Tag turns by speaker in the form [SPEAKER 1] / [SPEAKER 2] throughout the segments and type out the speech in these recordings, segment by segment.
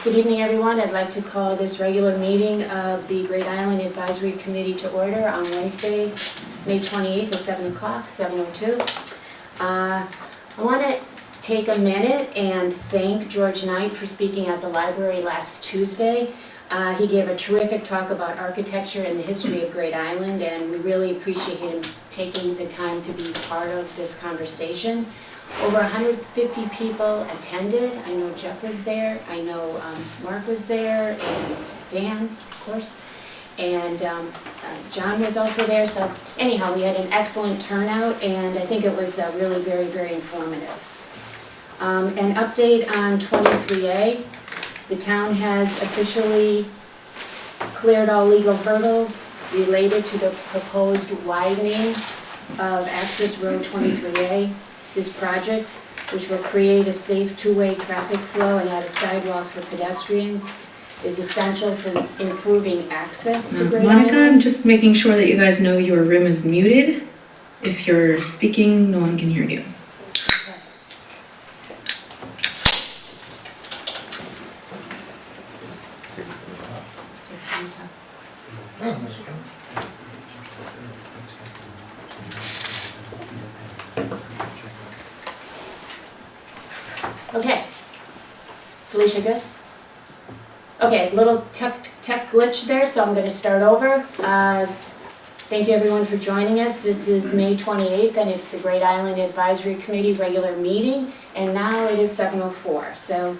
[SPEAKER 1] Good evening, everyone. I'd like to call this regular meeting of the Great Island Advisory Committee to order on Wednesday, May 28th at 7 o'clock, 7:02. I want to take a minute and thank George Knight for speaking at the library last Tuesday. He gave a terrific talk about architecture and the history of Great Island, and we really appreciate him taking the time to be part of this conversation. Over 150 people attended. I know Jeff was there, I know Mark was there, and Dan, of course, and John was also there. So anyhow, we had an excellent turnout, and I think it was really very, very informative. An update on 23A. The town has officially cleared all legal hurdles related to the proposed widening of Access Road 23A. This project, which will create a safe two-way traffic flow and add a sidewalk for pedestrians, is essential for improving access to Great
[SPEAKER 2] Monica,
[SPEAKER 1] Island.
[SPEAKER 2] I'm just making sure that you guys know your room is muted. If you're speaking, no one can hear you.
[SPEAKER 1] Okay. Felicia, good? Okay, little tech glitch there, so I'm going to start over. Thank you everyone for joining us. This is May 28th, and it's the Great Island Advisory Committee regular meeting, and now it is 7:04. So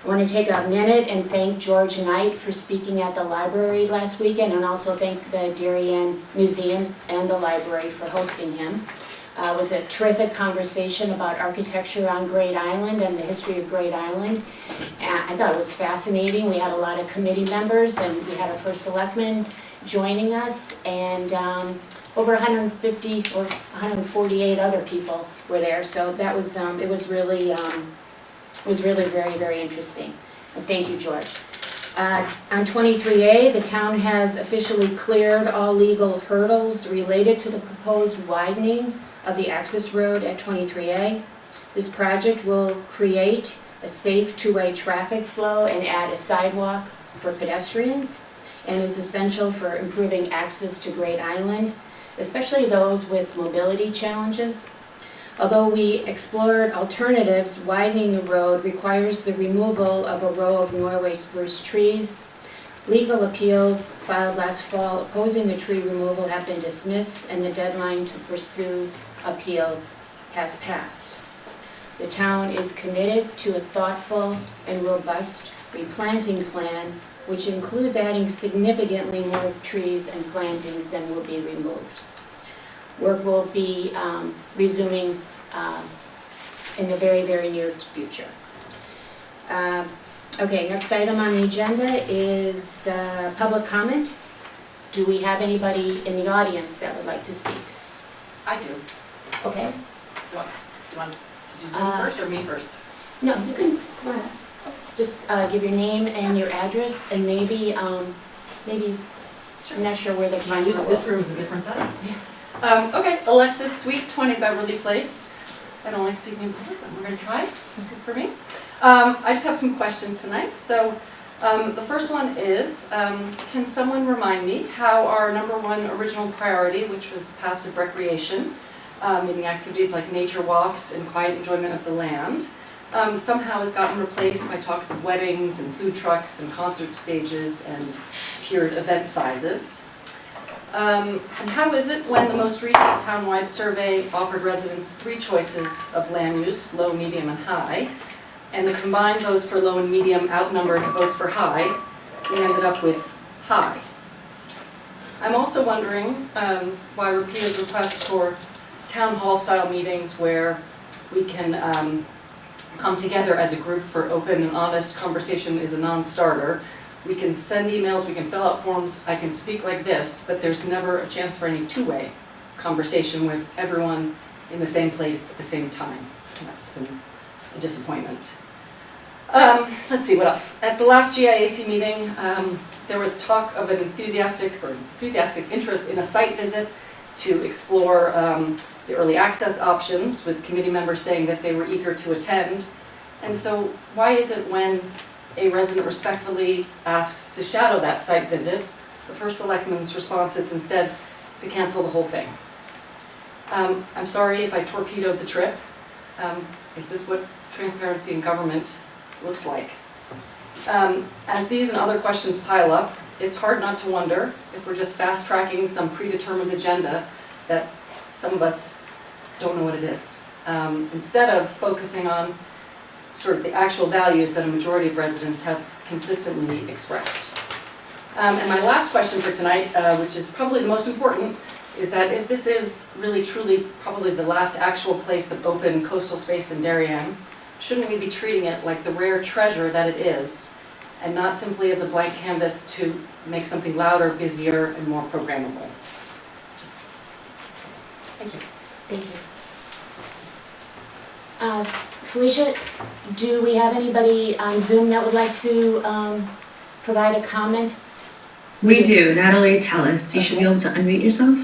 [SPEAKER 1] I want to take a minute and thank George Knight for speaking at the library last weekend, and also thank the Darien Museum and the library for hosting him. It was a terrific conversation about architecture on Great Island and the history of Great Island. I thought it was fascinating. We had a lot of committee members, and we had our first selectman joining us, and over 150 or 148 other people were there. So that was it was really very, very interesting. And thank you, George. On 23A, the town has officially cleared all legal hurdles related to the proposed widening of the access road at 23A. This project will create a safe two-way traffic flow and add a sidewalk for pedestrians, and is essential for improving access to Great Island, especially those with mobility challenges. Although we explored alternatives, widening the road requires the removal of a row of Norway spruce trees. Legal appeals filed last fall opposing the tree removal have been dismissed, and the deadline to pursue appeals has passed. The town is committed to a thoughtful and robust replanting plan, which includes adding significantly more trees and plantings than will be removed. Work will be resuming in the very, very near future. Okay, next item on the agenda is public comment. Do we have anybody in the audience that would like to speak?
[SPEAKER 3] I do.
[SPEAKER 1] Okay.
[SPEAKER 3] Do you want to do Zoom first or me first?
[SPEAKER 1] No, you can, come on up. Just give your name and your address, and maybe, I'm not sure where the
[SPEAKER 3] I
[SPEAKER 1] camera
[SPEAKER 3] use
[SPEAKER 1] will.
[SPEAKER 3] this room as a different setup. Okay, Alexis, Suite 20 Beverly Place. I don't like speaking in public, but we're going to try. It's good for me. I just have some questions tonight. So the first one is, can someone remind me how our #1 original priority, which was passive recreation, meaning activities like nature walks and quiet enjoyment of the land, somehow has gotten replaced by talks of weddings and food trucks and concert stages and tiered event sizes? And how is it when the most recent townwide survey offered residents 3 choices of land use, low, medium, and high, and the combined votes for low and medium outnumbered votes for high, we ended up with high? I'm also wondering why repeated requests for town hall style meetings where we can come together as a group for open and honest conversation is a non-starter. We can send emails, we can fill out forms, I can speak like this, but there's never a chance for any two-way conversation with everyone in the same place at the same time. And that's been a disappointment. Let's see, what else? At the last GIAC meeting, there was talk of an enthusiastic interest in a site visit to explore the early access options, with committee members saying that they were eager to attend. And so why is it when a resident respectfully asks to shadow that site visit, the first selectman's response is instead to cancel the whole thing. I'm sorry if I torpedoed the trip. Is this what transparency in government looks like? As these and other questions pile up, it's hard not to wonder if we're just fast-tracking some predetermined agenda that some of us don't know what it is, instead of focusing on sort of the actual values that a majority of residents have consistently expressed. And my last question for tonight, which is probably the most important, is that if this is really truly probably the last actual place of open coastal space in Darien, shouldn't we be treating it like the rare treasure that it is, and not simply as a blank canvas to make something louder, busier, and more programmable? Just, thank you.
[SPEAKER 1] Thank you. Felicia, do we have anybody on Zoom that would like to provide a comment?
[SPEAKER 2] We do. Natalie, tell us. You should be able to unmute yourself.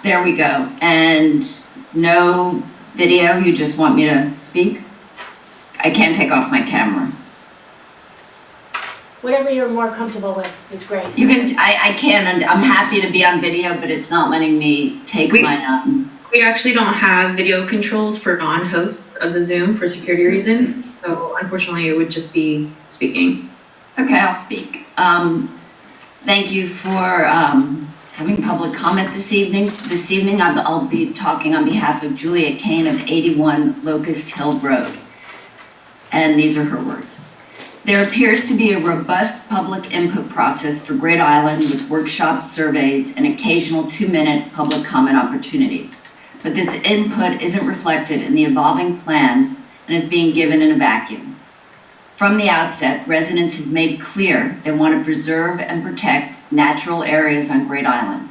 [SPEAKER 4] There we go. And no video, you just want me to speak? I can't take off my camera.
[SPEAKER 1] Whatever you're more comfortable with is great.
[SPEAKER 4] You can, I can, and I'm happy to be on video, but it's not letting me take my,
[SPEAKER 2] We actually don't have video controls for non-hosts of the Zoom for security reasons. So unfortunately, it would just be speaking.
[SPEAKER 4] Okay, I'll speak. Thank you for having public comment this evening. This evening, I'll be talking on behalf of Julia Kane of 81 Locust Hill Road. And these are her words. There appears to be a robust public input process for Great Island with workshops, surveys, and occasional 2-minute public comment opportunities. But this input isn't reflected in the evolving plans and is being given in a vacuum. From the outset, residents have made clear they want to preserve and protect natural areas on Great Island.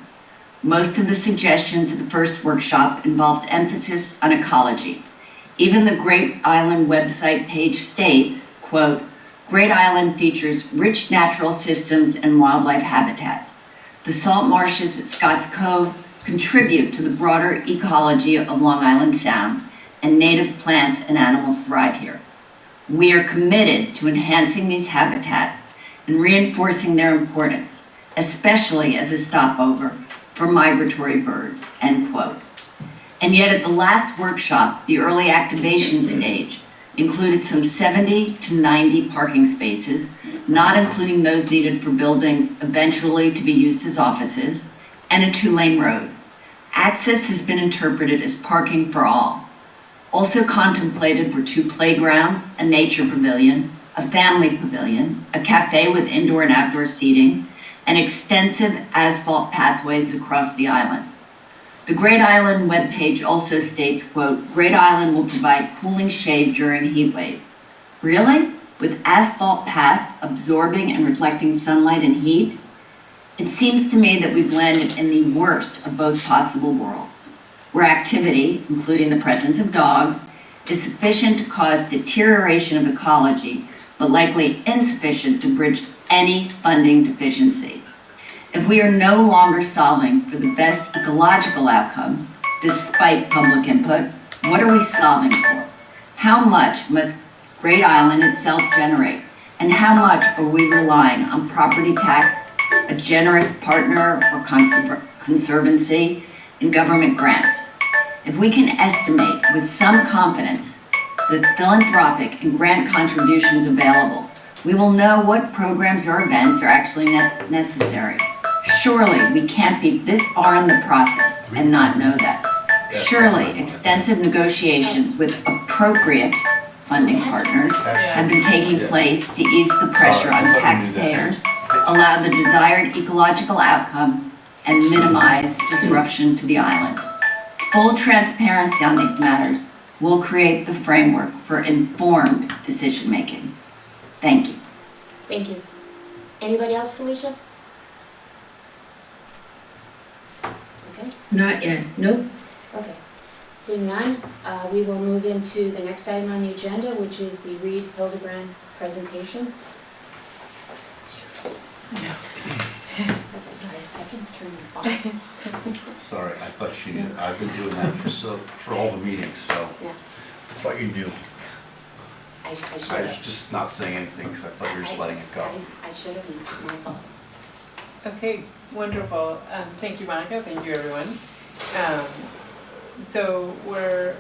[SPEAKER 4] Most of the suggestions at the first workshop involved emphasis on ecology. Even the Great Island website page states, quote, Great Island features rich natural systems and wildlife habitats. The salt marshes at Scotts Cove contribute to the broader ecology of Long Island Sound, and native plants and animals thrive here. We are committed to enhancing these habitats and reinforcing their importance, especially as a stopover for migratory birds, end quote. And yet at the last workshop, the early activation stage included some 70 to 90 parking spaces, not including those needed for buildings eventually to be used as offices, and a 2-lane road. Access has been interpreted as parking for all. Also contemplated were 2 playgrounds, a nature pavilion, a family pavilion, a cafe with indoor and outdoor seating, and extensive asphalt pathways across the island. The Great Island webpage also states, quote, Great Island will provide cooling shade during heat waves. Really? With asphalt paths absorbing and reflecting sunlight and heat? It seems to me that we've landed in the worst of both possible worlds, where activity, including the presence of dogs, is sufficient to cause deterioration of ecology, but likely insufficient to bridge any funding deficiency. If we are no longer solving for the best ecological outcome, despite public input, what are we solving for? How much must Great Island itself generate? And how much are we relying on property tax, a generous partner or conservancy, and government grants? If we can estimate with some confidence the philanthropic and grant contributions available, we will know what programs or events are actually necessary. Surely we can't be this far in the process and not know that. Surely extensive negotiations with appropriate funding partners have been taking place to ease the pressure on taxpayers, allow the desired ecological outcome, and minimize disruption to the island. Full transparency on these matters will create the framework for informed decision-making. Thank you.
[SPEAKER 1] Thank you. Anybody else, Felicia? Okay.
[SPEAKER 2] Not yet. Nope.
[SPEAKER 1] Okay. Seeing none, we will move into the next item on the agenda, which is the Reed Hildebrand presentation. I can turn
[SPEAKER 5] Sorry, I thought you knew. I've been doing that for all the meetings, so
[SPEAKER 1] Yeah.
[SPEAKER 5] I thought you knew.
[SPEAKER 1] I should
[SPEAKER 5] I was
[SPEAKER 1] have.
[SPEAKER 5] just not saying anything because I thought you were just letting it go.
[SPEAKER 1] I should have, my fault.
[SPEAKER 6] Okay, wonderful. Thank you, Monica. Thank you, everyone. So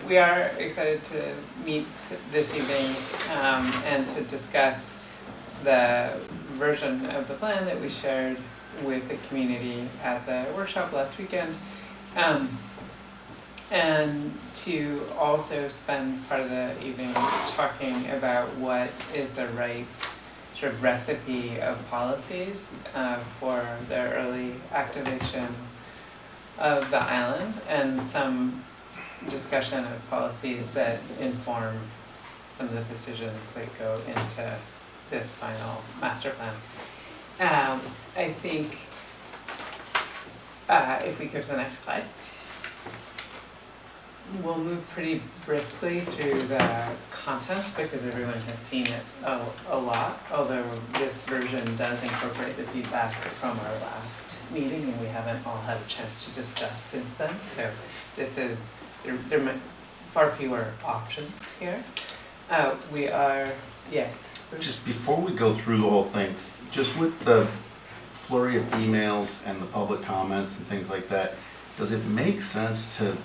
[SPEAKER 6] we are excited to meet this evening and to discuss the version of the plan that we shared with the community at the workshop last weekend, and to also spend part of the evening talking about what is the right sort of recipe of policies for the early activation of the island, and some discussion of policies that inform some of the decisions that go into this final master plan. I think if we go to the next slide, we'll move pretty briskly through the content because everyone has seen it a lot, although this version does incorporate the feedback from our last meeting and we haven't all had a chance to discuss since then. So this is, there are far fewer options here. We are, yes.
[SPEAKER 5] Just before we go through the whole thing, just with the flurry of emails and the public comments and things like that, does it make sense to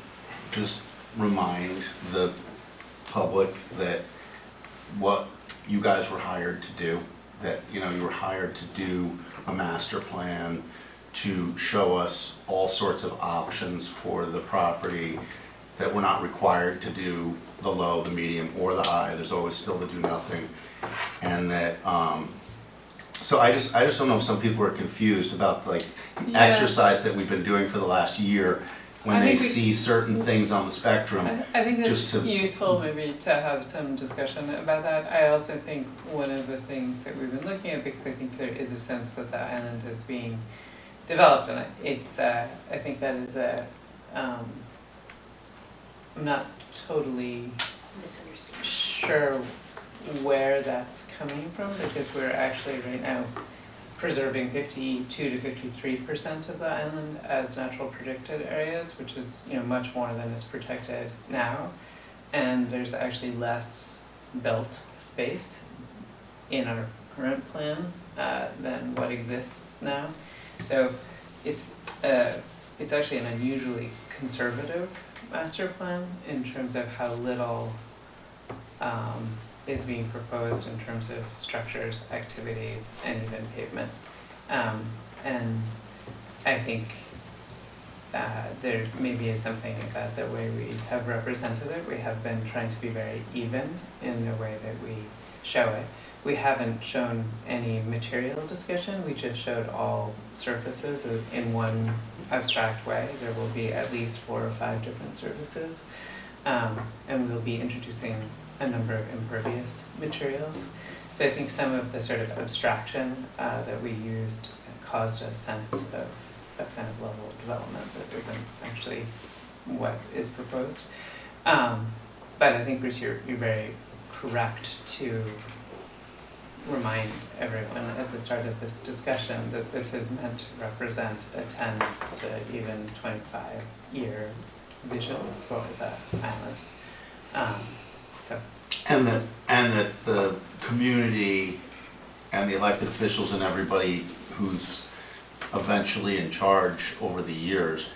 [SPEAKER 5] just remind the public that what you guys were hired to do, that you were hired to do a master plan, to show us all sorts of options for the property, that we're not required to do the low, the medium, or the high. There's always still the do nothing, and that so I just don't know if some people are confused about like the exercise that we've been doing for the last year when they see certain things on the spectrum.
[SPEAKER 6] I think it's useful maybe to have some discussion about that. I also think one of the things that we've been looking at, because I think there is a sense that the island is being developed, and it's I think that is I'm not totally sure where that's coming from, because we're actually right now preserving 52 to 53% of the island as natural protected areas, which is much more than is protected now, and there's actually less built space in our current plan than what exists now. So it's actually an unusually conservative master plan in terms of how little is being proposed in terms of structures, activities, and even pavement. And I think there maybe is something about the way we have represented it. We have been trying to be very even in the way that we show it. We haven't shown any material discussion, we just showed all surfaces in one abstract way. There will be at least 4 or 5 different surfaces, and we'll be introducing a number of impervious materials. So I think some of the sort of abstraction that we used caused a sense of a kind of level of development that isn't actually what is proposed. But I think, Bruce, you're very correct to remind everyone at the start of this discussion that this is meant to represent a 10 to even 25-year vision for the island.
[SPEAKER 5] And that the community and the elected officials and everybody who's eventually in charge over the years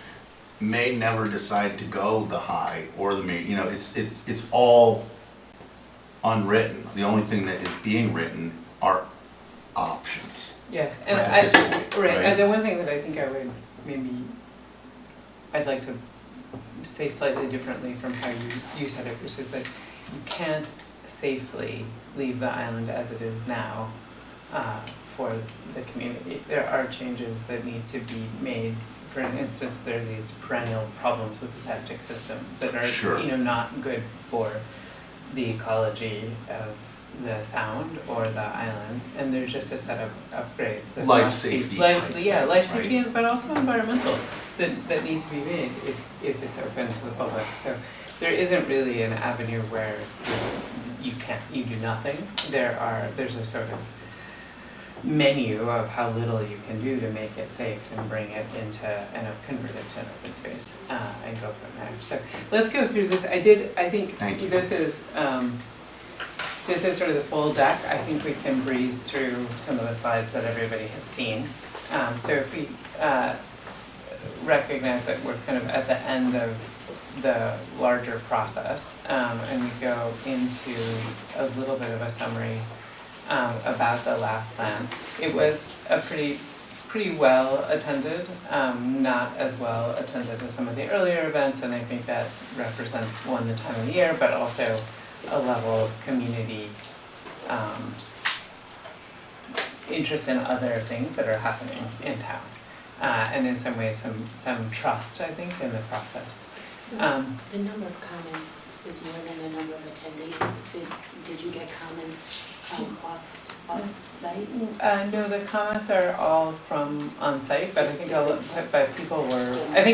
[SPEAKER 5] may never decide to go the high or the medium. It's all unwritten. The only thing that is being written are options.
[SPEAKER 6] Yes, and
[SPEAKER 5] at this point,
[SPEAKER 6] right. And the one thing that I think I'd like to say slightly differently from how you said it, which is that you can't safely leave the island as it is now for the community. There are changes that need to be made. For instance, there are these perennial problems with the septic system that are not good for the ecology of the sound or the island, and there's just a set of upgrades that
[SPEAKER 5] life safety,
[SPEAKER 6] but also environmental that need to be made if it's open to the public. So there isn't really an avenue where you do nothing. There's a sort of menu of how little you can do to make it safe and bring it into and convert it to an open space and go from there. So let's go through this. I think
[SPEAKER 5] Thank you.
[SPEAKER 6] this is sort of the full deck. I think we can breeze through some of the slides that everybody has seen. So if we recognize that we're kind of at the end of the larger process, and we go into a little bit of a summary about the last plan. It was a pretty well attended, not as well attended as some of the earlier events, and I think that represents one, the time of the year, but also a level of community interest in other things that are happening in town, and in some ways some trust, I think, in the process.
[SPEAKER 1] The number of comments is more than the number of attendees. Did you get comments off-site?
[SPEAKER 6] No, the comments are all from on-site, but I think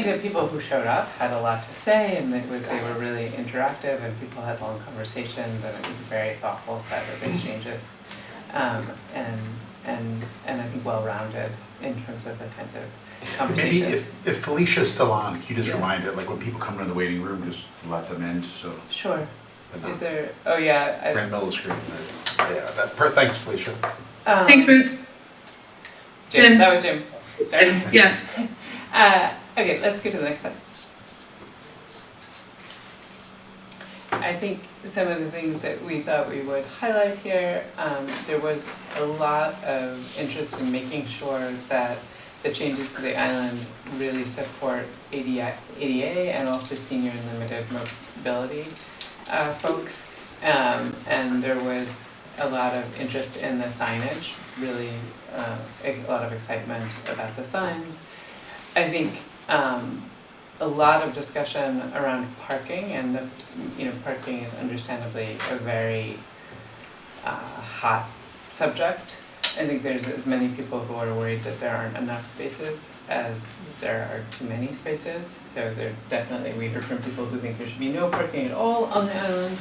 [SPEAKER 6] the people who showed up had a lot to say, and they were really interactive, and people had long conversations, and it was a very thoughtful set of exchanges, and I think well-rounded in terms of the kinds of conversations.
[SPEAKER 7] Maybe if Felicia's still on, could you just remind her, like when people come into the waiting room, just let them in, so.
[SPEAKER 6] Sure. Is there? Oh yeah.
[SPEAKER 7] Grand middle screen is. Yeah. Thanks, Felicia.
[SPEAKER 2] Thanks, Bruce.
[SPEAKER 6] Jim. That was Jim. Sorry.
[SPEAKER 2] Yeah.
[SPEAKER 6] Okay, let's go to the next slide. I think some of the things that we thought we would highlight here, there was a lot of interest in making sure that the changes to the island really support ADA and also senior and limited mobility folks. And there was a lot of interest in the signage, really a lot of excitement about the signs. I think a lot of discussion around parking, and parking is understandably a very hot subject. I think there's as many people who are worried that there aren't enough spaces as there are too many spaces. So we heard from people who think there should be no parking at all on the island,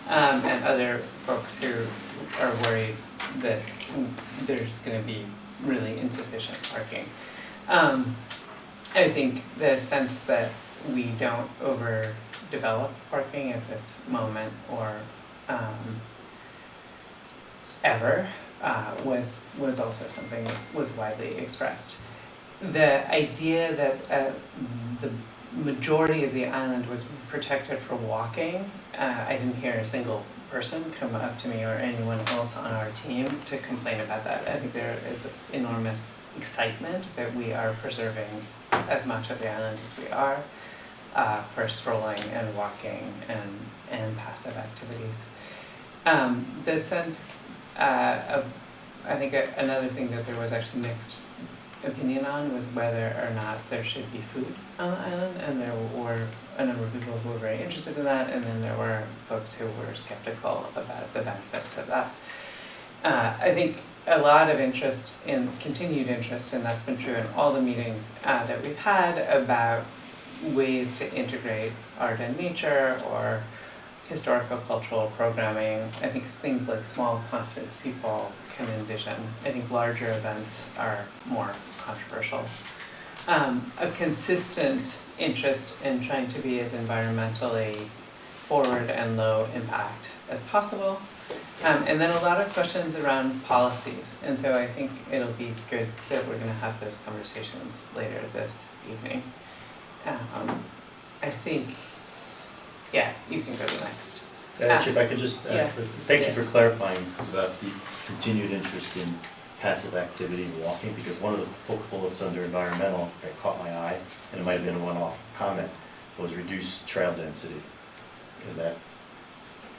[SPEAKER 6] and other folks who are worried that there's going to be really insufficient parking. I think the sense that we don't overdevelop parking at this moment or ever was also something that was widely expressed. The idea that the majority of the island was protected for walking, I didn't hear a single person come up to me or anyone else on our team to complain about that. I think there is enormous excitement that we are preserving as much of the island as we are for strolling and walking and passive activities. The sense I think another thing that there was actually mixed opinion on was whether or not there should be food on the island, and there were a number of people who were very interested in that, and then there were folks who were skeptical about the benefits of that. I think a lot of continued interest, and that's been true in all the meetings that we've had about ways to integrate art and nature or historical cultural programming. I think things like small concerts people can envision. I think larger events are more controversial. A consistent interest in trying to be as environmentally forward and low impact as possible. And then a lot of questions around policies. And so I think it'll be good that we're going to have those conversations later this evening. I think, yeah, you can go to the next.
[SPEAKER 8] If I could just,
[SPEAKER 6] Yeah.
[SPEAKER 8] thank you for clarifying about the continued interest in passive activity and walking, because one of the bullets under environmental that caught my eye, and it might have been a one-off comment, was reduce trail density. And that,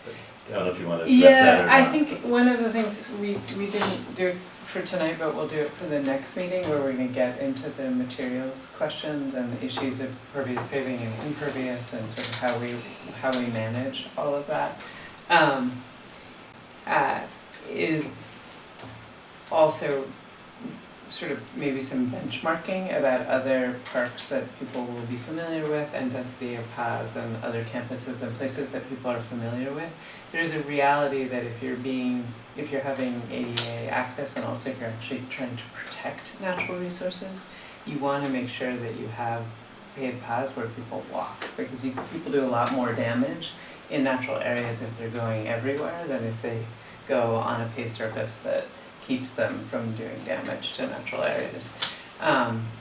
[SPEAKER 8] I don't know if you want to address that or not.
[SPEAKER 6] I think one of the things we didn't do it for tonight, but we'll do it for the next meeting, where we're going to get into the materials questions and the issues of pervious paving and impervious, and sort of how we manage all of that. Is also sort of maybe some benchmarking about other parks that people will be familiar with and density of paths and other campuses and places that people are familiar with. There's a reality that if you're having ADA access and also if you're actually trying to protect natural resources, you want to make sure that you have paved paths where people walk, because people do a lot more damage in natural areas if they're going everywhere than if they go on a paved surface that keeps them from doing damage to natural areas.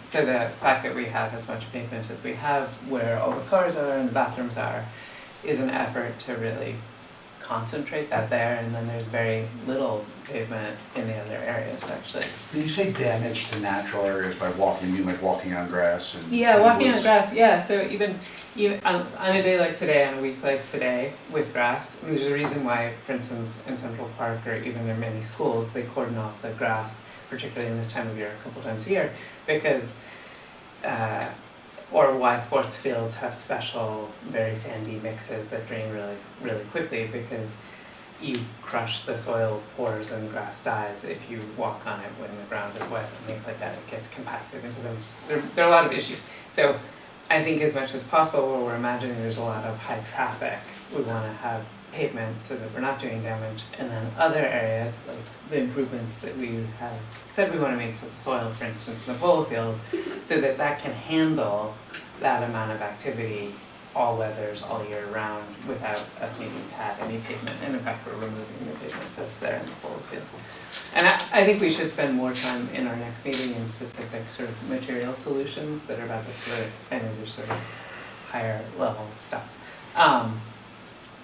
[SPEAKER 6] So the fact that we have as much pavement as we have where all the cars are and the bathrooms are is an effort to really concentrate that there, and then there's very little pavement in the other areas actually.
[SPEAKER 7] When you say damage to natural areas by walking, you mean like walking on grass and?
[SPEAKER 6] Yeah, walking on
[SPEAKER 7] woods?
[SPEAKER 6] grass, yeah, so even on a day like today, on a week like today with grass, there's a reason why, for instance, in Central Park or even in many schools, they cordon off the grass, particularly in this time of year, a couple times a year, because or why sports fields have special, very sandy mixes that drain really, really quickly, because you crush the soil pores and grass dies if you walk on it when the ground is wet and things like that. It gets compacted into them. There are a lot of issues. So I think as much as possible, where we're imagining there's a lot of high traffic, we want to have pavement so that we're not doing damage. And then other areas, like the improvements that we have said we want to make to the soil, for instance, in the polo field, so that that can handle that amount of activity all weathers, all year round, without us needing to add any pavement. And in fact, we're removing the pavement that's there in the polo field. And I think we should spend more time in our next meeting in specific sort of material solutions that are about this sort of, I know there's sort of higher level stuff.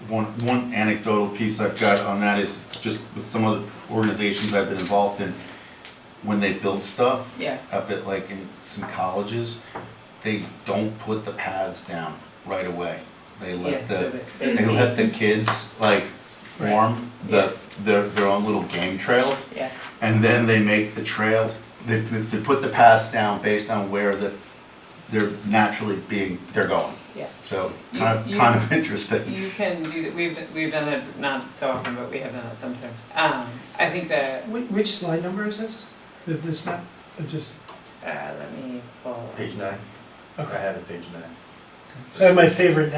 [SPEAKER 5] One anecdotal piece I've got on that is just with some of the organizations I've been involved in, when they build stuff
[SPEAKER 6] Yeah.
[SPEAKER 5] up at like in some colleges, they don't put the paths down right away. They let
[SPEAKER 6] Yeah, so
[SPEAKER 5] they
[SPEAKER 6] see.
[SPEAKER 5] let the kids like form their own little game trails,
[SPEAKER 6] Yeah.
[SPEAKER 5] and then they make the trails. They put the paths down based on where they're naturally they're going.
[SPEAKER 6] Yeah.
[SPEAKER 5] So
[SPEAKER 6] You-
[SPEAKER 5] kind of interesting.
[SPEAKER 6] You can do that. We've done it not so often, but we have done it sometimes. I think that
[SPEAKER 9] Which slide number is this? This map? Just,
[SPEAKER 6] let me pull.
[SPEAKER 8] Page 9. I
[SPEAKER 9] okay.
[SPEAKER 8] have it, page 9.
[SPEAKER 9] So I have my favorite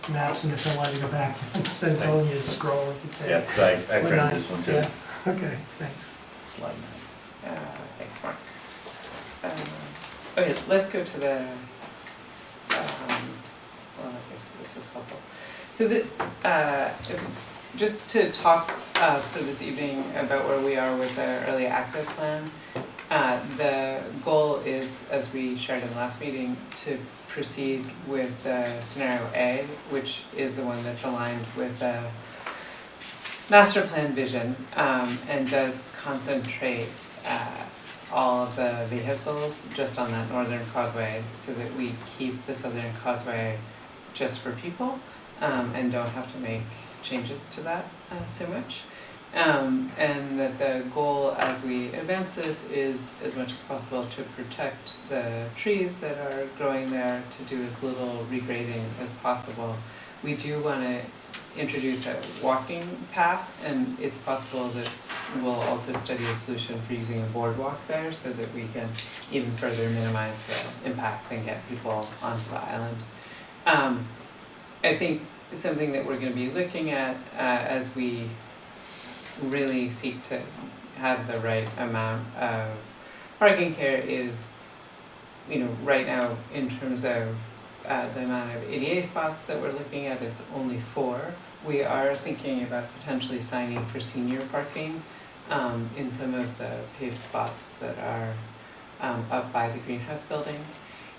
[SPEAKER 9] maps, and if I wanted to go back, instead of telling you to scroll, I could say.
[SPEAKER 8] Yeah, I
[SPEAKER 9] what
[SPEAKER 8] printed
[SPEAKER 9] nine?
[SPEAKER 8] this one too.
[SPEAKER 9] Yeah. Okay, thanks.
[SPEAKER 8] Slide 9.
[SPEAKER 6] Thanks, Mark. Okay, let's go to the. Well, I guess this is helpful. So just to talk for this evening about where we are with the early access plan. The goal is, as we shared in the last meeting, to proceed with scenario A, which is the one that's aligned with the master plan vision, and does concentrate all of the vehicles just on that northern causeway, so that we keep the southern causeway just for people, and don't have to make changes to that so much. And that the goal as we advance this is, as much as possible, to protect the trees that are growing there, to do as little regrading as possible. We do want to introduce a walking path, and it's possible that we'll also study a solution for using a boardwalk there, so that we can even further minimize the impacts and get people onto the island. I think something that we're going to be looking at as we really seek to have the right amount of parking here is, right now in terms of the amount of ADA spots that we're looking at, it's only 4. We are thinking about potentially signing for senior parking in some of the paved spots that are up by the greenhouse building.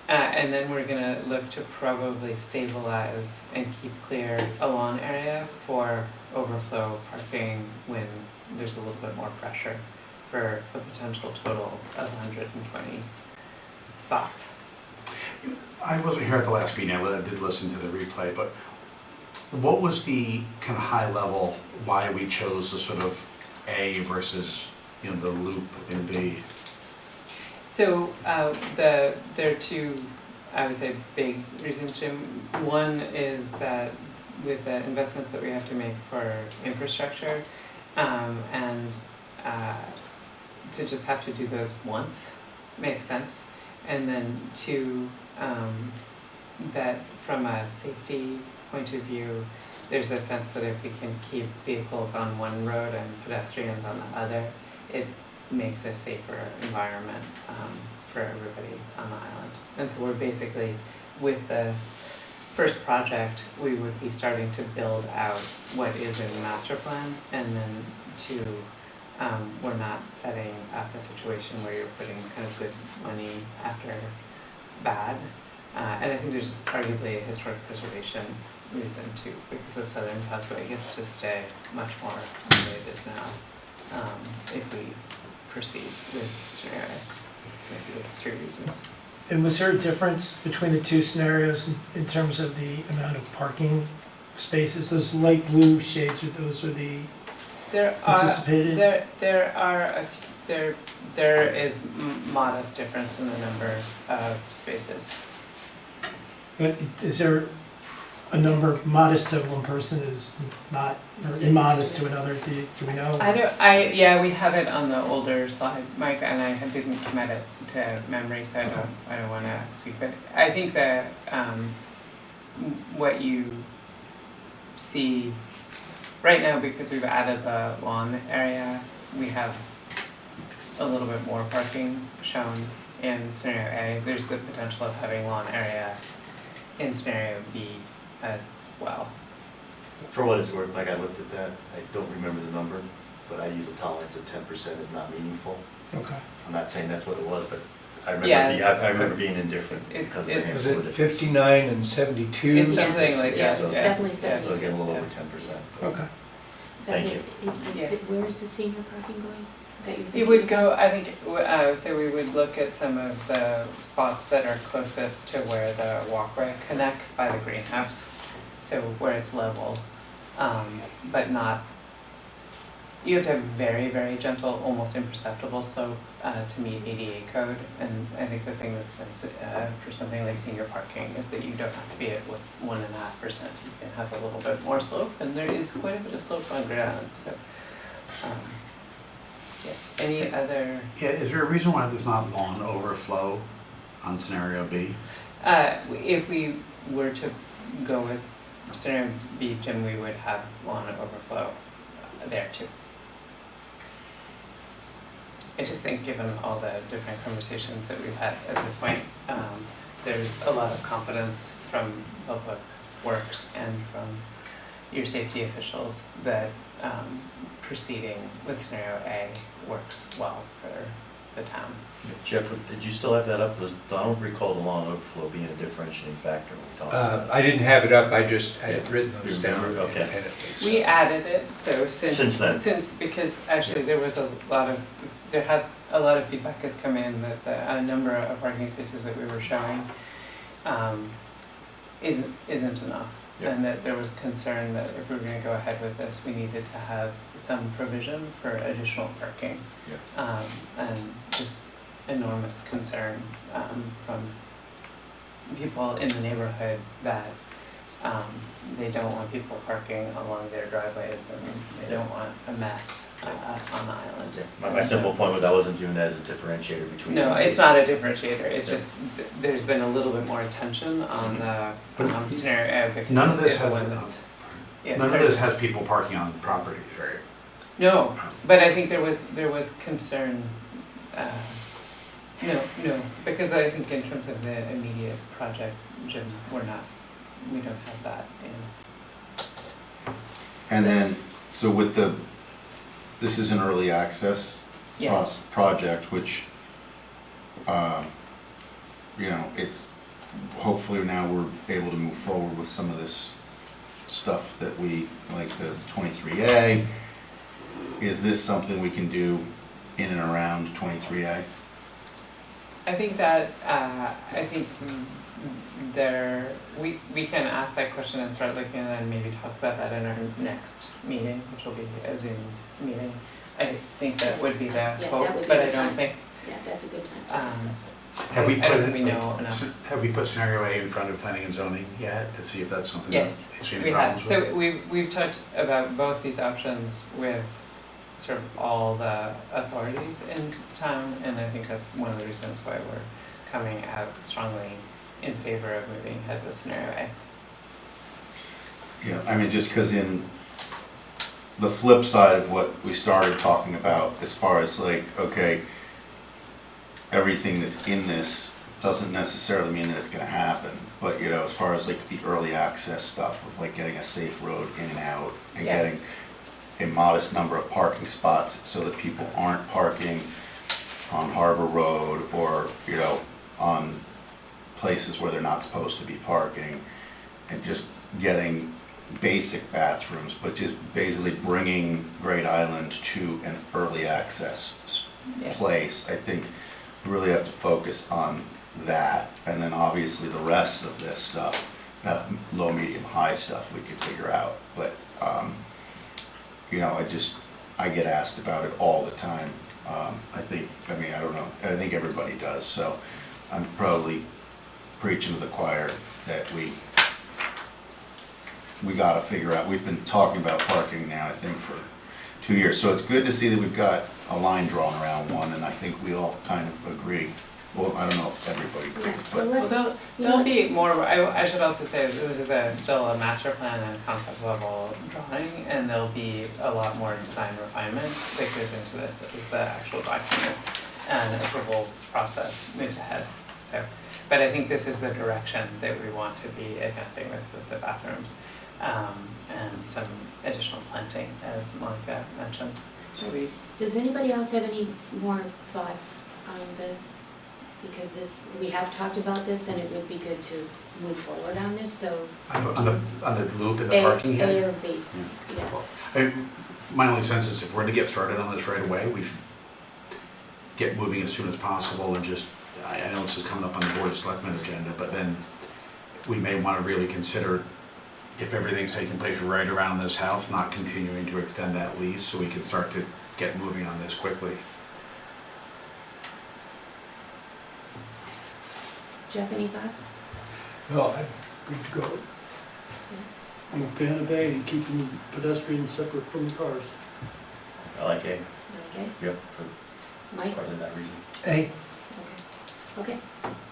[SPEAKER 6] And then we're going to look to probably stabilize and keep clear a lawn area for overflow parking when there's a little bit more pressure, for a potential total of 120 spots.
[SPEAKER 7] I wasn't here at the last meeting, I did listen to the replay, but what was the kind of high level, why we chose the sort of A versus, the loop in B?
[SPEAKER 6] So there are 2, I would say, big reasons, Jim. One is that with the investments that we have to make for infrastructure, and to just have to do those once makes sense. And then two, that from a safety point of view, there's a sense that if we can keep vehicles on one road and pedestrians on the other, it makes a safer environment for everybody on the island. And so we're basically, with the first project, we would be starting to build out what is in the master plan, and then two, we're not setting up a situation where you're putting kind of good money after bad. And I think there's arguably a historic preservation reason too, because the southern causeway gets to stay much more the way it is now, if we proceed with scenario A. Maybe that's 3 reasons.
[SPEAKER 9] And was there a difference between the two scenarios in terms of the amount of parking spaces? Those light blue shades, those are the anticipated?
[SPEAKER 6] There is modest difference in the number of spaces.
[SPEAKER 9] But is there a number modest to one person is not, or immodest to another? Do we know?
[SPEAKER 6] Yeah, we have it on the older slide, Mike, and I didn't commit it to memory, so I don't want to speak. But I think that what you see right now, because we've added the lawn area, we have a little bit more parking shown in scenario A. There's the potential of having lawn area in scenario B as well.
[SPEAKER 8] For what it's worth, like I looked at that, I don't remember the number, but I use a tolerance of 10% is not meaningful.
[SPEAKER 9] Okay.
[SPEAKER 8] I'm not saying that's what it was, but I remember,
[SPEAKER 6] Yeah.
[SPEAKER 8] I remember being indifferent.
[SPEAKER 6] It's-
[SPEAKER 8] because of the
[SPEAKER 6] it's-
[SPEAKER 8] handful of
[SPEAKER 10] Was it
[SPEAKER 8] different-
[SPEAKER 10] 59 and 72?
[SPEAKER 6] It's something like
[SPEAKER 1] Yeah,
[SPEAKER 6] that.
[SPEAKER 1] it's
[SPEAKER 6] yeah.
[SPEAKER 1] definitely
[SPEAKER 6] Yeah.
[SPEAKER 8] So again, a little over 10%.
[SPEAKER 9] Okay.
[SPEAKER 8] Thank you.
[SPEAKER 6] Yes.
[SPEAKER 1] Where is the senior parking going? That you're
[SPEAKER 6] It
[SPEAKER 1] thinking
[SPEAKER 6] would
[SPEAKER 1] about?
[SPEAKER 6] go, I think, so we would look at some of the spots that are closest to where the walkway connects by the greenhouse. So where it's level, but not, you have to have very, very gentle, almost imperceptible slope to meet ADA code. And I think the thing that's nice for something like senior parking is that you don't have to be at 1.5%. You can have a little bit more slope, and there is quite a bit of slope on ground, so. Yeah. Any other?
[SPEAKER 7] Yeah, is there a reason why there's not lawn overflow on scenario B?
[SPEAKER 6] If we were to go with scenario B, Jim, we would have lawn overflow there too. I just think given all the different conversations that we've had at this point, there's a lot of confidence from Public Works and from your safety officials that proceeding with scenario A works well for the town.
[SPEAKER 8] Jeff, did you still have that up? I don't recall the lawn overflow being a differentiating factor when we talked about that.
[SPEAKER 10] I didn't have it up, I had written those
[SPEAKER 8] You
[SPEAKER 10] down
[SPEAKER 8] remember? Okay.
[SPEAKER 10] independently. so-
[SPEAKER 6] We added it, so
[SPEAKER 8] Since then.
[SPEAKER 6] because actually there has a lot of feedback has come in that a number of parking spaces that we were showing isn't enough.
[SPEAKER 8] Yeah.
[SPEAKER 6] And that there was concern that if we were gonna go ahead with this, we needed to have some provision for additional parking.
[SPEAKER 8] Yeah.
[SPEAKER 6] And just enormous concern from people in the neighborhood that they don't want people parking along their driveways and they don't want a mess on the island.
[SPEAKER 8] Yeah. My simple point was I wasn't viewing that as a differentiator between.
[SPEAKER 6] No, it's not a differentiator, it's just, there's been a little bit more attention on the
[SPEAKER 7] But
[SPEAKER 6] scenario because
[SPEAKER 7] None of this
[SPEAKER 6] the
[SPEAKER 7] has,
[SPEAKER 6] one that's- yeah,
[SPEAKER 7] none of
[SPEAKER 6] sorry.
[SPEAKER 7] this has people parking on properties, right?
[SPEAKER 6] No, but I think there was concern, no, because I think in terms of the immediate project, Jim, we don't have that in.
[SPEAKER 5] And then, so with this is an early access
[SPEAKER 6] Yeah.
[SPEAKER 5] project, which, it's, hopefully now we're able to move forward with some of this stuff that we, like the 23A. Is this something we can do in and around 23A?
[SPEAKER 6] I think that, we can ask that question and start looking and then maybe talk about that in our next meeting, which will be a Zoom meeting. I think that would be the
[SPEAKER 1] that
[SPEAKER 6] hope,
[SPEAKER 1] would be
[SPEAKER 6] but
[SPEAKER 1] the
[SPEAKER 6] I don't
[SPEAKER 1] time.
[SPEAKER 6] think,
[SPEAKER 1] Yeah, that's a good time to discuss it.
[SPEAKER 7] Have we
[SPEAKER 6] I
[SPEAKER 7] put
[SPEAKER 6] don't
[SPEAKER 7] it,
[SPEAKER 6] think we know enough.
[SPEAKER 7] have we put scenario A in front of planning and zoning yet to see if that's something that
[SPEAKER 6] Yes,
[SPEAKER 7] you see any
[SPEAKER 6] we have.
[SPEAKER 7] problems with?
[SPEAKER 6] So we've talked about both these options with sort of all the authorities in town, and I think that's one of the reasons why we're coming out strongly in favor of moving ahead with scenario A.
[SPEAKER 5] Yeah, I mean, just because in the flip side of what we started talking about, as far as like, okay, everything that's in this doesn't necessarily mean that it's gonna happen, but you know, as far as like the early access stuff of like getting a safe road in and out and
[SPEAKER 6] Yeah.
[SPEAKER 5] getting a modest number of parking spots so that people aren't parking on Harbor Road or, you know, on places where they're not supposed to be parking, and just getting basic bathrooms, but just basically bringing Great Island to an early access
[SPEAKER 6] Yeah.
[SPEAKER 5] place. I think we really have to focus on that, and then obviously the rest of this stuff, low, medium, high stuff we could figure out, but you know, I get asked about it all the time. I don't know, I think everybody does, so I'm probably preaching to the choir that we gotta figure out, we've been talking about parking now, I think, for 2 years, so it's good to see that we've got a line drawn around one, and I think we all kind of agree. Well, I don't know if everybody
[SPEAKER 1] Yeah,
[SPEAKER 5] agrees,
[SPEAKER 1] so
[SPEAKER 5] but
[SPEAKER 6] Well, there'll be more, I should also say, this is still a master plan and concept level drawing, and there'll be a lot more design refinement that goes into this as the actual documents and approval process moves ahead. So, but I think this is the direction that we want to be advancing with the bathrooms, and some additional planting, as Monica mentioned. Should we?
[SPEAKER 1] Does anybody else have any more thoughts on this? Because we have talked about this, and it would be good to move forward on this, so.
[SPEAKER 7] On the loop and the parking
[SPEAKER 1] A
[SPEAKER 7] here?
[SPEAKER 1] or B, yes.
[SPEAKER 7] My only sense is if we're gonna get started on this right away, we should get moving as soon as possible and just, I know this is coming up on the Board of Selectmen agenda, but then we may wanna really consider if everything's taking place right around this house, not continuing to extend that lease so we can start to get moving on this quickly.
[SPEAKER 1] Jeff, any thoughts?
[SPEAKER 11] No, I'm good to go. I'm a fan of A and keeping the pedestrians separate from the cars.
[SPEAKER 8] I like A,
[SPEAKER 1] Okay,
[SPEAKER 8] yep, for
[SPEAKER 1] Mike?
[SPEAKER 8] part of that reason.
[SPEAKER 9] A,
[SPEAKER 1] Okay,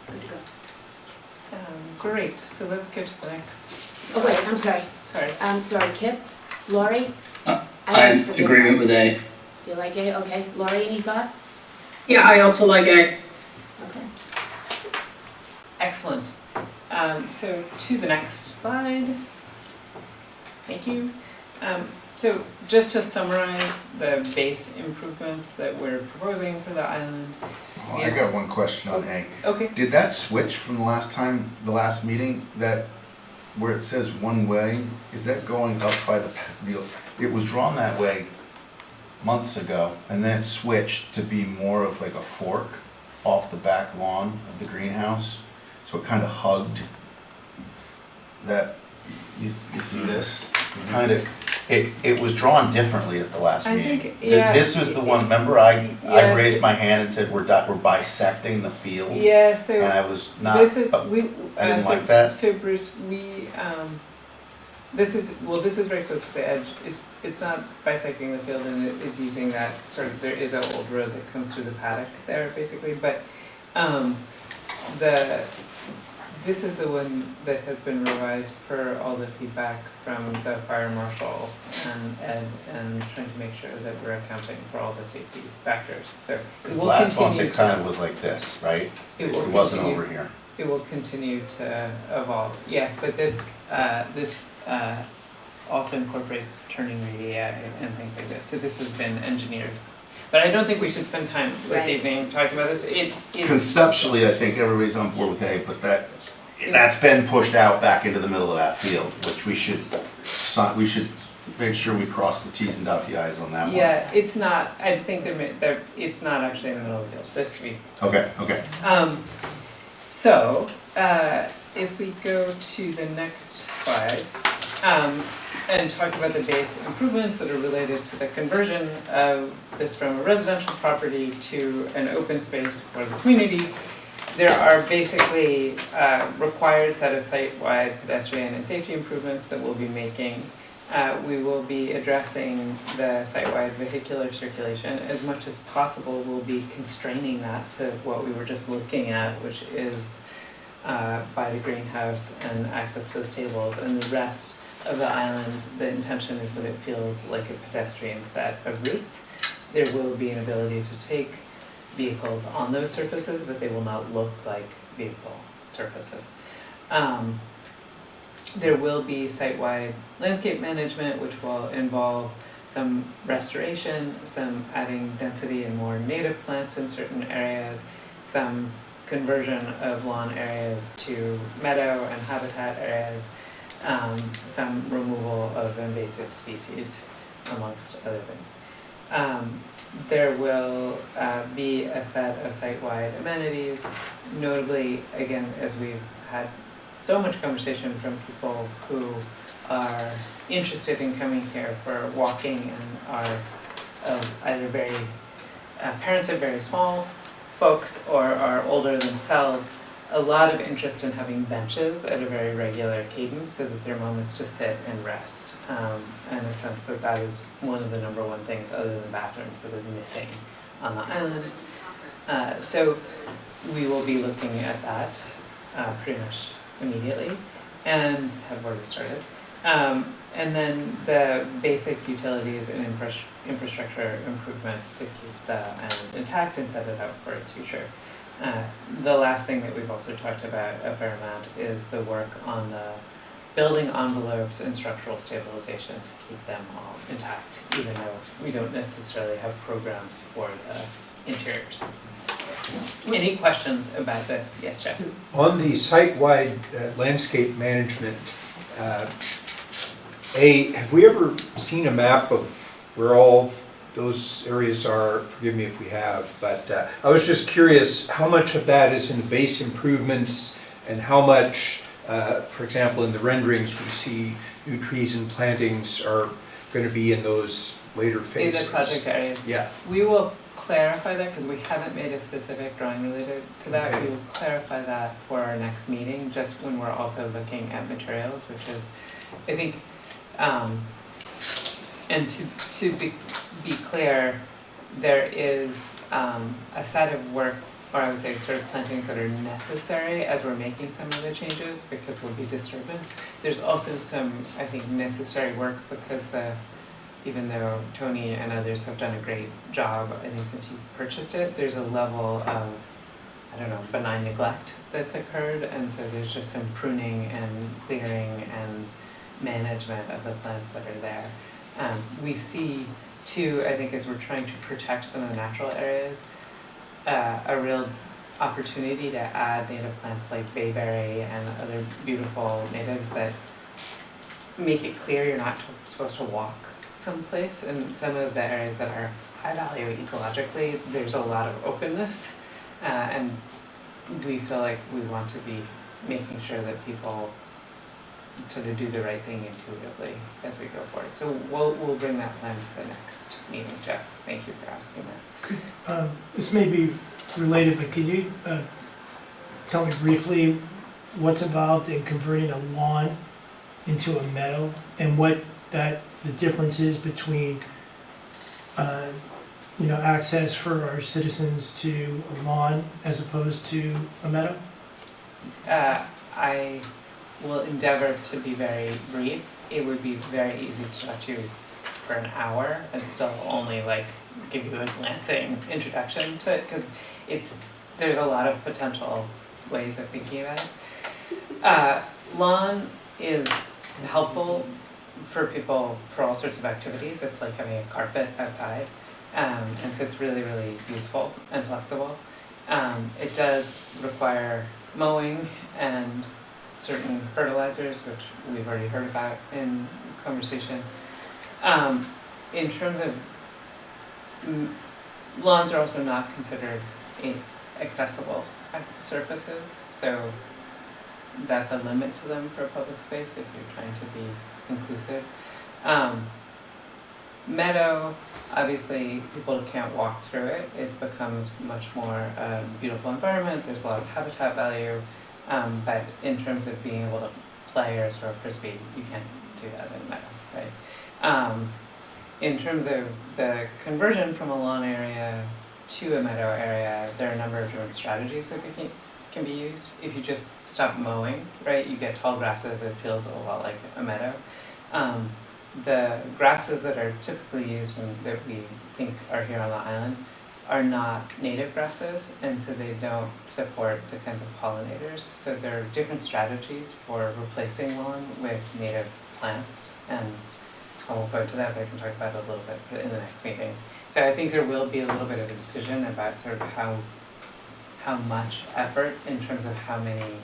[SPEAKER 1] good to go.
[SPEAKER 6] Great, so let's go to the next.
[SPEAKER 1] Oh, wait, I'm sorry.
[SPEAKER 6] Sorry.
[SPEAKER 1] Kip, Lori?
[SPEAKER 12] I'm
[SPEAKER 1] always forget
[SPEAKER 12] agreement
[SPEAKER 1] about
[SPEAKER 12] with A.
[SPEAKER 1] You like it? Okay, Lori, any thoughts?
[SPEAKER 12] Yeah, I also like A.
[SPEAKER 1] Okay.
[SPEAKER 6] Excellent. So to the next slide. Thank you. So just to summarize the base improvements that we're proposing for the island.
[SPEAKER 5] Oh, I got one question on A.
[SPEAKER 6] Okay.
[SPEAKER 5] Did that switch from the last meeting, that where it says one way, is that going up by it was drawn that way months ago, and then it switched to be more of like a fork off the back lawn of the greenhouse, so it kind of hugged that, you see this? It was drawn differently at the last
[SPEAKER 6] I
[SPEAKER 5] meeting.
[SPEAKER 6] think, yeah.
[SPEAKER 5] This was the one, remember I
[SPEAKER 6] Yes.
[SPEAKER 5] raised my hand and said we're bisecting the field?
[SPEAKER 6] Yeah, so
[SPEAKER 5] And I was not,
[SPEAKER 6] this is,
[SPEAKER 5] I
[SPEAKER 6] we,
[SPEAKER 5] didn't
[SPEAKER 6] so,
[SPEAKER 5] like that.
[SPEAKER 6] so Bruce, this is very close to the edge. It's not bisecting the field, and it is using that sort of, there is an old road that comes through the paddock there, basically, but, this is the one that has been revised per all the feedback from the fire marshal and Ed, and trying to make sure that we're accounting for all the safety factors, so.
[SPEAKER 5] Because the last one, it kind of was like this, right? It wasn't over here.
[SPEAKER 6] It will continue to evolve, yes, but this also incorporates turning radii and things like this, so this has been engineered. But I don't think we should spend time this
[SPEAKER 1] Right.
[SPEAKER 6] evening talking about this.
[SPEAKER 5] Conceptually, I think everybody's on board with A, but that's been pushed out back into the middle of that field, which we should make sure we cross the Ts and dot the Is on that one.
[SPEAKER 6] Yeah, it's not, I think it's not actually in the middle of the field, just to be.
[SPEAKER 5] Okay.
[SPEAKER 6] So, if we go to the next slide, and talk about the base improvements that are related to the conversion of this from a residential property to an open space for the community. There are basically required set of site-wide pedestrian and safety improvements that we'll be making We will be addressing the site-wide vehicular circulation. As much as possible, we'll be constraining that to what we were just looking at, which is by the greenhouse and access to the stables, and the rest of the island. The intention is that it feels like a pedestrian set of routes. There will be an ability to take vehicles on those surfaces, but they will not look like vehicle surfaces. There will be site-wide landscape management, which will involve some restoration, some adding density and more native plants in certain areas, some conversion of lawn areas to meadow and habitat areas, some removal of invasive species, amongst other things. There will be a set of site-wide amenities, notably, again, as we've had so much conversation from people who are interested in coming here for walking and are either very parents of very small folks or are older themselves, a lot of interest in having benches at a very regular cadence so that there are moments to sit and rest, and a sense that that is one of the number one things other than bathrooms that is missing on the island. So we will be looking at that pretty much immediately, and have already started. And then the basic utilities and infrastructure improvements to keep the island intact and set it up for its future. The last thing that we've also talked about a fair amount is the work on the building envelopes and structural stabilization to keep them all intact, even though we don't necessarily have programs for the interiors. Any questions about this? Yes, Jeff?
[SPEAKER 10] On the site-wide landscape management, have we ever seen a map of where all those areas are? Forgive me if we have, but I was just curious how much of that is in the base improvements and how much, for example, in the renderings we see new trees and plantings are going to be in those later phases.
[SPEAKER 6] In the project areas?
[SPEAKER 10] Yeah.
[SPEAKER 6] We will clarify that because we haven't made a specific drawing related to that.
[SPEAKER 10] Okay.
[SPEAKER 6] We will clarify that for our next meeting, just when we're also looking at materials, which is, I think, and to be clear, there is a set of work, or I would say sort of plantings that are necessary as we're making some of the changes because there'll be disturbance. There's also some, I think, necessary work because even though Tony and others have done a great job, I think since you purchased it, there's a level of, I don't know, benign neglect that's occurred, and so there's just some pruning and clearing and management of the plants that are there. We see too, I think as we're trying to protect some of the natural areas, a real opportunity to add native plants like bayberry and other beautiful natives that make it clear you're not supposed to walk someplace. And some of the areas that are high value ecologically, there's a lot of openness, and we feel like we want to be making sure that people sort of do the right thing intuitively as we go forward. So we'll bring that plan to the next meeting, Jeff. Thank you for asking that.
[SPEAKER 9] This may be related, but could you tell me briefly what's involved in converting a lawn into a meadow and what the difference is between access for our citizens to a lawn as opposed to a meadow?
[SPEAKER 6] I will endeavor to be very brief. It would be very easy to talk to you for an hour and still only give you a glancing introduction to it because there's a lot of potential ways of thinking about it. Lawn is helpful for people for all sorts of activities. It's like having a carpet outside, and so it's really, really useful and flexible. It does require mowing and certain fertilizers, which we've already heard about in conversation. In terms of lawns are also not considered accessible surfaces, so that's a limit to them for public space if you're trying to be inclusive. Meadow, obviously people can't walk through it. It becomes much more beautiful environment. There's a lot of habitat value, but in terms of being able to play or throw a frisbee, you can't do that in a meadow, right? In terms of the conversion from a lawn area to a meadow area, there are a number of different strategies that can be used. If you just stop mowing, right, you get tall grasses, it feels a lot like a meadow. The grasses that are typically used and that we think are here on the island are not native grasses, and so they don't support the kinds of pollinators. So there are different strategies for replacing lawn with native plants, and I won't go into that, but I can talk about it a little bit in the next meeting. So I think there will be a little bit of a decision about sort of how much effort in terms of how many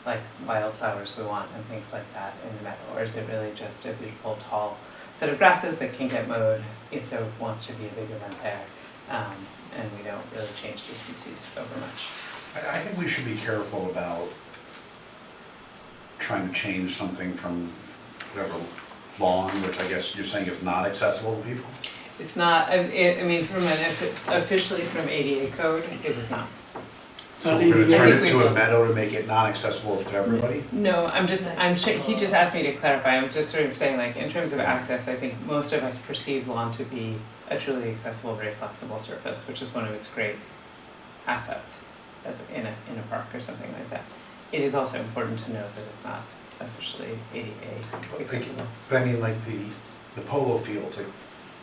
[SPEAKER 6] like wildflowers we want and things like that in the meadow, or is it really just a beautiful tall set of grasses that can get mowed if there wants to be a big event there, and we don't really change the species over much.
[SPEAKER 7] I think we should be careful about trying to change something from whatever lawn, which I guess you're saying is not accessible to people?
[SPEAKER 6] It's not, I mean, officially from ADA code, it is not.
[SPEAKER 7] So we're gonna turn it
[SPEAKER 6] I think
[SPEAKER 7] into a meadow to make it non-accessible to everybody?
[SPEAKER 6] No, he just asked me to clarify. I was just sort of saying, like, in terms of access, I think most of us perceive lawn to be a truly accessible, very flexible surface, which is one of its great assets, as in a park or something like that. It is also important to note that it's not officially ADA accessible.
[SPEAKER 7] But I mean, like the polo fields, like,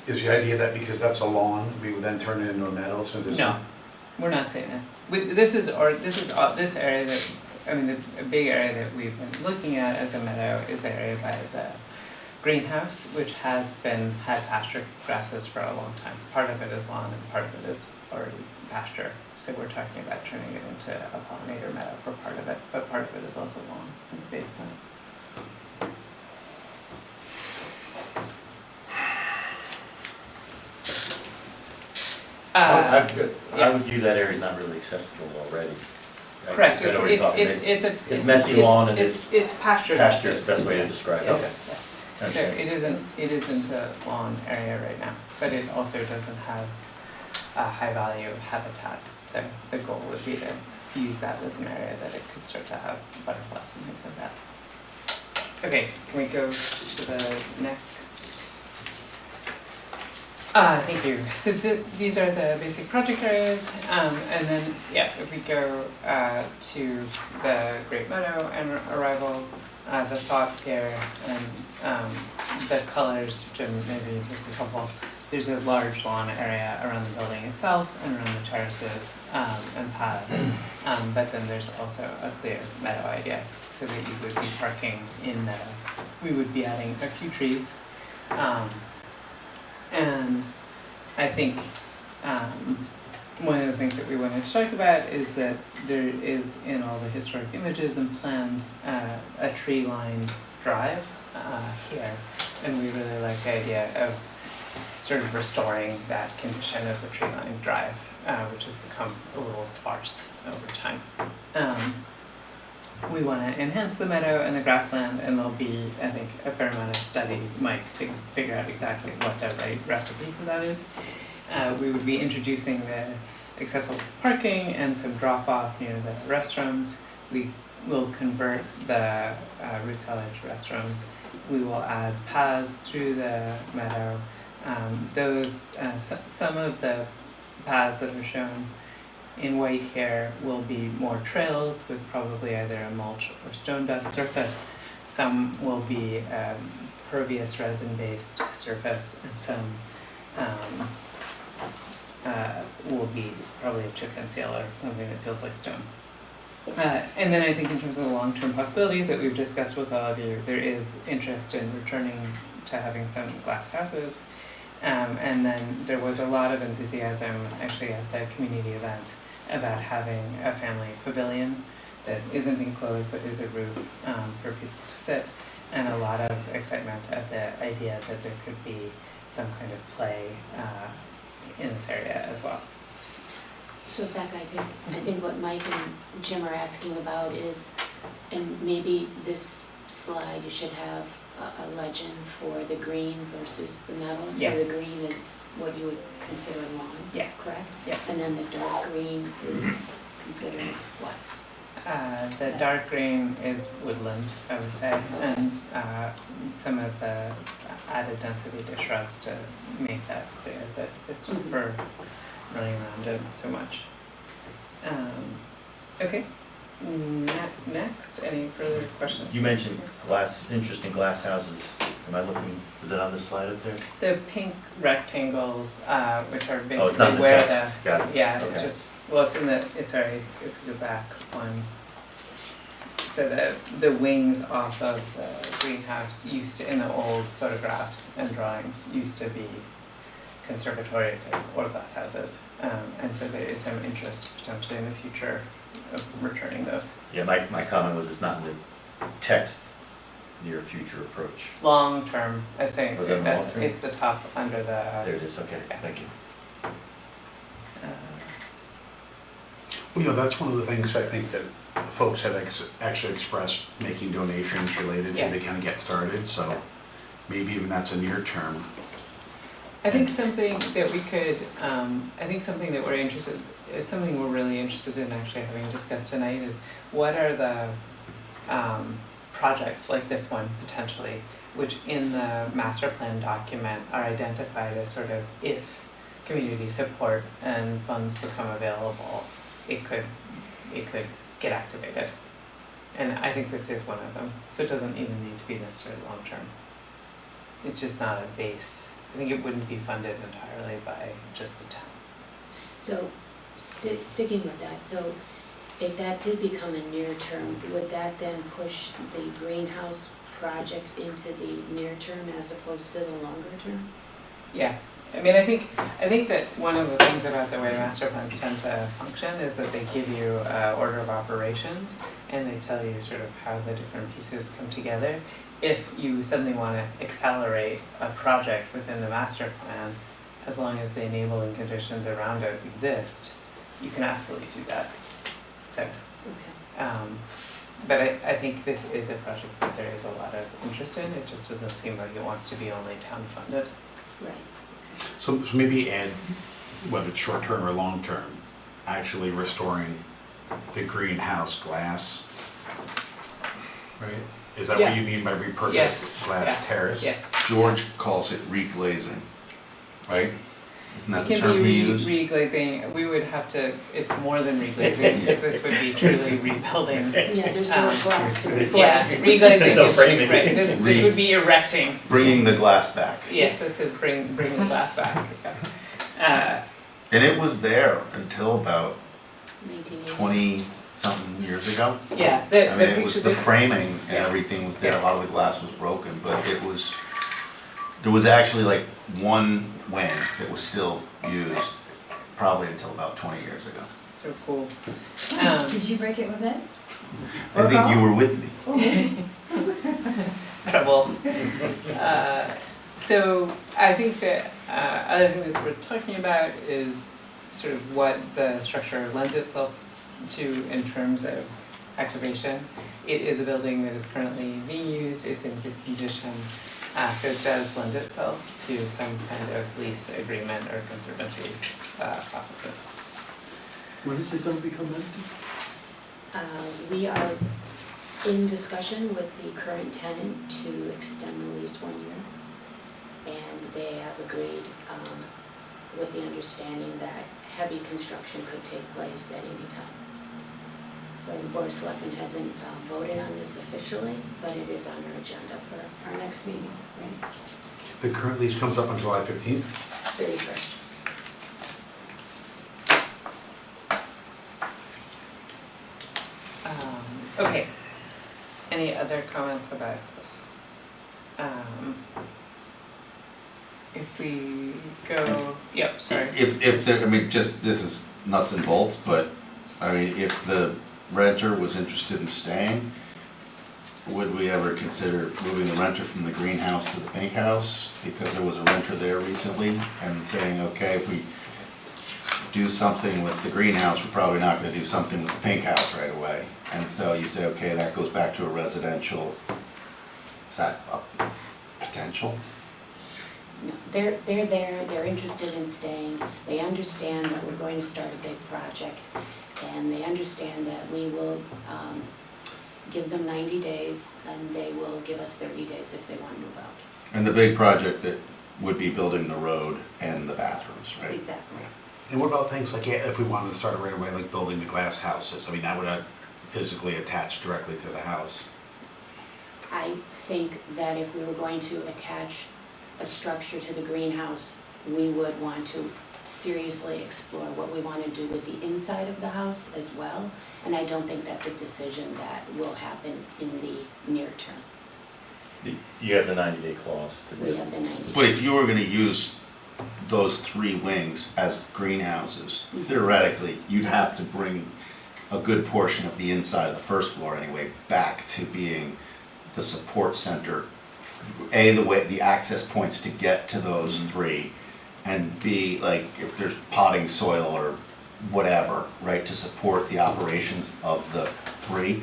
[SPEAKER 7] is the idea that because that's a lawn, we would then turn it into a meadow, so there's...
[SPEAKER 6] No, we're not saying that. This area that, I mean, a big area that we've been looking at as a meadow is the area by the greenhouse, which has had pasture grasses for a long time. Part of it is lawn and part of it is already pasture. So we're talking about turning it into a pollinator meadow for part of it, but part of it is also lawn in the basement.
[SPEAKER 8] I would view that area as not really accessible already.
[SPEAKER 6] Correct.
[SPEAKER 8] It's messy lawn and it's
[SPEAKER 6] pasture.
[SPEAKER 8] Pasture is the best way to describe it.
[SPEAKER 6] Okay. So it isn't a lawn area right now, but it also doesn't have a high value habitat. So the goal would be to use that as an area that it could start to have butterflies and things like that. Okay, can we go to the next? Thank you. So these are the basic project areas, and then, if we go to the Great Meadow and arrival, the thought here and the colors, Jim, maybe this is helpful. There's a large lawn area around the building itself and around the terraces and paths, but then there's also a clear meadow idea, so that you would be parking in meadow. We would be adding a few trees. And I think one of the things that we wanted to talk about is that there is, in all the historic images and plans, a tree-lined drive here. And we really like the idea of sort of restoring that condition of the tree-lined drive, which has become a little sparse over time. We want to enhance the meadow and the grassland, and there'll be, I think, a fair amount of study, Mike, to figure out exactly what the right recipe for that is. We would be introducing the accessible parking and some drop-off near the restrooms. We will convert the root cellage restrooms. We will add paths through the meadow. Some of the paths that are shown in white here will be more trails with probably either a mulch or stone dust surface. Some will be pervious resin-based surface, and some will be probably a chip and seal or something that feels like stone. And then I think in terms of the long-term possibilities that we've discussed with all of you, there is interest in returning to having some glass houses. And then there was a lot of enthusiasm actually at the community event about having a family pavilion that isn't enclosed but is a roof for people to sit, and a lot of excitement at the idea that there could be some kind of play in this area as well.
[SPEAKER 1] So Becca, I think what Mike and Jim are asking about is, and maybe this slide you should have a legend for the green versus the meadow. So
[SPEAKER 6] Yeah.
[SPEAKER 1] the green is what you would consider lawn,
[SPEAKER 6] Yes.
[SPEAKER 1] correct?
[SPEAKER 6] Yeah.
[SPEAKER 1] And then the dark green is considered what?
[SPEAKER 6] The dark green is woodland, I would say, and some of the added density to shrubs to make that clear that it's not for running around it so much. Okay, next, any further questions?
[SPEAKER 8] You mentioned interesting glass houses. Am I looking, is that on the slide up there?
[SPEAKER 6] The pink rectangles, which are
[SPEAKER 8] Oh, it's not
[SPEAKER 6] basically
[SPEAKER 8] in the
[SPEAKER 6] where
[SPEAKER 8] text. Got it.
[SPEAKER 6] yeah, it's
[SPEAKER 8] Okay.
[SPEAKER 6] just, well, it's in the, sorry, if you go back one. So the wings off of the greenhouse used to, in the old photographs and drawings, used to be conservatories or glass houses. And so there is some interest potentially in the future of returning those.
[SPEAKER 8] Yeah, my comment was it's not in the text, near future approach.
[SPEAKER 6] Long term, I think,
[SPEAKER 8] Was that long term?
[SPEAKER 6] it's the top under the,
[SPEAKER 8] There it is, okay, thank you.
[SPEAKER 7] Well, that's one of the things I think that folks have actually expressed, making donations related to
[SPEAKER 6] Yes.
[SPEAKER 7] to kind of get started, so maybe even that's a near term.
[SPEAKER 6] I think something that we could, I think something that we're interested, it's something we're really interested in actually having discussed tonight is what are the projects like this one potentially, which in the master plan document are identified as sort of if community support and funds become available, it could get activated. And I think this is one of them, so it doesn't even need to be necessarily long term. It's just not a base. I think it wouldn't be funded entirely by just the town.
[SPEAKER 1] So, sticking with that, so if that did become a near term, would that then push the greenhouse project into the near term as opposed to the longer term?
[SPEAKER 6] Yeah, I mean, I think that one of the things about the way master plans tend to function is that they give you order of operations and they tell you sort of how the different pieces come together. If you suddenly want to accelerate a project within the master plan, as long as the enabling conditions around it exist, you can absolutely do that. So, but I think this is a project that there is a lot of interest in. It just doesn't seem like it wants to be only town funded.
[SPEAKER 1] Right.
[SPEAKER 7] So maybe add, whether it's short term or long term, actually restoring the greenhouse glass, right? Is that what you mean by repurposed
[SPEAKER 6] Yes.
[SPEAKER 7] glass terrace?
[SPEAKER 6] Yes.
[SPEAKER 5] George calls it reglazing, right? Isn't that the
[SPEAKER 6] It
[SPEAKER 5] term
[SPEAKER 6] can
[SPEAKER 5] he
[SPEAKER 6] be
[SPEAKER 5] used?
[SPEAKER 6] reglazing. We would have to, it's more than reglazing because this would be truly rebuilding.
[SPEAKER 1] Yeah, there's no glass to replace.
[SPEAKER 6] Yes, reglazing
[SPEAKER 8] No
[SPEAKER 6] is,
[SPEAKER 8] framing.
[SPEAKER 6] right, this would be erecting.
[SPEAKER 5] Bringing the glass back.
[SPEAKER 6] Yes, this is bring the glass back.
[SPEAKER 5] And it was there until about
[SPEAKER 1] 1980.
[SPEAKER 5] 20-something years ago.
[SPEAKER 6] Yeah,
[SPEAKER 5] I mean, it was the
[SPEAKER 6] this-
[SPEAKER 5] framing and
[SPEAKER 6] Yeah.
[SPEAKER 5] everything was there, a
[SPEAKER 6] Yeah.
[SPEAKER 5] lot of the glass was broken, but there was actually like one wing that was still used, probably until about 20 years ago.
[SPEAKER 6] So cool.
[SPEAKER 12] Did you break it with it?
[SPEAKER 5] I think you were with me.
[SPEAKER 6] Trouble. So I think that other thing that we're talking about is sort of what the structure lends itself to in terms of activation. It is a building that is currently being used, it's in good condition, so it does lend itself to some kind of lease agreement or conservancy offices.
[SPEAKER 11] When is it gonna become empty?
[SPEAKER 1] We are in discussion with the current tenant to extend the lease 1 year. And they have agreed with the understanding that heavy construction could take place at any time. So the Board of Selectmen hasn't voted on this officially, but it is on our agenda for our next meeting, right?
[SPEAKER 7] The current lease comes up on July 15th.
[SPEAKER 1] 31st.
[SPEAKER 6] Okay, any other comments about this? If we go, yep, sorry.
[SPEAKER 5] If there, I mean, just, this is nuts and bolts, but, I mean, if the renter was interested in staying, would we ever consider moving the renter from the greenhouse to the pink house? Because there was a renter there recently, and saying, okay, if we do something with the greenhouse, we're probably not gonna do something with the pink house right away. And so you say, okay, that goes back to a residential, is that a potential?
[SPEAKER 1] No, they're there, they're interested in staying, they understand that we're going to start a big project, and they understand that we will give them 90 days, and they will give us 30 days if they want to move out.
[SPEAKER 5] And the big project that would be building the road and the bathrooms, right?
[SPEAKER 1] Exactly.
[SPEAKER 7] And what about things like, if we wanted to start right away, like building the glass houses? I mean, that would physically attach directly to the house.
[SPEAKER 1] I think that if we were going to attach a structure to the greenhouse, we would want to seriously explore what we want to do with the inside of the house as well. And I don't think that's a decision that will happen in the near term.
[SPEAKER 8] You have the 90-day clause to do.
[SPEAKER 1] We have the 90.
[SPEAKER 5] But if you were gonna use those 3 wings as greenhouses, theoretically, you'd have to bring a good portion of the inside of the first floor anyway back to being the support center. A, the access points to get to those 3, and B, like if there's potting soil or whatever, right, to support the operations of the 3,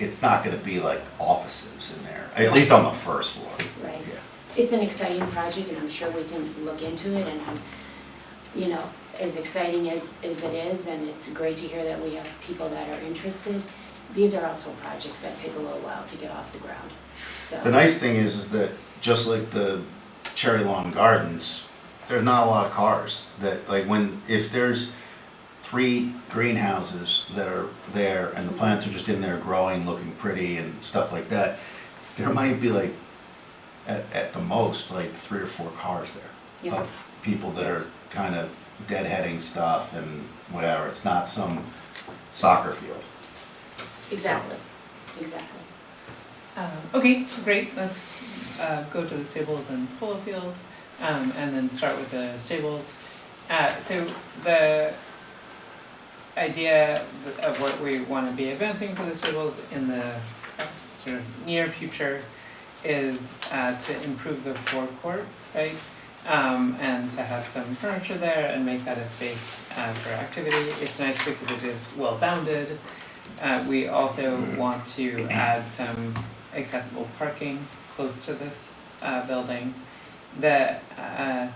[SPEAKER 5] it's not gonna be like offices in there, at least on the first floor.
[SPEAKER 1] Right.
[SPEAKER 5] Yeah.
[SPEAKER 1] It's an exciting project, and I'm sure we can look into it, and I'm, you know, as exciting as it is, and it's great to hear that we have people that are interested. These are also projects that take a little while to get off the ground, so.
[SPEAKER 5] The nice thing is that just like the Cherry Lawn Gardens, there's not a lot of cars that, like if there's 3 greenhouses that are there and the plants are just in there growing, looking pretty and stuff like that, there might be like, at the most, like 3 or 4 cars there.
[SPEAKER 1] Yeah.
[SPEAKER 5] Of people that are kind of deadheading stuff and whatever. It's not some soccer field.
[SPEAKER 1] Exactly, exactly.
[SPEAKER 6] Okay, great, let's go to the stables and polo field, and then start with the stables. So the idea of what we want to be advancing for the stables in the sort of near future is to improve the forecourt, right? And to have some furniture there and make that a space for activity. It's nice because it is well bounded. We also want to add some accessible parking close to this building. The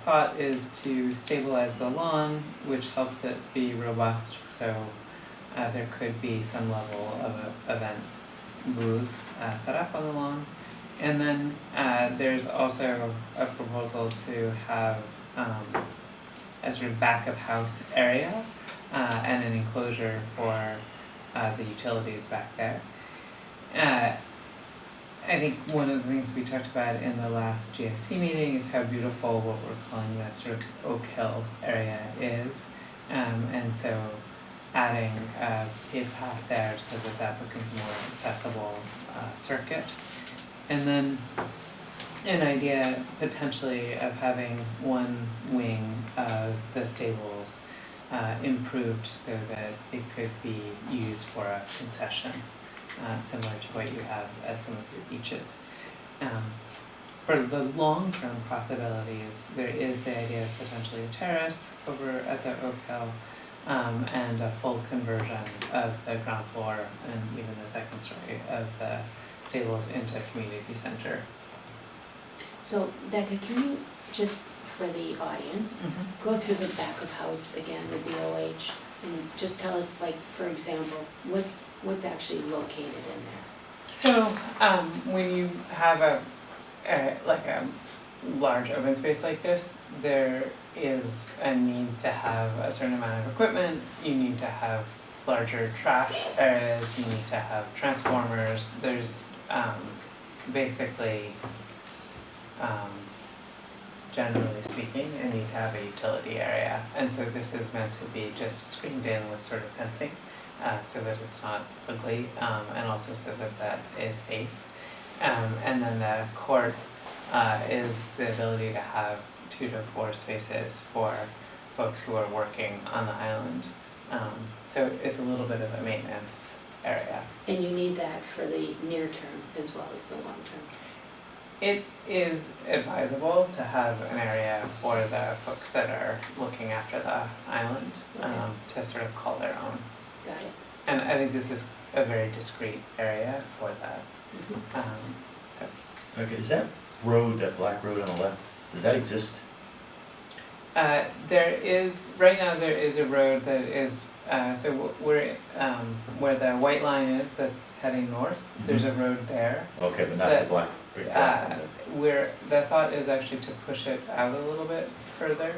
[SPEAKER 6] thought is to stabilize the lawn, which helps it be robust, so there could be some level of event booths set up on the lawn. And then there's also a proposal to have a sort of back of house area and an enclosure for the utilities back there. I think one of the things we talked about in the last GSC meeting is how beautiful what we're calling that sort of Oak Hill area is. And so adding a paved path there so that that becomes a more accessible circuit. And then an idea potentially of having one wing of the stables improved so that it could be used for a concession, similar to what you have at some of your beaches. For the long-term possibilities, there is the idea of potentially a terrace over at the Oak Hill, and a full conversion of the ground floor and even the second story of the stables into community center.
[SPEAKER 1] So Becca, can you just, for the audience, go through the back of house again, the BOH, and just tell us, like, for example, what's actually located in there?
[SPEAKER 6] So when you have a large open space like this, there is a need to have a certain amount of equipment. You need to have larger trash areas. You need to have transformers. There's basically, generally speaking, a need to have a utility area. And so this is meant to be just screened in with sort of fencing so that it's not ugly, and also so that that is safe. And then the court is the ability to have 2 to 4 spaces for folks who are working on the island. So it's a little bit of a maintenance area.
[SPEAKER 1] And you need that for the near term as well as the long term.
[SPEAKER 6] It is advisable to have an area for the folks that are looking after the island, to sort of call their own.
[SPEAKER 1] Got it.
[SPEAKER 6] And I think this is a very discrete area for that. So
[SPEAKER 8] Okay, is that road, that black road on the left, Does that exist?
[SPEAKER 6] Right now there is a road that is, so we're, where the white line is that's heading north, there's a road there.
[SPEAKER 8] Okay, but not the black brick drive.
[SPEAKER 6] The thought is actually to push it out a little bit further,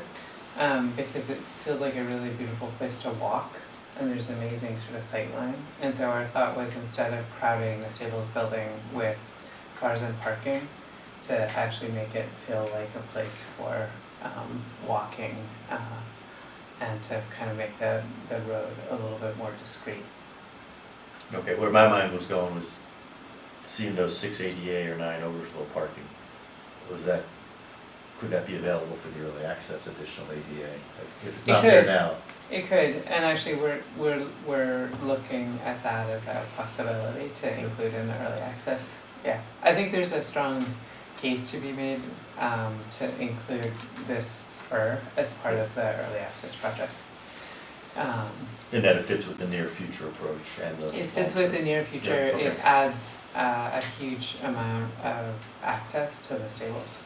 [SPEAKER 6] because it feels like a really beautiful place to walk, and there's an amazing sort of sight line. And so our thought was, instead of crowding the stables building with cars and parking, to actually make it feel like a place for walking, and to kind of make the road a little bit more discreet.
[SPEAKER 8] Okay, where my mind was going was seeing those 6 ADA or 9 overflow parking. Could that be available for the early access additional ADA? If it's not there now.
[SPEAKER 6] It could, and actually we're looking at that as a possibility to include in the early access. Yeah, I think there's a strong case to be made to include this spur as part of the early access project.
[SPEAKER 8] And that it fits with the near future approach and the.
[SPEAKER 6] It fits with the near future.
[SPEAKER 8] Yeah, okay.
[SPEAKER 6] It adds a huge amount of access to the stables.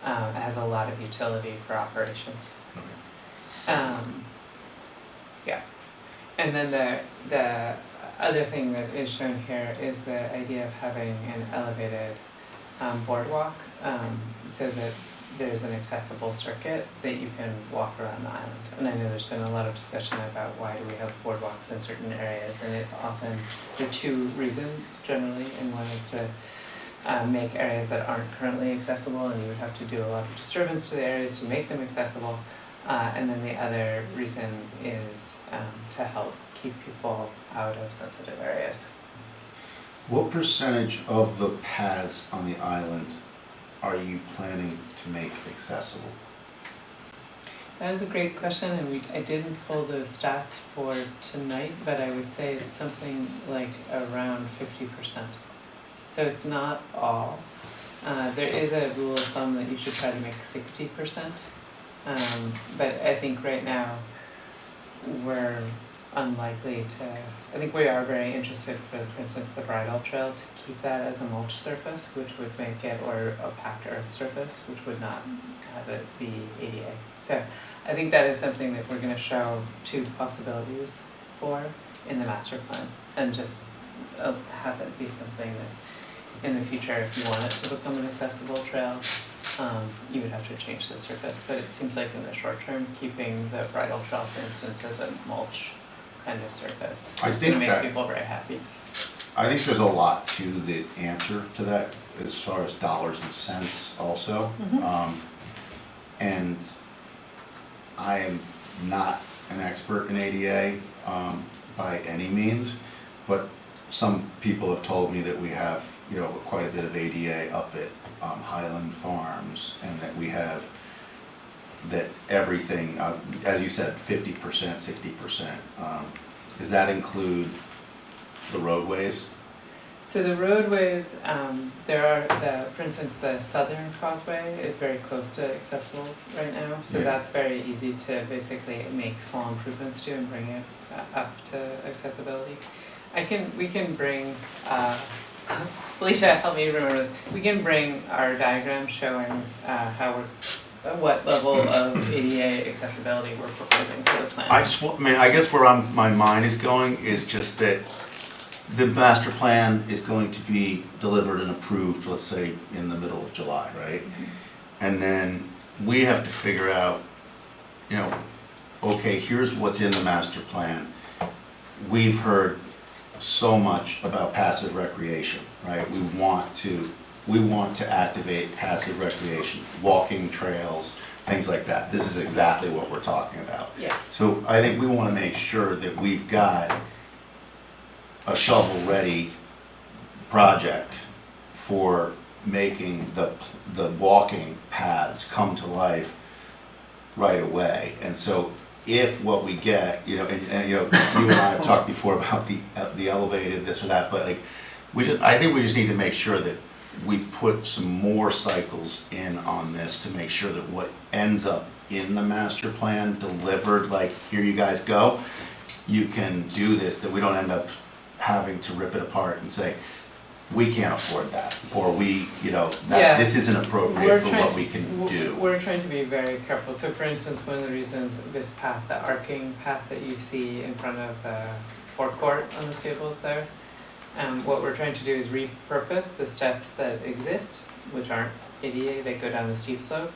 [SPEAKER 6] It has a lot of utility for operations.
[SPEAKER 8] Okay.
[SPEAKER 6] Yeah, and then the other thing that is shown here is the idea of having an elevated boardwalk, so that there's an accessible circuit that you can walk around the island. And I know there's been a lot of discussion about why do we have boardwalks in certain areas, and there are two reasons generally, and one is to make areas that aren't currently accessible, and you would have to do a lot of disturbance to the areas to make them accessible. And then the other reason is to help keep people out of sensitive areas.
[SPEAKER 5] What percentage of the paths on the island are you planning to make accessible?
[SPEAKER 6] That is a great question, and I didn't pull those stats for tonight, but I would say it's something like around 50%. So it's not all. There is a rule of thumb that you should try to make 60%. But I think right now we're unlikely to, I think we are very interested for instance, the bridle trail to keep that as a mulch surface, which would make it, or a packed earth surface, which would not have it be ADA. So I think that is something that we're going to show two possibilities for in the master plan, and just have it be something that in the future, if you want it to become an accessible trail, you would have to change the surface. But it seems like in the short term, keeping the bridle trail, for instance, as a mulch kind of surface is going to make people very happy.
[SPEAKER 5] I think there's a lot to the answer to that as far as dollars and cents also. And I am not an expert in ADA by any means, but some people have told me that we have, quite a bit of ADA up at Highland Farms, and that we have that everything, as you said, 50%, 60%. Does that include the roadways?
[SPEAKER 6] So the roadways, for instance, the southern causeway is very close to accessible right now, so that's very easy to basically make small improvements to and bring it up to accessibility. We can bring, Felicia, help me remember this. We can bring our diagram showing what level of ADA accessibility we're proposing for the plan.
[SPEAKER 5] I guess where my mind is going is just that the master plan is going to be delivered and approved, let's say, in the middle of July, right? And then we have to figure out, okay, here's what's in the master plan. We've heard so much about passive recreation, right? We want to activate passive recreation, walking trails, things like that. This is exactly what we're talking about.
[SPEAKER 6] Yes.
[SPEAKER 5] So I think we want to make sure that we've got a shovel-ready project for making the walking paths come to life right away. And so if what we get, you and I have talked before about the elevated this or that, but I think we just need to make sure that we put some more cycles in on this to make sure that what ends up in the master plan delivered, here you guys go, you can do this, that we don't end up having to rip it apart and say, we can't afford that, or we,
[SPEAKER 6] Yeah.
[SPEAKER 5] this isn't appropriate for what we can do.
[SPEAKER 6] We're trying to be very careful. So for instance, one of the reasons this path, the arcing path that you see in front of the forecourt on the stables there, what we're trying to do is repurpose the steps that exist, which aren't ADA, they go down the steep slope.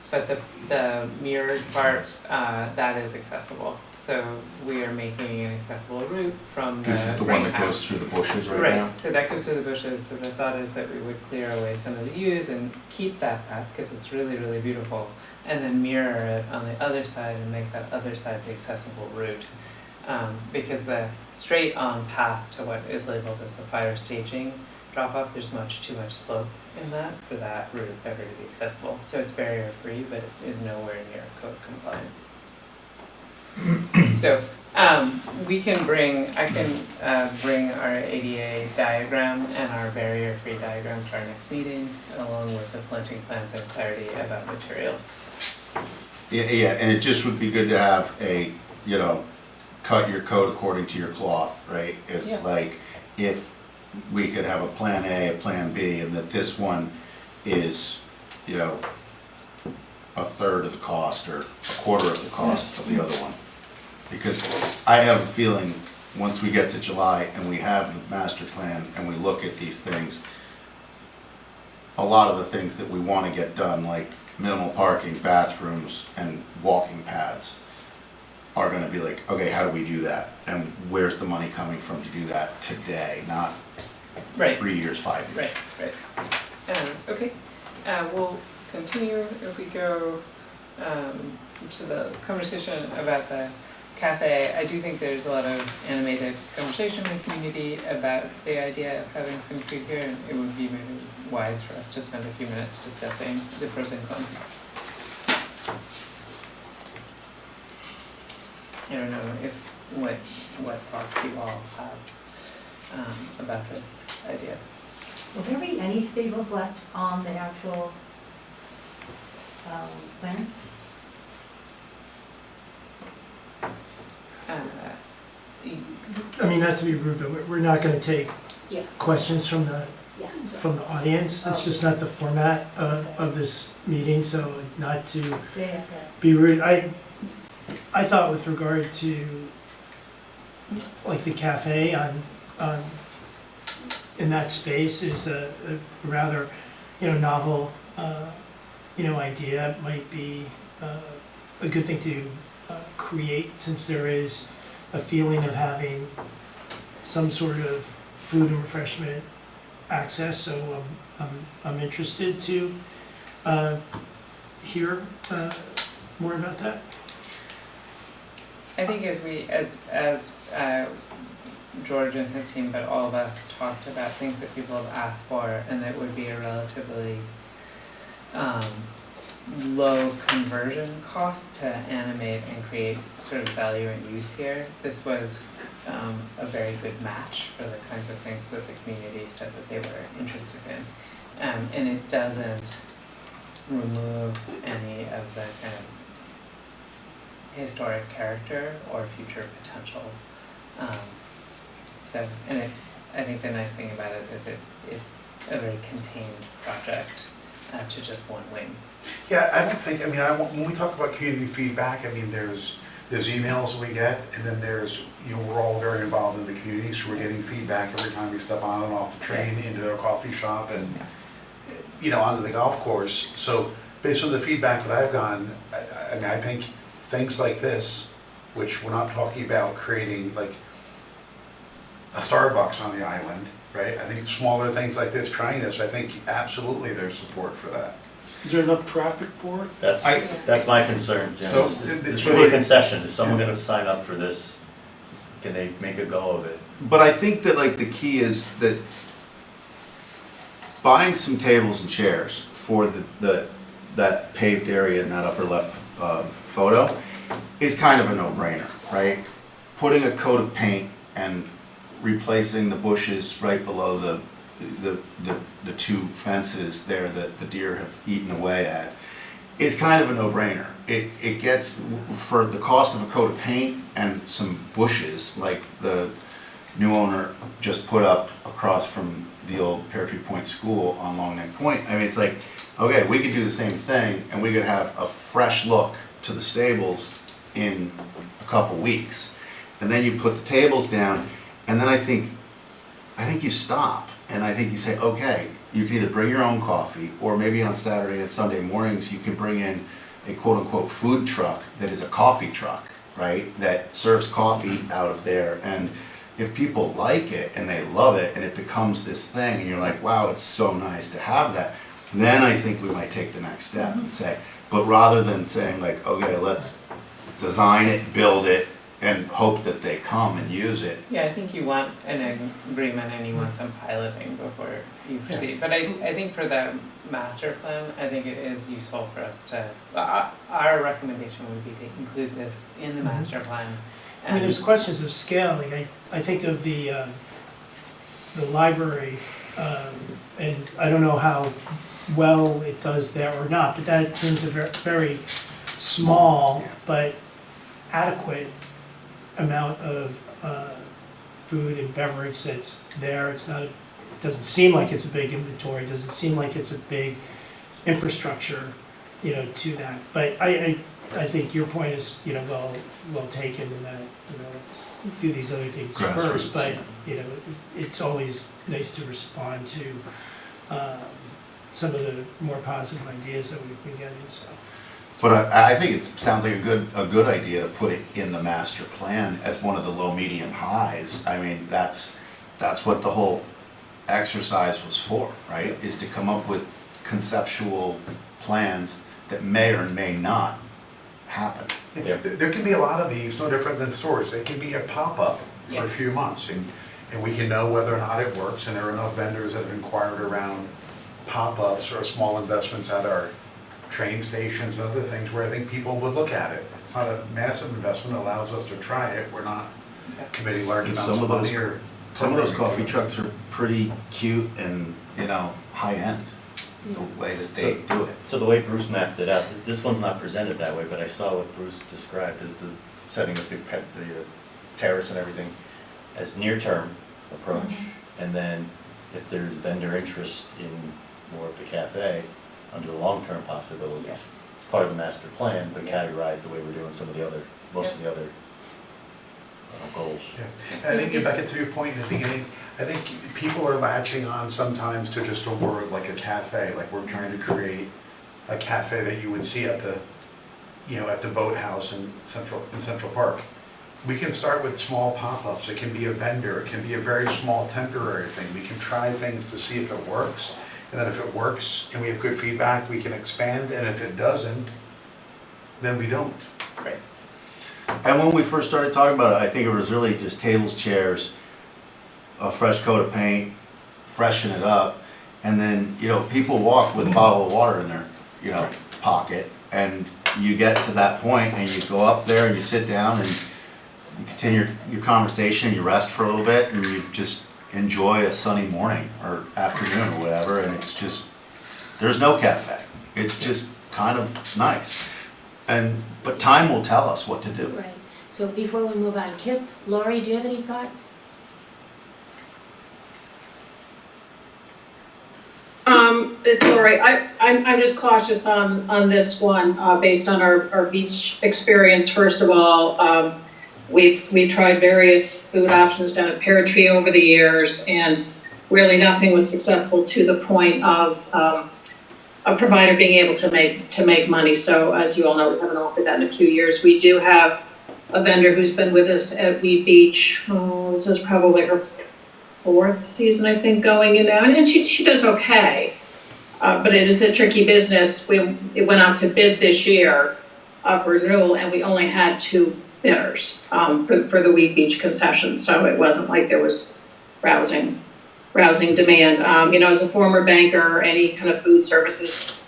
[SPEAKER 6] But the mirrored part, that is accessible. So we are making an accessible route from the
[SPEAKER 5] This is the one
[SPEAKER 6] right
[SPEAKER 5] that goes
[SPEAKER 6] house.
[SPEAKER 5] through the bushes right now?
[SPEAKER 6] Right, so that goes through the bushes, so the thought is that we would clear away some of the yews and keep that path, because it's really, really beautiful, and then mirror it on the other side and make that other side the accessible route. Because the straight on path to what is labeled as the fire staging drop-off, there's too much slope in that for that route ever to be accessible. So it's barrier-free, but it is nowhere near code compliant. So I can bring our ADA diagram and our barrier-free diagram to our next meeting, along with the planting plans and clarity about materials.
[SPEAKER 5] Yeah, and it just would be good to have a, cut your code according to your cloth, right? It's
[SPEAKER 6] Yeah.
[SPEAKER 5] like, if we could have a plan A, a plan B, and that this one is, a third of the cost or a quarter of the cost of the other one. Because I have a feeling, once we get to July and we have the master plan and we look at these things, a lot of the things that we want to get done, like minimal parking, bathrooms, and walking paths, are gonna be like, okay, how do we do that? And where's the money coming from to do that today, not
[SPEAKER 6] Right.
[SPEAKER 5] 3 years, 5 years?
[SPEAKER 6] Right. Okay, we'll continue if we go to the conversation about the cafe. I do think there's a lot of animated conversation in the community about the idea of having some food here, and it would be maybe wise for us to spend a few minutes discussing the pros and cons. I don't know what thoughts you all have about this idea.
[SPEAKER 12] Will there be any stables left on the actual plan?
[SPEAKER 9] I mean, not to be rude, but we're not gonna take
[SPEAKER 1] Yeah.
[SPEAKER 9] questions from the audience. It's
[SPEAKER 12] Oh.
[SPEAKER 9] just not the format of this meeting, so not to
[SPEAKER 12] Yeah.
[SPEAKER 9] be rude. I thought with regard to like the cafe on in that space is a rather, novel, idea. It might be a good thing to create, since there is a feeling of having some sort of food and refreshment access. So I'm interested to hear more about that.
[SPEAKER 6] I think as George and his team, but all of us talked about things that people have asked for, and that would be a relatively low conversion cost to animate and create sort of value and use here. This was a very good match for the kinds of things that the community said that they were interested in. And it doesn't remove any of the kind of historic character or future potential. I think the nice thing about it is it's a very contained project to just one wing.
[SPEAKER 7] Yeah, I don't think, when we talk about community feedback, there's emails we get, and then there's, we're all very involved in the community, so we're getting feedback every time we step on and off the train, into a coffee shop, and, onto the golf course. So based on the feedback that I've gotten, I think things like this, which we're not talking about creating like a Starbucks on the island, right? I think smaller things like this, trying this, I think absolutely there's support for that.
[SPEAKER 11] Is there enough traffic for it?
[SPEAKER 8] That's my concern, Jim.
[SPEAKER 7] So,
[SPEAKER 8] It's
[SPEAKER 7] it's
[SPEAKER 8] really a
[SPEAKER 7] really-
[SPEAKER 8] concession. Is someone gonna sign up for this? Can they make a go of it?
[SPEAKER 5] But I think that like the key is that buying some tables and chairs for that paved area in that upper left photo is kind of a no-brainer, right? Putting a coat of paint and replacing the bushes right below the two fences there that the deer have eaten away at is kind of a no-brainer. It gets, for the cost of a coat of paint and some bushes, like the new owner just put up across from the old Pear Tree Point School on Long Neck Point. I mean, it's like, okay, we could do the same thing and we could have a fresh look to the stables in a couple weeks. And then you put the tables down, and then I think you stop, and I think you say, okay, you can either bring your own coffee, or maybe on Saturday and Sunday mornings, you can bring in a quote-unquote food truck that is a coffee truck, right? That serves coffee out of there, and if people like it and they love it, and it becomes this thing, and you're like, wow, it's so nice to have that, then I think we might take the next step and say, but rather than saying like, okay, let's design it, build it, and hope that they come and use it.
[SPEAKER 6] Yeah, I think you want an agreement and you want some piloting before you proceed. But I think for the master plan, I think it is useful for us to, our recommendation would be to include this in the master plan.
[SPEAKER 9] I mean, there's questions of scaling. I think of the library, and I don't know how well it does there or not, but that seems a very small but adequate amount of food and beverage that's there. It's not, it doesn't seem like it's a big inventory, it doesn't seem like it's a big infrastructure, to that. But I think your point is, well taken in that, let's do these other things first, but, it's always nice to respond to some of the more positive ideas that we've been getting, so.
[SPEAKER 5] But I think it sounds like a good idea to put it in the master plan as one of the low, medium, highs. I mean, that's what the whole exercise was for, right? Is to come up with conceptual plans that may or may not happen.
[SPEAKER 7] Yeah, there can be a lot of these, no different than stores. They can be a pop-up for a few months, and we can know whether or not it works, and there are enough vendors that have inquired around pop-ups or small investments at our train stations and other things where I think people would look at it. It's not a massive investment, it allows us to try it. We're not committing large amounts of money or.
[SPEAKER 5] Some of those coffee trucks are pretty cute and, high-end, the way that they do it.
[SPEAKER 8] So the way Bruce mapped it out, this one's not presented that way, but I saw what Bruce described as the setting up the terrace and everything as near-term approach. And then if there's vendor interest in more of the cafe, under the long-term possibilities. It's part of the master plan, but categorized the way we're doing some of the other, most of the other goals.
[SPEAKER 7] Yeah. And I think, Rebecca, to your point in the beginning, I think people are latching on sometimes to just a word like a cafe, like we're trying to create a cafe that you would see at the, at the boathouse in Central Park. We can start with small pop-ups. It can be a vendor. It can be a very small temporary thing. We can try things to see if it works. And then if it works and we have good feedback, we can expand, and if it doesn't, then we don't.
[SPEAKER 5] Right. And when we first started talking about it, I think it was really just tables, chairs, a fresh coat of paint, freshen it up, and then, people walk with a bottle of water in their, pocket, and you get to that point and you go up there and you sit down and you continue your conversation, you rest for a little bit, and you just enjoy a sunny morning or afternoon or whatever, and it's just, there's no cafe. It's just kind of nice. But time will tell us what to do.
[SPEAKER 1] Right. So before we move on, Kip, Lori, do you have any thoughts?
[SPEAKER 13] It's Lori. I'm just cautious on this one, based on our beach experience. First of all, we've tried various food options down at Pear Tree over the years, and really nothing was successful to the point of a provider being able to make money. So as you all know, we haven't offered that in a few years. We do have a vendor who's been with us at Weed Beach. This is probably her 4th season, I think, going in now, and she does okay. But it is a tricky business. It went out to bid this year for renewal, and we only had 2 bidders for the Weed Beach concession. So it wasn't like there was rousing demand. As a former banker, any kind of food services,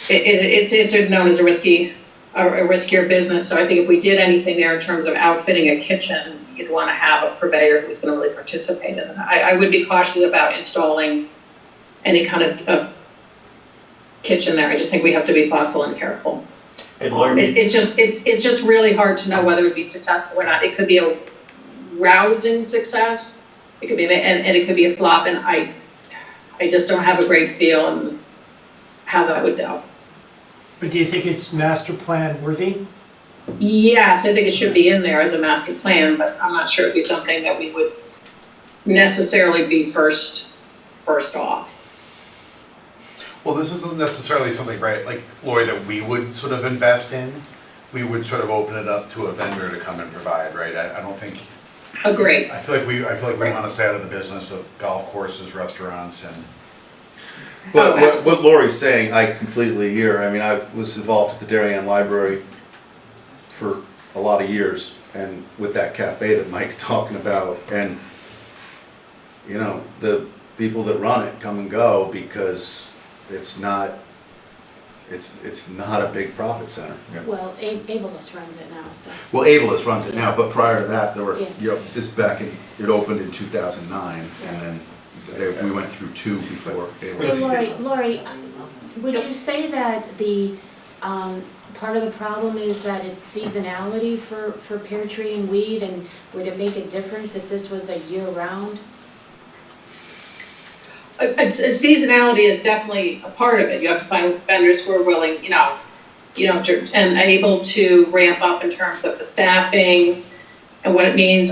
[SPEAKER 13] it's known as a riskier business. So I think if we did anything there in terms of outfitting a kitchen, you'd want to have a purveyor who's going to really participate in it. I would be cautious about installing any kind of kitchen there. I just think we have to be thoughtful and careful. It's just really hard to know whether it would be successful or not. It could be a rousing success. It could be, and it could be a flop, and I just don't have a great feel on how that would go.
[SPEAKER 9] But do you think it's master plan worthy?
[SPEAKER 13] Yes, I think it should be in there as a master plan, but I'm not sure it'd be something that we would necessarily be first off.
[SPEAKER 7] Well, this isn't necessarily something, right, like Lori, that we would sort of invest in. We would sort of open it up to a vendor to come and provide, right? I don't think,
[SPEAKER 13] Agree.
[SPEAKER 7] I feel like we
[SPEAKER 13] Right.
[SPEAKER 7] want to stay out of the business of golf courses, restaurants, and
[SPEAKER 5] But
[SPEAKER 13] Oh,
[SPEAKER 5] what Lori's saying, I completely hear. I mean, I was involved at the Darien Library for a lot of years, and with that cafe that Mike's talking about, and, you know, the people that run it come and go because it's not a big profit center.
[SPEAKER 1] Well, Ableist runs it now, so.
[SPEAKER 5] Well, Ableist runs it now, but prior to that, there were,
[SPEAKER 1] Yeah.
[SPEAKER 5] you know, it opened in 2009, and then we went through two before
[SPEAKER 1] Hey,
[SPEAKER 5] Ableist.
[SPEAKER 1] Lori, would you say that the, part of the problem is that it's seasonality for pear tree and weed, and would it make a difference if this was a year-round?
[SPEAKER 13] Seasonality is definitely a part of it. You have to find vendors who are willing, and able to ramp up in terms of the staffing and what it means.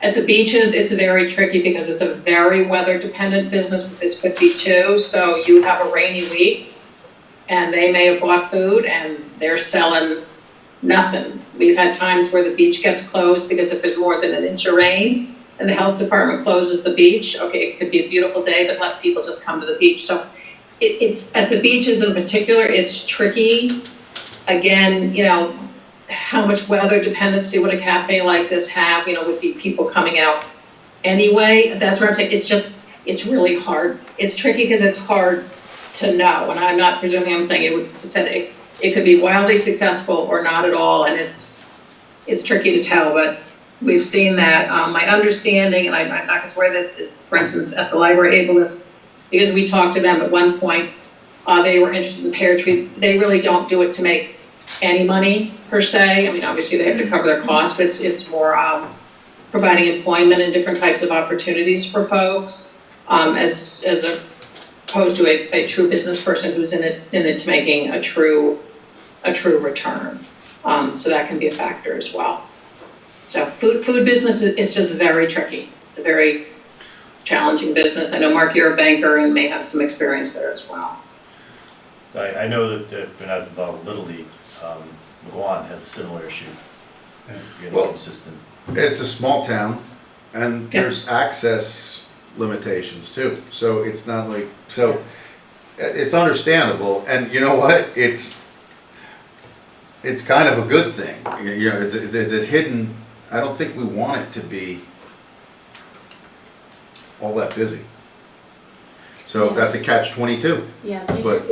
[SPEAKER 13] At the beaches, it's very tricky because it's a very weather-dependent business. This could be too. So you have a rainy week, and they may have bought food, and they're selling nothing. We've had times where the beach gets closed because if there's more than an inch of rain, and the health department closes the beach, okay, it could be a beautiful day, but less people just come to the beach. So it's at the beaches in particular, it's tricky. Again, how much weather dependency would a cafe like this have? Would be people coming out anyway? That's where I'm saying, it's really hard. It's tricky because it's hard to know, and I'm not presuming, I'm saying it could be wildly successful or not at all, and it's tricky to tell, but we've seen that. My understanding, and I'm not going to swear this, is, for instance, at the library, Ableist, because we talked to them at one point, they were interested in pear tree. They really don't do it to make any money per se. I mean, obviously they have to cover their costs, but it's more providing employment and different types of opportunities for folks, as opposed to a true business person who's in it to making a true return. So that can be a factor as well. So food business is just very tricky. It's a very challenging business. I know, Mark, you're a banker and may have some experience there as well.
[SPEAKER 8] I know that when I was involved with Little League, McGuan has a similar issue.
[SPEAKER 5] Well,
[SPEAKER 8] Consistent.
[SPEAKER 5] It's a small town, and there's access limitations too. So it's not like, it's understandable, and you know what? It's kind of a good thing. It's hidden. I don't think we want it to be all that busy. So that's a catch-22.
[SPEAKER 1] Yeah, but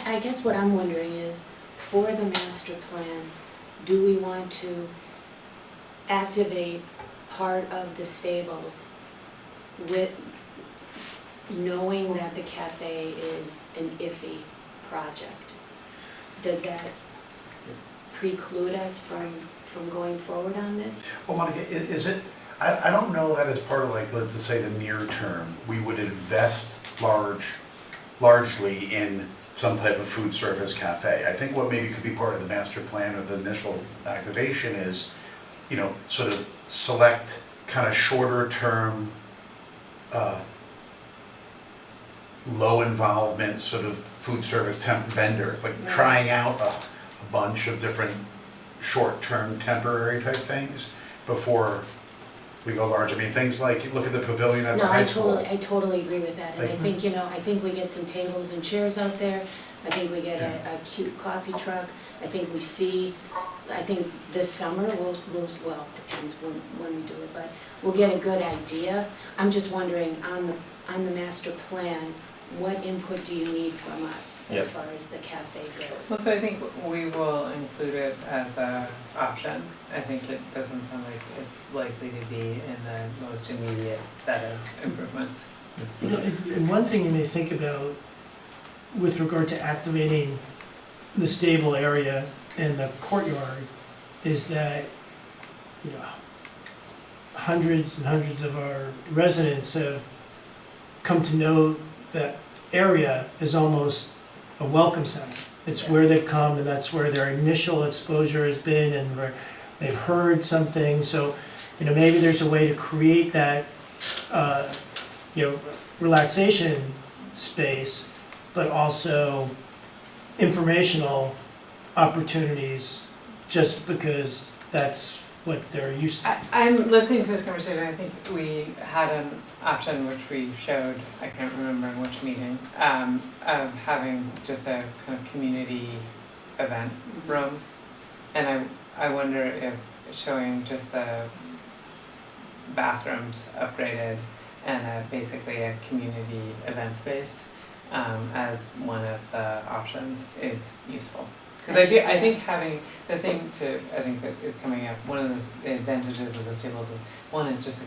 [SPEAKER 1] I guess what I'm wondering is, for the master plan, do we want to activate part of the stables with knowing that the cafe is an iffy project? Does that preclude us from going forward on this?
[SPEAKER 7] well, Monica, is it, I don't know that as part of, like, let's just say the near term, we would invest largely in some type of food service cafe. I think what maybe could be part of the master plan or the initial activation is, sort of select kind of shorter term, low involvement sort of food service temp vendors, like
[SPEAKER 1] Right.
[SPEAKER 7] trying out a bunch of different short-term temporary type things before we go large. I mean, things like, look at the pavilion at the high school.
[SPEAKER 1] I totally agree with that, and I
[SPEAKER 7] Like-
[SPEAKER 1] think, I think we get some tables and chairs out there, I think we get a cute coffee truck, I think this summer, well, depends when we do it, but we'll get a good idea. I'm just wondering, on the master plan, what input do you need from us as far as the cafe
[SPEAKER 6] Well,
[SPEAKER 1] goes?
[SPEAKER 6] so I think we will include it as a option. I think it doesn't sound like it's likely to be in the most immediate set of improvements.
[SPEAKER 9] And one thing you may think about with regard to activating the stable area and the courtyard is that, hundreds and hundreds of our residents have come to know that area as almost a welcome center. It's where they've come, and that's where their initial exposure has been, and where they've heard something. So, maybe there's a way to create that, relaxation space, but also informational opportunities, just because that's what they're used to.
[SPEAKER 6] I'm listening to this conversation. I think we had an option which we showed, I can't remember in which meeting, of having just a kind of community event room. And I wonder if showing just the bathrooms upgraded and basically a community event space as one of the options is useful. Because I think having the thing I think that is coming up, one of the advantages of the stables is, one is just a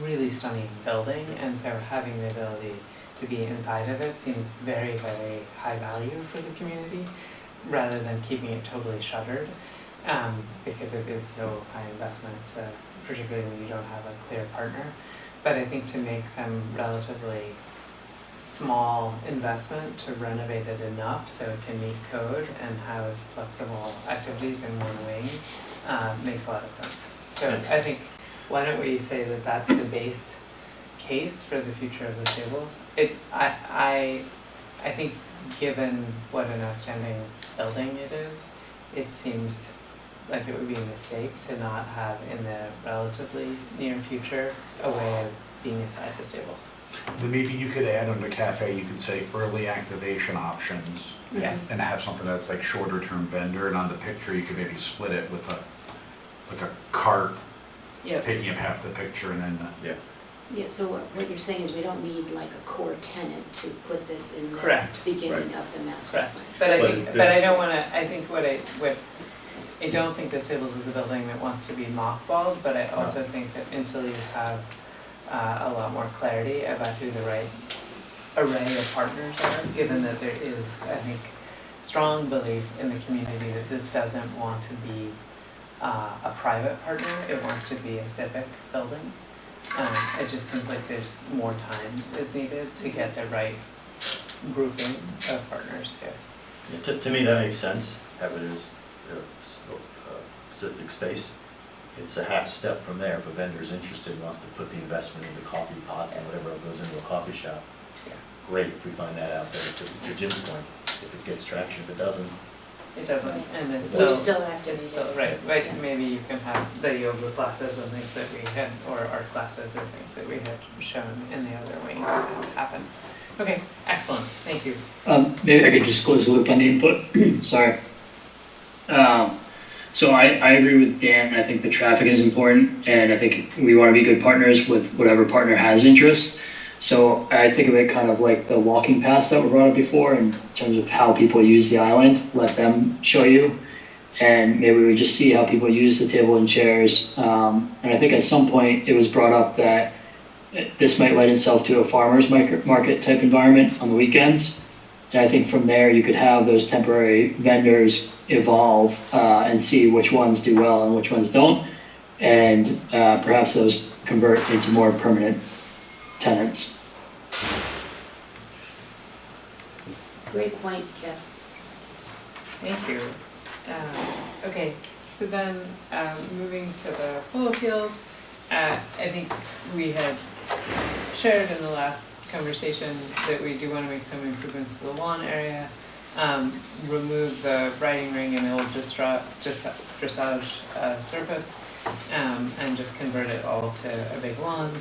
[SPEAKER 6] really stunning building, and so having the ability to be inside of it seems very, very high value for the community, rather than keeping it totally shuttered, because it is so high investment, particularly when you don't have a clear partner. But I think to make some relatively small investment to renovate it enough so it can meet code and house flexible activities in one wing makes a lot of sense. So I think, why don't we say that that's the base case for the future of the stables? I think given what an outstanding building it is, it seems like it would be a mistake to not have in the relatively near future a way of being inside the stables.
[SPEAKER 7] Then maybe you could add under Café, you could say early activation options.
[SPEAKER 6] Yes.
[SPEAKER 7] And have something that's like shorter term vendor, and on the picture, you could maybe split it with a cart
[SPEAKER 6] Yep.
[SPEAKER 7] taking up half the picture, and then,
[SPEAKER 1] Yeah, so what you're saying is we don't need like a core tenant to put this in the
[SPEAKER 6] Correct.
[SPEAKER 1] beginning of the master
[SPEAKER 6] Correct.
[SPEAKER 1] plan.
[SPEAKER 6] But I don't wanna, I think I don't think the stables is a building that wants to be mothballed, but I also think that until you have a lot more clarity about who the right array of partners are, given that there is, I think, strong belief in the community that this doesn't want to be a private partner, it wants to be a civic building. It just seems like there's more time is needed to get the right grouping of partners here.
[SPEAKER 8] Yeah, to me, that makes sense, have it as civic space. It's a half step from there. If a vendor is interested and wants to put the investment into coffee pots and whatever goes into a coffee shop, great if we find that out there. To Jim's point, if it gets traction, if it doesn't.
[SPEAKER 6] It doesn't, and it's
[SPEAKER 1] We're
[SPEAKER 6] still,
[SPEAKER 1] still activated.
[SPEAKER 6] it's still, right, maybe you can have the yoga classes and things that we had, or art classes or things that we had shown in the other wing happen. Okay, excellent, thank you.
[SPEAKER 11] Maybe I could just close the loop on the input, sorry. So I agree with Dan. I think the traffic is important, and I think we want to be good partners with whatever partner has interest. So I think of it kind of like the walking paths that were brought up before in terms of how people use the island, let them show you. And maybe we just see how people use the table and chairs. And I think at some point it was brought up that this might lend itself to a farmer's market type environment on the weekends. And I think from there you could have those temporary vendors evolve and see which ones do well and which ones don't. And perhaps those convert into more permanent tenants.
[SPEAKER 1] Great point, Jeff.
[SPEAKER 6] Thank you. Okay, so then moving to the polo field, I think we had shared in the last conversation that we do want to make some improvements to the lawn area, remove the riding ring and the old dressage surface, and just convert it all to a big lawn.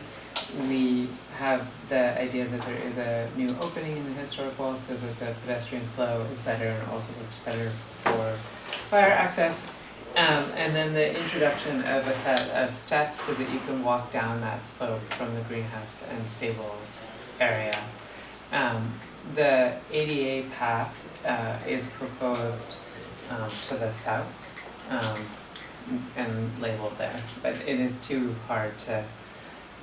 [SPEAKER 6] We have the idea that there is a new opening in the historic wall so that the pedestrian flow is better and also looks better for fire access. And then the introduction of a set of steps so that you can walk down that slope from the greenhouse and stables area. The ADA path is proposed to the south and labeled there, but it is too hard to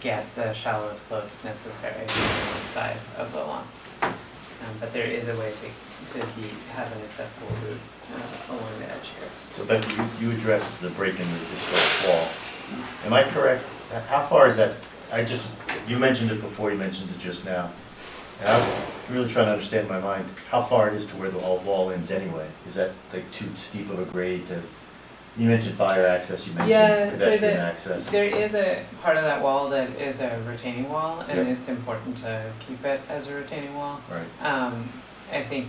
[SPEAKER 6] get the shallow slopes necessary on the side of the lawn. But there is a way have an accessible route along the edge here.
[SPEAKER 8] So Becky, you addressed the break in the historic wall. Am I correct? How far is that? You mentioned it before, you mentioned it just now. And I was really trying to understand in my mind how far it is to where the wall ends anyway. Is that like too steep of a grade to, you mentioned fire access, you mentioned pedestrian access.
[SPEAKER 6] There is a part of that wall that is a retaining wall, and
[SPEAKER 8] Yep.
[SPEAKER 6] it's important to keep it as a retaining wall.
[SPEAKER 8] Right.
[SPEAKER 6] I think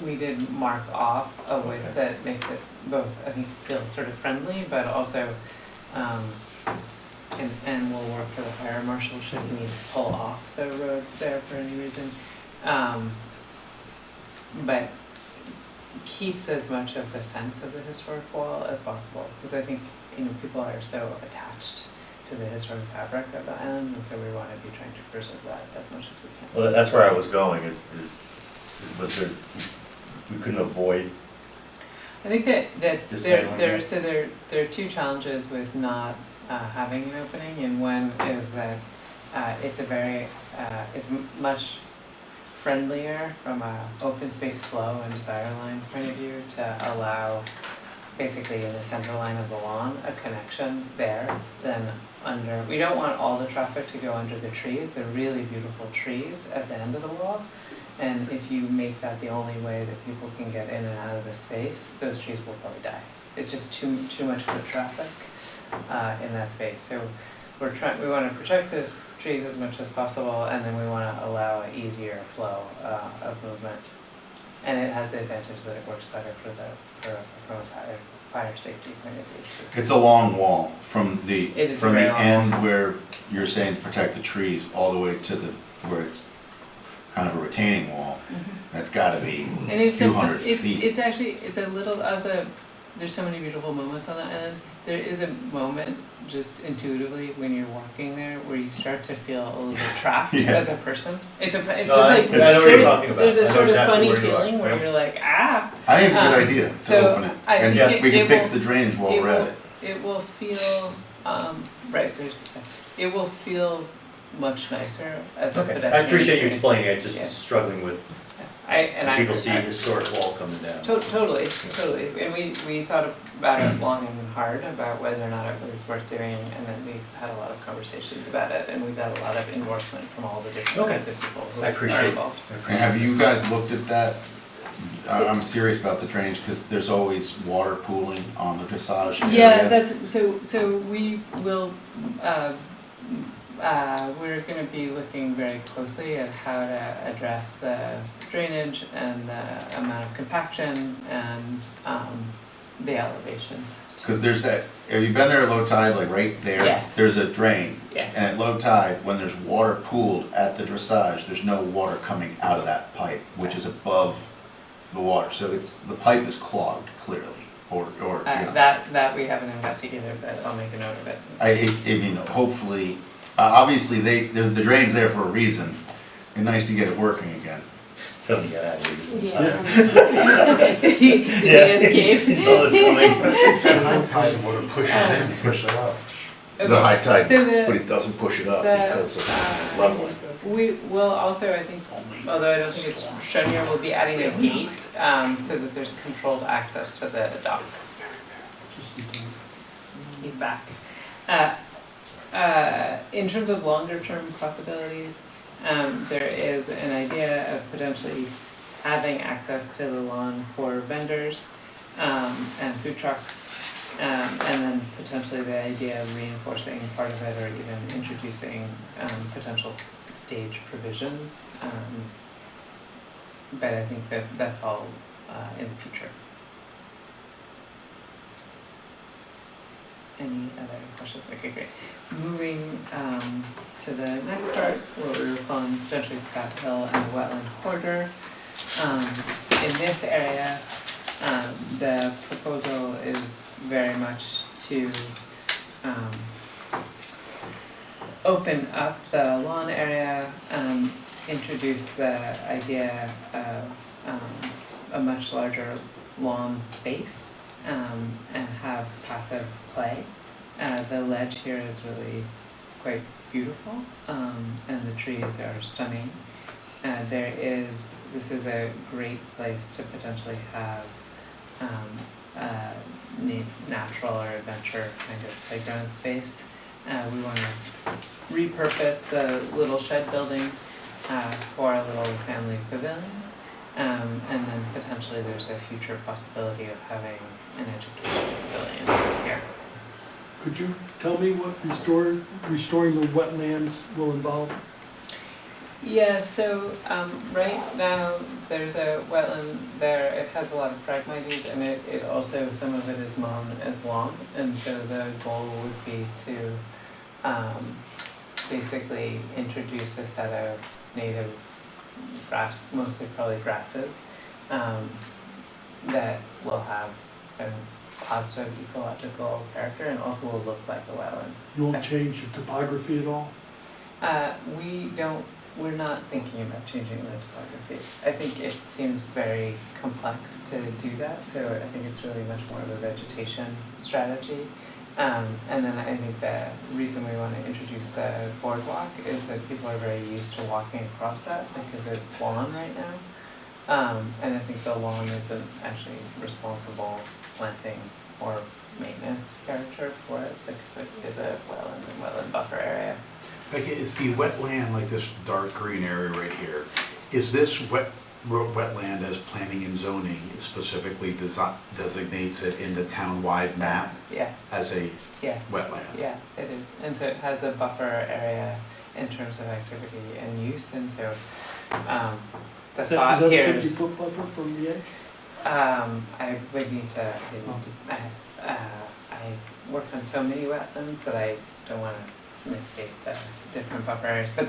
[SPEAKER 6] we did mark off a width that makes it both, I think, feel sort of friendly, but also, and we'll work for the fire marshal should we need to pull off the road there for any reason. But keeps as much of the sense of the historic wall as possible, because I think, people are so attached to the historic fabric of the island, and so we want to be trying to preserve that as much as we can.
[SPEAKER 8] Well, that's where I was going. Was there, we couldn't avoid.
[SPEAKER 6] I think that
[SPEAKER 8] Dismantling
[SPEAKER 6] there are two challenges with not having an opening, and one is that it's much friendlier from a open space flow and desire line point of view to allow basically in the center line of the lawn a connection there than under. We don't want all the traffic to go under the trees. They're really beautiful trees at the end of the wall. And if you make that the only way that people can get in and out of the space, those trees will probably die. It's just too much foot traffic in that space. So we want to protect those trees as much as possible, and then we want to allow an easier flow of movement. And it has the advantage that it works better from a fire safety point of view.
[SPEAKER 5] It's a long wall from the
[SPEAKER 6] It is a
[SPEAKER 5] from
[SPEAKER 6] very
[SPEAKER 5] the
[SPEAKER 6] long
[SPEAKER 5] end
[SPEAKER 6] wall.
[SPEAKER 5] where you're saying to protect the trees all the way to where it's kind of a retaining wall. That's got to be
[SPEAKER 6] And it's
[SPEAKER 5] a few hundred feet.
[SPEAKER 6] It's actually a little of the. There's so many beautiful moments on the island. There is a moment just intuitively when you're walking there where you start to feel a little bit trapped as a person. It's just like
[SPEAKER 8] I know what you're talking about.
[SPEAKER 6] there's a
[SPEAKER 8] I know
[SPEAKER 6] sort of
[SPEAKER 8] exactly
[SPEAKER 6] funny
[SPEAKER 8] where you are.
[SPEAKER 6] feeling where you're like
[SPEAKER 5] I think it's a good idea to
[SPEAKER 6] so
[SPEAKER 5] open it,
[SPEAKER 6] I
[SPEAKER 5] and
[SPEAKER 6] think
[SPEAKER 5] we can
[SPEAKER 6] it
[SPEAKER 5] fix
[SPEAKER 6] will-
[SPEAKER 5] the drainage while we're at it.
[SPEAKER 6] It will feel right. It will feel much nicer as a
[SPEAKER 8] Okay,
[SPEAKER 6] pedestrian.
[SPEAKER 8] I appreciate you
[SPEAKER 6] experience.
[SPEAKER 8] explaining it, just
[SPEAKER 6] Yeah.
[SPEAKER 8] struggling with, people see historic wall coming down.
[SPEAKER 6] Totally. And we thought about it long and hard about whether or not it was worth doing, and then we had a lot of conversations about it, and we got a lot of endorsement from all the different kinds of people who
[SPEAKER 8] I
[SPEAKER 6] are
[SPEAKER 8] appreciate it.
[SPEAKER 6] involved.
[SPEAKER 5] And have you guys looked at that? I'm serious about the drainage because there's always water pooling on the dressage area.
[SPEAKER 6] Yeah, that's, so we will, we're gonna be looking very closely at how to address the drainage and the amount of compaction and, the elevation.
[SPEAKER 5] Because there's that, have you been there at low tide, like right there?
[SPEAKER 6] Yes.
[SPEAKER 5] There's a drain.
[SPEAKER 6] Yes.
[SPEAKER 5] And at low tide, when there's water pooled at the dressage, there's no water coming out of that pipe, which is above the water. So the pipe is clogged, clearly, or you know.
[SPEAKER 6] That we haven't investigated, but I'll make a note of it.
[SPEAKER 5] I mean, hopefully, obviously, the drain's there for a reason. It's nice to get it working again.
[SPEAKER 8] Tell me to get out of here.
[SPEAKER 6] Did he escape?
[SPEAKER 8] He saw this coming.
[SPEAKER 7] Tide water pushes in, push it out.
[SPEAKER 5] The high tide,
[SPEAKER 6] So
[SPEAKER 5] but it doesn't push it up because of leveling.
[SPEAKER 6] We will also, I think, although I don't think it's shown here, we'll be adding a gate so that there's controlled access to the dock. He's back. In terms of longer term possibilities, there is an idea of potentially having access to the lawn for vendors and food trucks. And then potentially the idea of reinforcing part of it or even introducing potential stage provisions. But I think that's all in the future. Any other questions? Okay, great. Moving to the next part, what we're calling potentially Scott Hill and the wetland corridor. In this area, the proposal is very much to open up the lawn area, introduce the idea of a much larger lawn space, and have passive play. The ledge here is really quite beautiful, and the trees are stunning. This is a great place to potentially have natural or adventure kind of playground space. We want to repurpose the little shed building for a little family pavilion. And then potentially there's a future possibility of having an education pavilion here.
[SPEAKER 14] Could you tell me what restoring the wetlands will involve?
[SPEAKER 6] Yeah, so right now there's a wetland there. It has a lot of phragmites, and it also, some of it is mown as lawn, and so the goal would be to basically introduce a set of native grass, mostly probably grasses, that will have a positive ecological character and also will look like a wetland.
[SPEAKER 14] You won't change the topography at all?
[SPEAKER 6] We're not thinking about changing the topography. I think it seems very complex to do that, so I think it's really much more of a vegetation strategy. And then I think the reason we want to introduce the boardwalk is that people are very used to walking across that because it's lawn right now. And I think the lawn isn't actually responsible planting or maintenance character for it because it is a wetland and wetland buffer area.
[SPEAKER 7] Becky, is the wetland, like this dark green area right here, is this wetland as planning and zoning specifically designates it in the town-wide map
[SPEAKER 6] Yeah.
[SPEAKER 7] as a
[SPEAKER 6] Yes.
[SPEAKER 7] wetland?
[SPEAKER 6] Yeah, it is. And so it has a buffer area in terms of activity and use, and so the thought
[SPEAKER 14] Is that
[SPEAKER 6] here
[SPEAKER 14] a
[SPEAKER 6] is
[SPEAKER 14] 50-foot buffer from the edge?
[SPEAKER 6] I would need to, I work on so many wetlands that I don't want to misstate the different buffer areas. But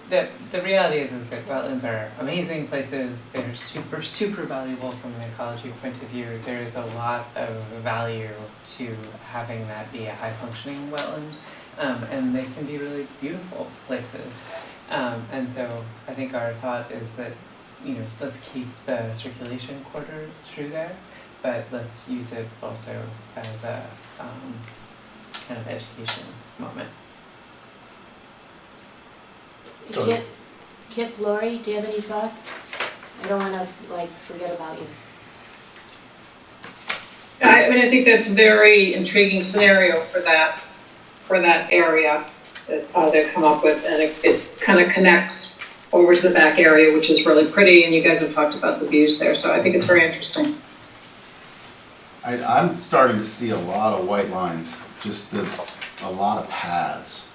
[SPEAKER 6] the reality is that wetlands are amazing places. They're super, super valuable from an ecology point of view. There is a lot of value to having that be a high-functioning wetland, and they can be really beautiful places. And so I think our thought is that, let's keep the circulation corridor through there, but let's use it also as a kind of education moment.
[SPEAKER 1] Kip, Lori, do you have any thoughts? I don't want to forget about you.
[SPEAKER 13] I mean, I think that's a very intriguing scenario for that area that they've come up with, and it kind of connects over to the back area, which is really pretty, and you guys have talked about the views there, so I think it's very interesting.
[SPEAKER 5] I'm starting to see a lot of white lines, just a lot of paths,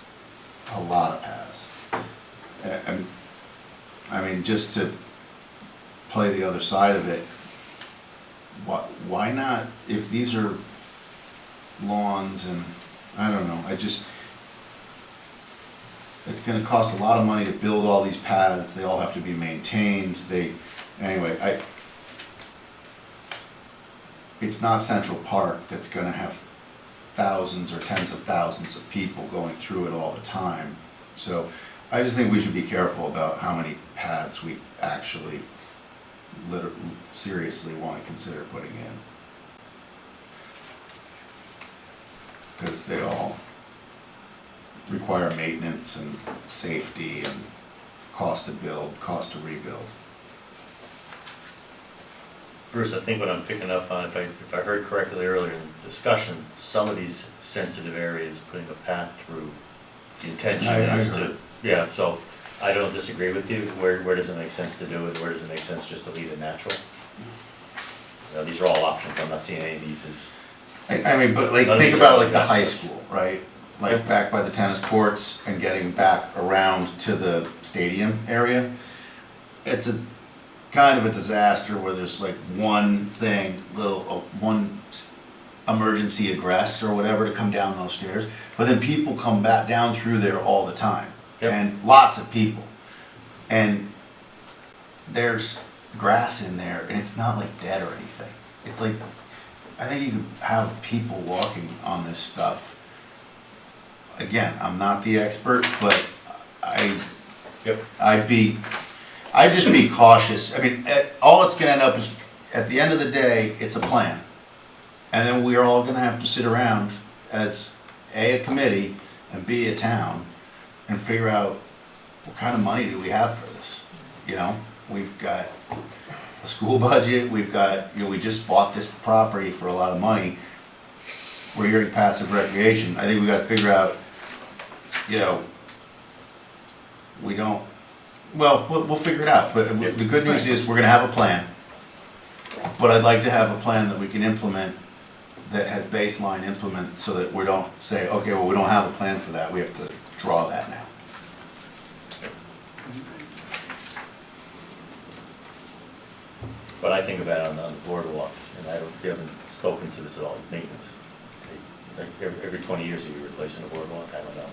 [SPEAKER 5] And I mean, just to play the other side of it, why not, if these are lawns and, I don't know, it's gonna cost a lot of money to build all these paths, they all have to be maintained, it's not Central Park that's gonna have thousands or tens of thousands of people going through it all the time. So I just think we should be careful about how many paths we actually seriously want to consider putting in. Because they all require maintenance and safety and cost to build, cost to rebuild.
[SPEAKER 8] Bruce, I think what I'm picking up on, if I heard correctly earlier in the discussion, some of these sensitive areas, putting a path through, the intention is to, yeah, so I don't disagree with you. Where does it make sense to do it? Where does it make sense just to leave it natural? These are all options. I'm not seeing any of these as.
[SPEAKER 5] I mean, but think about the high school, right? Back by the tennis courts and getting back around to the stadium area. It's a kind of a disaster where there's one thing, one emergency egress or whatever to come down those stairs, but then people come back down through there all the time. Yep. And lots of people, and there's grass in there, and it's not dead or anything. It's I think you could have people walking on this stuff. Again, I'm not the expert, but I'd just be cautious. I mean, all it's gonna end up is, at the end of the day, it's a plan. And then we're all gonna have to sit around as A committee, and B, a town, and figure out what kind of money do we have for this? You know, we've got a school budget, we've got, we just bought this property for a lot of money. We're hearing passive recreation. I think we gotta figure out, we don't, we'll figure it out. But the good news is we're gonna have a plan. But I'd like to have a plan that we can implement, that has baseline implement, so that we don't say, okay, well, we don't have a plan for that, we have to draw that now.
[SPEAKER 8] But I think about it on the boardwalks, and we haven't spoken to this at all, is maintenance. Like every 20 years, are you replacing a boardwalk? I don't know.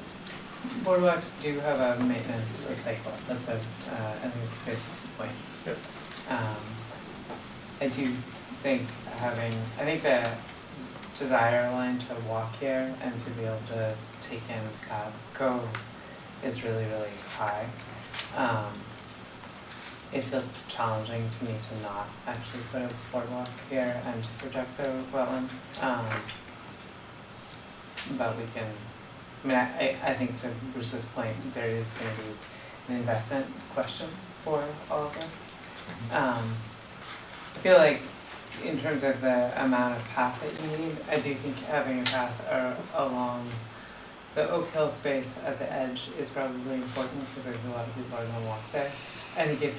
[SPEAKER 6] Boardwalks do have a maintenance cycle. That's I think it's a good point.
[SPEAKER 8] Yep.
[SPEAKER 6] I do think I think the desire line to walk here and to be able to take in Cove is really, really high. It feels challenging to me to not actually put a boardwalk here and to protect the wetland. But we can, I think to Bruce's point, there is going to be an investment question for all of this. I feel like in terms of the amount of path that you need, I do think having a path along the Oak Hill space at the edge is probably important because there's a lot of people are going to walk there. I think if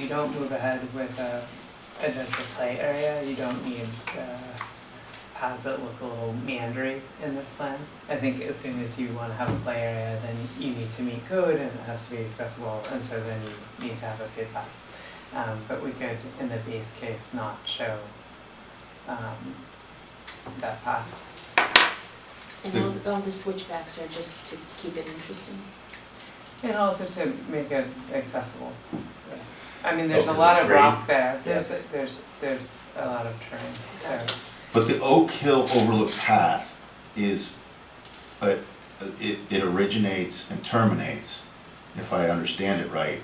[SPEAKER 6] you don't move ahead with a adventure play area, you don't need paths that look a little meandering in this plan. I think as soon as you want to have a play area, then you need to meet code and it has to be accessible, and so then you need to have a good path. But we could, in the base case, not show that path.
[SPEAKER 1] And all the switchbacks are just to keep it interesting.
[SPEAKER 6] And also to make it accessible. I mean, there's a lot of rock there. There's a lot of terrain. So.
[SPEAKER 5] But the Oak Hill Overlook Path is, it originates and terminates, if I understand it right,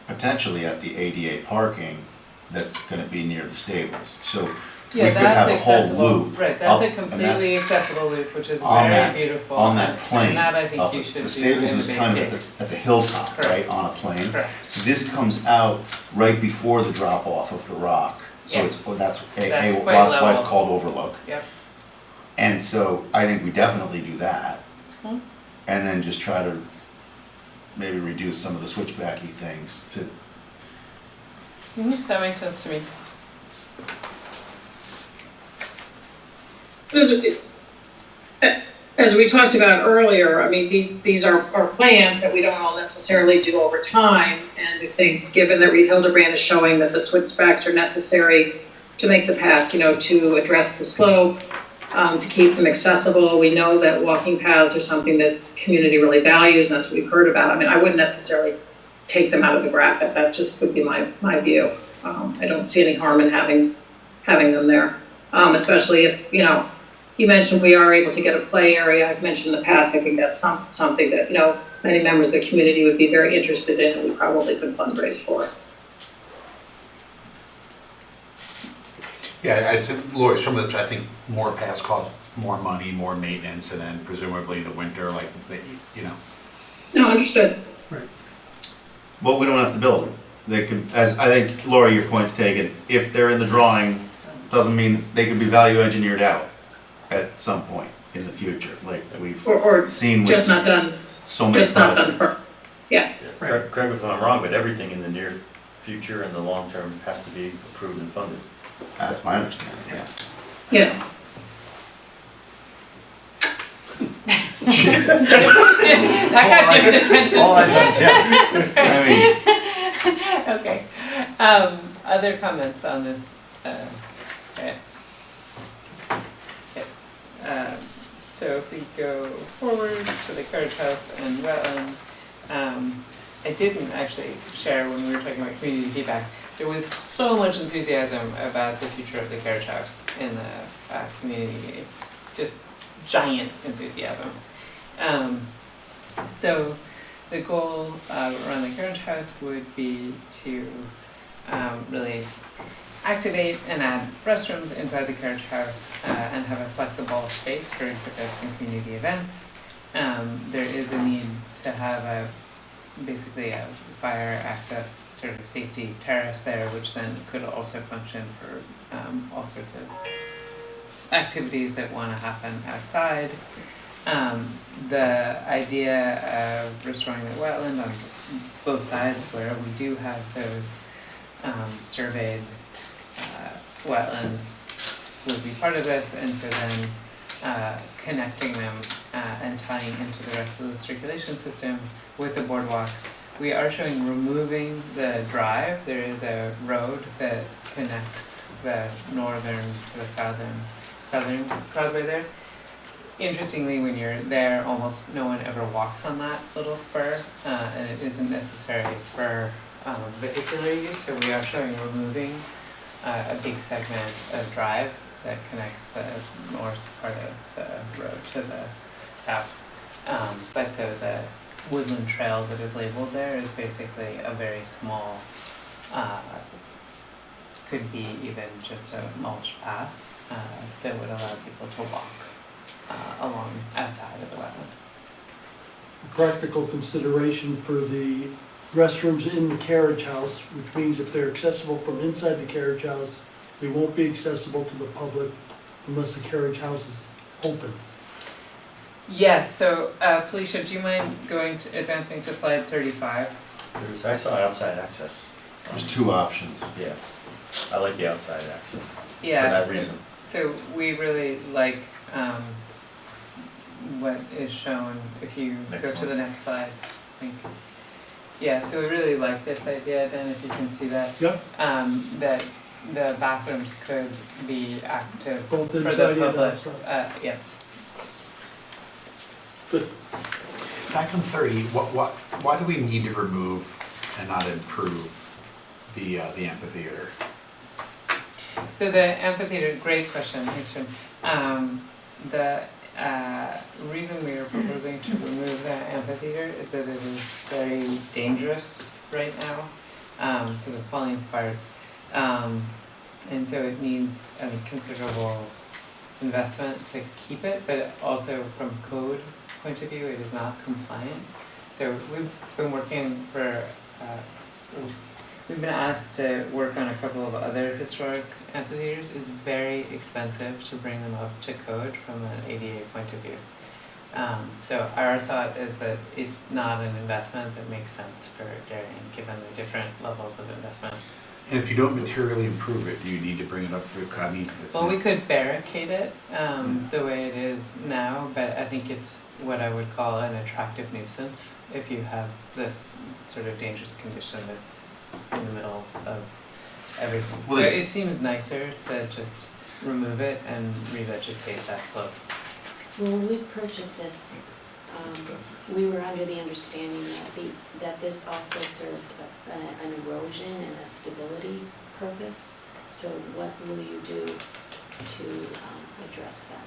[SPEAKER 5] potentially at the ADA parking that's gonna be near the stables. So we could have a whole loop.
[SPEAKER 6] Right, that's a completely accessible loop, which is very beautiful.
[SPEAKER 5] On that plane.
[SPEAKER 6] And that I think you should do.
[SPEAKER 5] The stables is kind of at the hilltop, right, on a plane.
[SPEAKER 6] Correct.
[SPEAKER 5] So this comes out right before the drop off of the rock. So that's why it's called Overlook.
[SPEAKER 6] Yep.
[SPEAKER 5] And so I think we definitely do that.
[SPEAKER 6] Hmm.
[SPEAKER 5] And then just try to maybe reduce some of the switchbacky things to.
[SPEAKER 6] That makes sense to me.
[SPEAKER 13] As we talked about earlier, I mean, these are plans that we don't all necessarily do over time. And I think given that Reed Hildebrand is showing that the switchbacks are necessary to make the paths, to address the slope, to keep them accessible. We know that walking paths are something this community really values, and that's what we've heard about. I mean, I wouldn't necessarily take them out of the graphic. That just would be my view. I don't see any harm in having them there, especially if, you mentioned we are able to get a play area. I've mentioned in the past, I think that's something that, many members of the community would be very interested in, and we probably could fundraise for it.
[SPEAKER 7] Yeah, I'd say, Lori, some of this, I think more paths cost more money, more maintenance, and then presumably in the winter,
[SPEAKER 13] No, understood.
[SPEAKER 7] Right.
[SPEAKER 5] But we don't have to build them. They could, as I think, Laura, your point's taken, if they're in the drawing, doesn't mean they could be value engineered out at some point in the future, like we've
[SPEAKER 13] Or
[SPEAKER 5] seen with
[SPEAKER 13] just not done.
[SPEAKER 5] so many
[SPEAKER 13] Just not done.
[SPEAKER 5] projects.
[SPEAKER 13] Yes.
[SPEAKER 8] Correct me if I'm wrong, but everything in the near future and the long term has to be approved and funded.
[SPEAKER 5] That's my understanding, yeah.
[SPEAKER 13] Yes.
[SPEAKER 6] That got Jim's attention.
[SPEAKER 5] All eyes on Jim.
[SPEAKER 6] Okay. Other comments on this? Okay. So if we go forward to the carriage house and wetland, I didn't actually share when we were talking about community feedback. There was so much enthusiasm about the future of the carriage house in the community meeting. Just giant enthusiasm. So the goal around the carriage house would be to really activate and add restrooms inside the carriage house and have a flexible space for exhibits and community events. there is a need to have basically a fire access sort of safety terrace there, which then could also function for all sorts of activities that want to happen outside. The idea of restoring the wetland on both sides where we do have those surveyed wetlands would be part of this, and so then connecting them and tying into the rest of the circulation system with the boardwalks. We are showing removing the drive. There is a road that connects the northern to the southern causeway there. Interestingly, when you're there, almost no one ever walks on that little spur, and it isn't necessary for vehicular use, so we are showing removing a big segment of drive that connects the north part of the road to the south. But so the woodland trail that is labeled there is basically a very small, could be even just a mulch path that would allow people to walk along outside of the wetland.
[SPEAKER 14] Practical consideration for the restrooms in the carriage house, which means if they're accessible from inside the carriage house, they won't be accessible to the public unless the carriage house is open.
[SPEAKER 6] Yes, so Felicia, do you mind advancing to slide 35?
[SPEAKER 8] I saw outside access.
[SPEAKER 5] There's two options.
[SPEAKER 8] Yeah, I like the outside access, for
[SPEAKER 6] Yeah,
[SPEAKER 8] that reason.
[SPEAKER 6] so we really like what is shown, if you go to the next slide, I think. Yeah, so we really like this idea, then, if you can see that.
[SPEAKER 14] Yep.
[SPEAKER 6] That the bathrooms could be active
[SPEAKER 14] Both
[SPEAKER 6] for the
[SPEAKER 14] inside and
[SPEAKER 6] public.
[SPEAKER 14] outside.
[SPEAKER 6] Yeah.
[SPEAKER 14] Good.
[SPEAKER 7] Back on 30, why do we need to remove and not improve the amphitheater?
[SPEAKER 6] So the amphitheater, great question, thanks, Jim. The reason we are proposing to remove the amphitheater is that it is very dangerous right now, because it's falling apart. And so it needs a considerable investment to keep it, but also from code point of view, it is not compliant. So we've been working for, we've been asked to work on a couple of other historic amphitheaters. It's very expensive to bring them up to code from an ADA point of view. So our thought is that it's not an investment that makes sense for Darien, given the different levels of investment.
[SPEAKER 7] And if you don't materially improve it, do you need to bring it up for COMI?
[SPEAKER 6] Well, we could barricade it the way it is now, but I think it's what I would call an attractive nuisance if you have this sort of dangerous condition that's in the middle of everything.
[SPEAKER 5] Well,
[SPEAKER 6] so it seems nicer to just remove it and revegetate that slope.
[SPEAKER 1] Well, when we purchased this, we were under the understanding that this also served an erosion and a stability purpose. So what will you do to address that?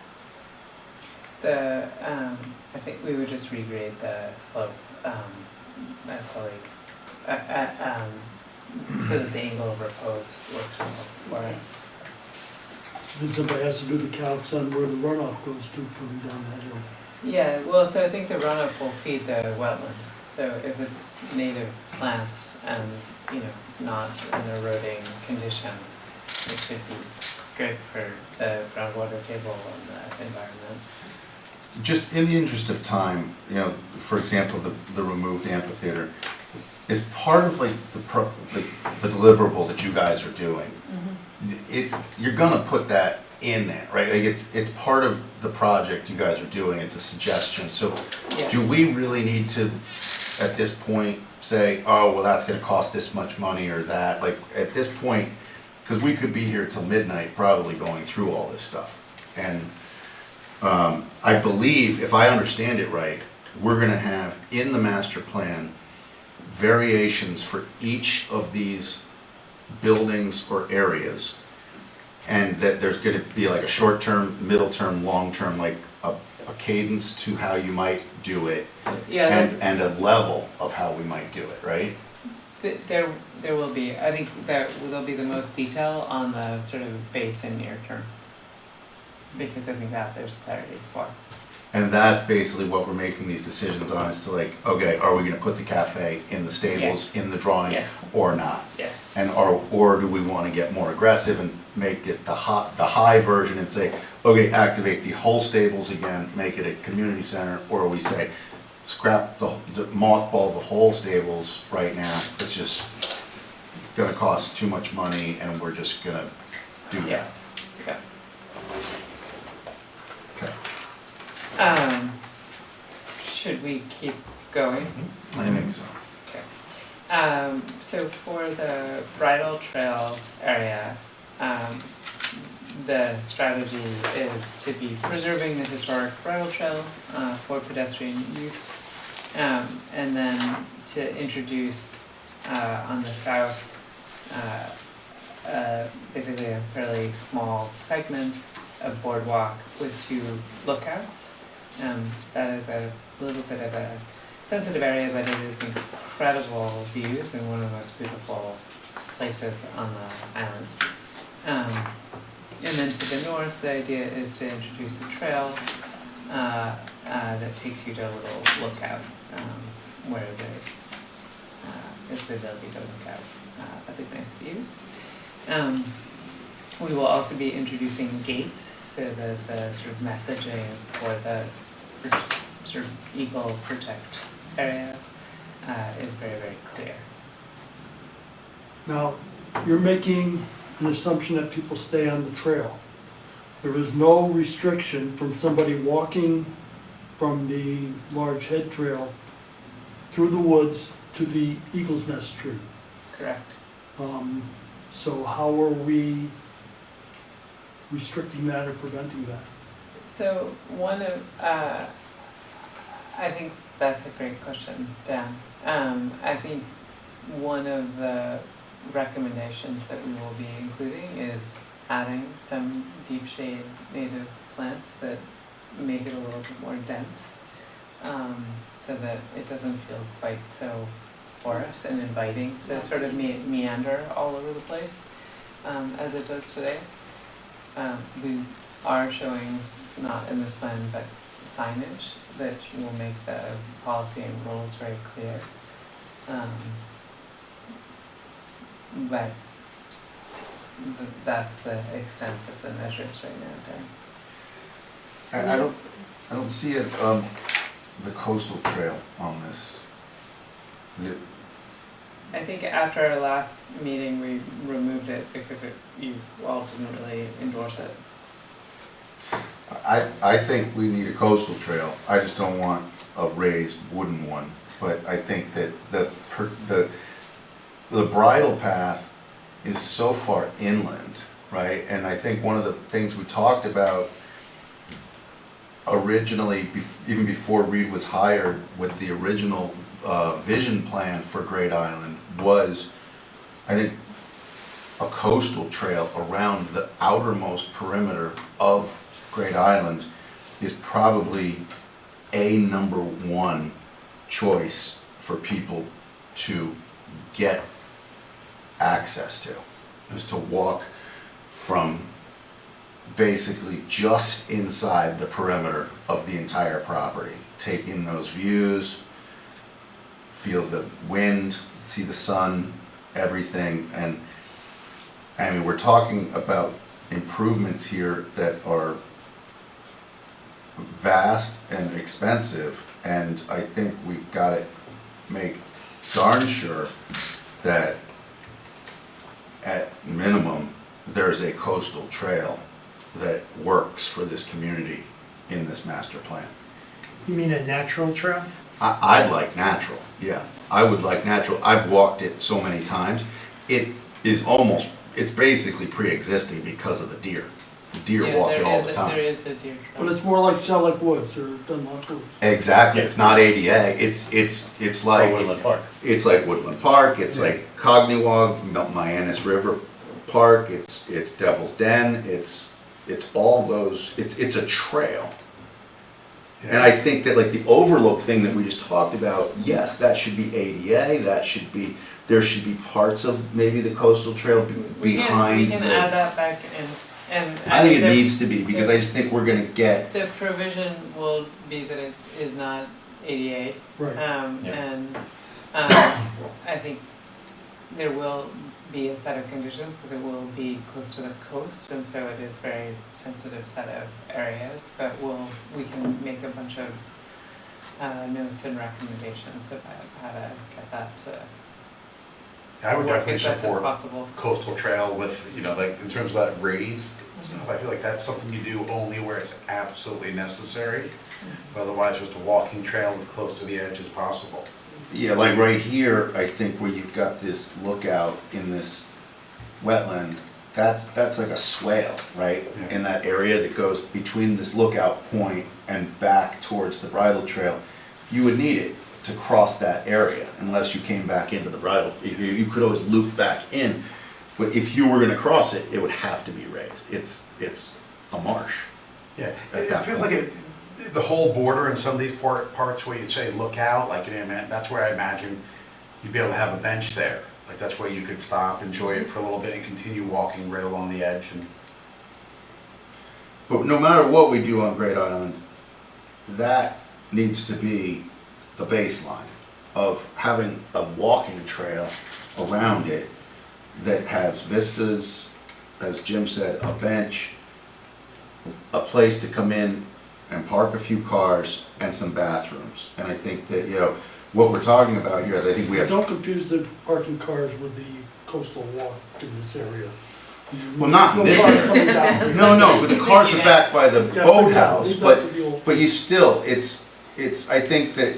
[SPEAKER 6] I think we would just regrade the slope, so that the angle of repose works for it.
[SPEAKER 14] Then somebody has to do the calcs on where the runoff goes to from down that hill.
[SPEAKER 6] Yeah, well, so I think the runoff will feed the wetland. So if it's native plants and, not an eroding condition, it should be good for the groundwater table and the environment.
[SPEAKER 5] Just in the interest of time, for example, the removed amphitheater is part of like the deliverable that you guys are doing.
[SPEAKER 6] Mm-hmm.
[SPEAKER 5] You're gonna put that in there, right? Like it's part of the project you guys are doing. It's a suggestion. So
[SPEAKER 6] Yeah.
[SPEAKER 5] do we really need to, at this point, say, oh, well, that's gonna cost this much money or that? Like at this point, because we could be here till midnight probably going through all this stuff. And I believe, if I understand it right, we're gonna have in the master plan variations for each of these buildings or areas, and that there's gonna be like a short-term, middle-term, long-term, like a cadence to how you might do it,
[SPEAKER 6] Yeah,
[SPEAKER 5] and a level of how we might do it, right?
[SPEAKER 6] there will be. I think that there'll be the most detail on the sort of base and near term, because I think that there's clarity for.
[SPEAKER 5] And that's basically what we're making these decisions on, is to like, okay, are we gonna put the cafe in the stables, in the drawing,
[SPEAKER 6] Yes.
[SPEAKER 5] or not?
[SPEAKER 6] Yes.
[SPEAKER 5] And or do we wanna get more aggressive and make it the high version and say, okay, activate the whole stables again, make it a community center, or we say, scrap the mothball the whole stables right now, it's just gonna cost too much money and we're just gonna do that.
[SPEAKER 6] Yes. Yeah.
[SPEAKER 5] Okay,
[SPEAKER 6] Should we keep going?
[SPEAKER 5] I think so.
[SPEAKER 6] So for the bridle trail area, the strategy is to be preserving the historic bridle trail for pedestrian use, and then to introduce on the south basically a fairly small segment of boardwalk with 2 lookouts. That is a little bit of a sensitive area, but it is incredible views and one of the most beautiful places on the island. And then to the north, the idea is to introduce a trail that takes you to a little lookout where there is the ability to look out at the nice views. We will also be introducing gates, so that the sort of messaging for the sort of eagle protect area is very, very clear.
[SPEAKER 14] Now, you're making an assumption that people stay on the trail. There is no restriction from somebody walking from the large head trail through the woods to the Eagle's Nest tree.
[SPEAKER 6] Correct.
[SPEAKER 14] So how are we restricting that or preventing that?
[SPEAKER 6] So one of, I think that's a great question, Dan. I think one of the recommendations that we will be including is adding some deep shade native plants that make it a little bit more dense, so that it doesn't feel quite so porous and inviting to sort of meander all over the place as it does today. We are showing, not in this plan, but signage that will make the policy and rules very clear. But that's the extent of the measures right now, Dan.
[SPEAKER 5] I don't see it, the coastal trail on this.
[SPEAKER 6] I think after our last meeting, we removed it because you all didn't really endorse it.
[SPEAKER 5] I think we need a coastal trail, I just don't want a raised wooden one. But I think that the bridle path is so far inland, right? And I think one of the things we talked about originally, even before Reed was hired, with the original vision plan for Great Island was, I think, a coastal trail around the outermost perimeter of Great Island is probably a #1 choice for people to get access to, is to walk from basically just inside the perimeter of the entire property, take in those views, feel the wind, see the sun, everything. And I mean, we're talking about improvements here that are vast and expensive, and I think we've got to make darn sure that at minimum there's a coastal trail that works for this community in this master plan.
[SPEAKER 9] You mean a natural trail?
[SPEAKER 5] I'd like natural, yeah. I would like natural. I've walked it so many times. It is almost, it's basically pre-existing because of the deer. The deer walk it all the time.
[SPEAKER 6] There is a deer trail.
[SPEAKER 14] But it's more like Selleck Woods or Dunlop Woods.
[SPEAKER 5] Exactly, it's not ADA, it's like.
[SPEAKER 8] Woodland Park.
[SPEAKER 5] It's like Woodland Park, it's like Cogniwog, Mianus River Park, it's Devil's Den, it's all those, it's a trail. And I think that like the overlook thing that we just talked about, yes, that should be ADA, there should be parts of maybe the coastal trail behind.
[SPEAKER 6] We can add that back in. And
[SPEAKER 5] I think it
[SPEAKER 6] the-
[SPEAKER 5] needs to be, because I just think we're gonna get,
[SPEAKER 6] The provision will be that it is not ADA.
[SPEAKER 14] Right.
[SPEAKER 6] And I think there will be a set of conditions because it will be close to the coast, and so it is very sensitive set of areas. But we can make a bunch of notes and recommendations about how to get that to
[SPEAKER 7] I would
[SPEAKER 6] work
[SPEAKER 7] definitely
[SPEAKER 6] as best as
[SPEAKER 7] support
[SPEAKER 6] possible.
[SPEAKER 7] coastal trail with, you know, like in terms of that raised stuff. I feel like that's something you do only where it's absolutely necessary. Otherwise, just a walking trail as close to the edge as possible.
[SPEAKER 5] yeah, like right here, I think where you've got this lookout in this wetland, that's like a swale, right?
[SPEAKER 7] Yeah.
[SPEAKER 5] In that area that goes between this lookout point and back towards the bridle trail. You would need it to cross that area unless you came back into the bridle. You could always loop back in, but if you were gonna cross it, it would have to be raised. It's a marsh.
[SPEAKER 7] Yeah,
[SPEAKER 5] At
[SPEAKER 7] it
[SPEAKER 5] that
[SPEAKER 7] feels
[SPEAKER 5] point.
[SPEAKER 7] like the whole border and some of these parts where you say look out, like, that's where I imagine you'd be able to have a bench there. Like, that's where you could stop, enjoy it for a little bit and continue walking right along the edge. And
[SPEAKER 5] But no matter what we do on Great Island, that needs to be the baseline of having a walking trail around it that has vistas, as Jim said, a bench, a place to come in and park a few cars, and some bathrooms. And I think that, what we're talking about here is I think we have.
[SPEAKER 14] Don't confuse the parking cars with the coastal walk in this area.
[SPEAKER 5] Well, not in this
[SPEAKER 14] cars
[SPEAKER 5] area.
[SPEAKER 14] coming down.
[SPEAKER 5] No, but the cars are back by the
[SPEAKER 14] Yeah,
[SPEAKER 5] boathouse,
[SPEAKER 14] leave that
[SPEAKER 5] but,
[SPEAKER 14] to the old-
[SPEAKER 5] but you still, I think that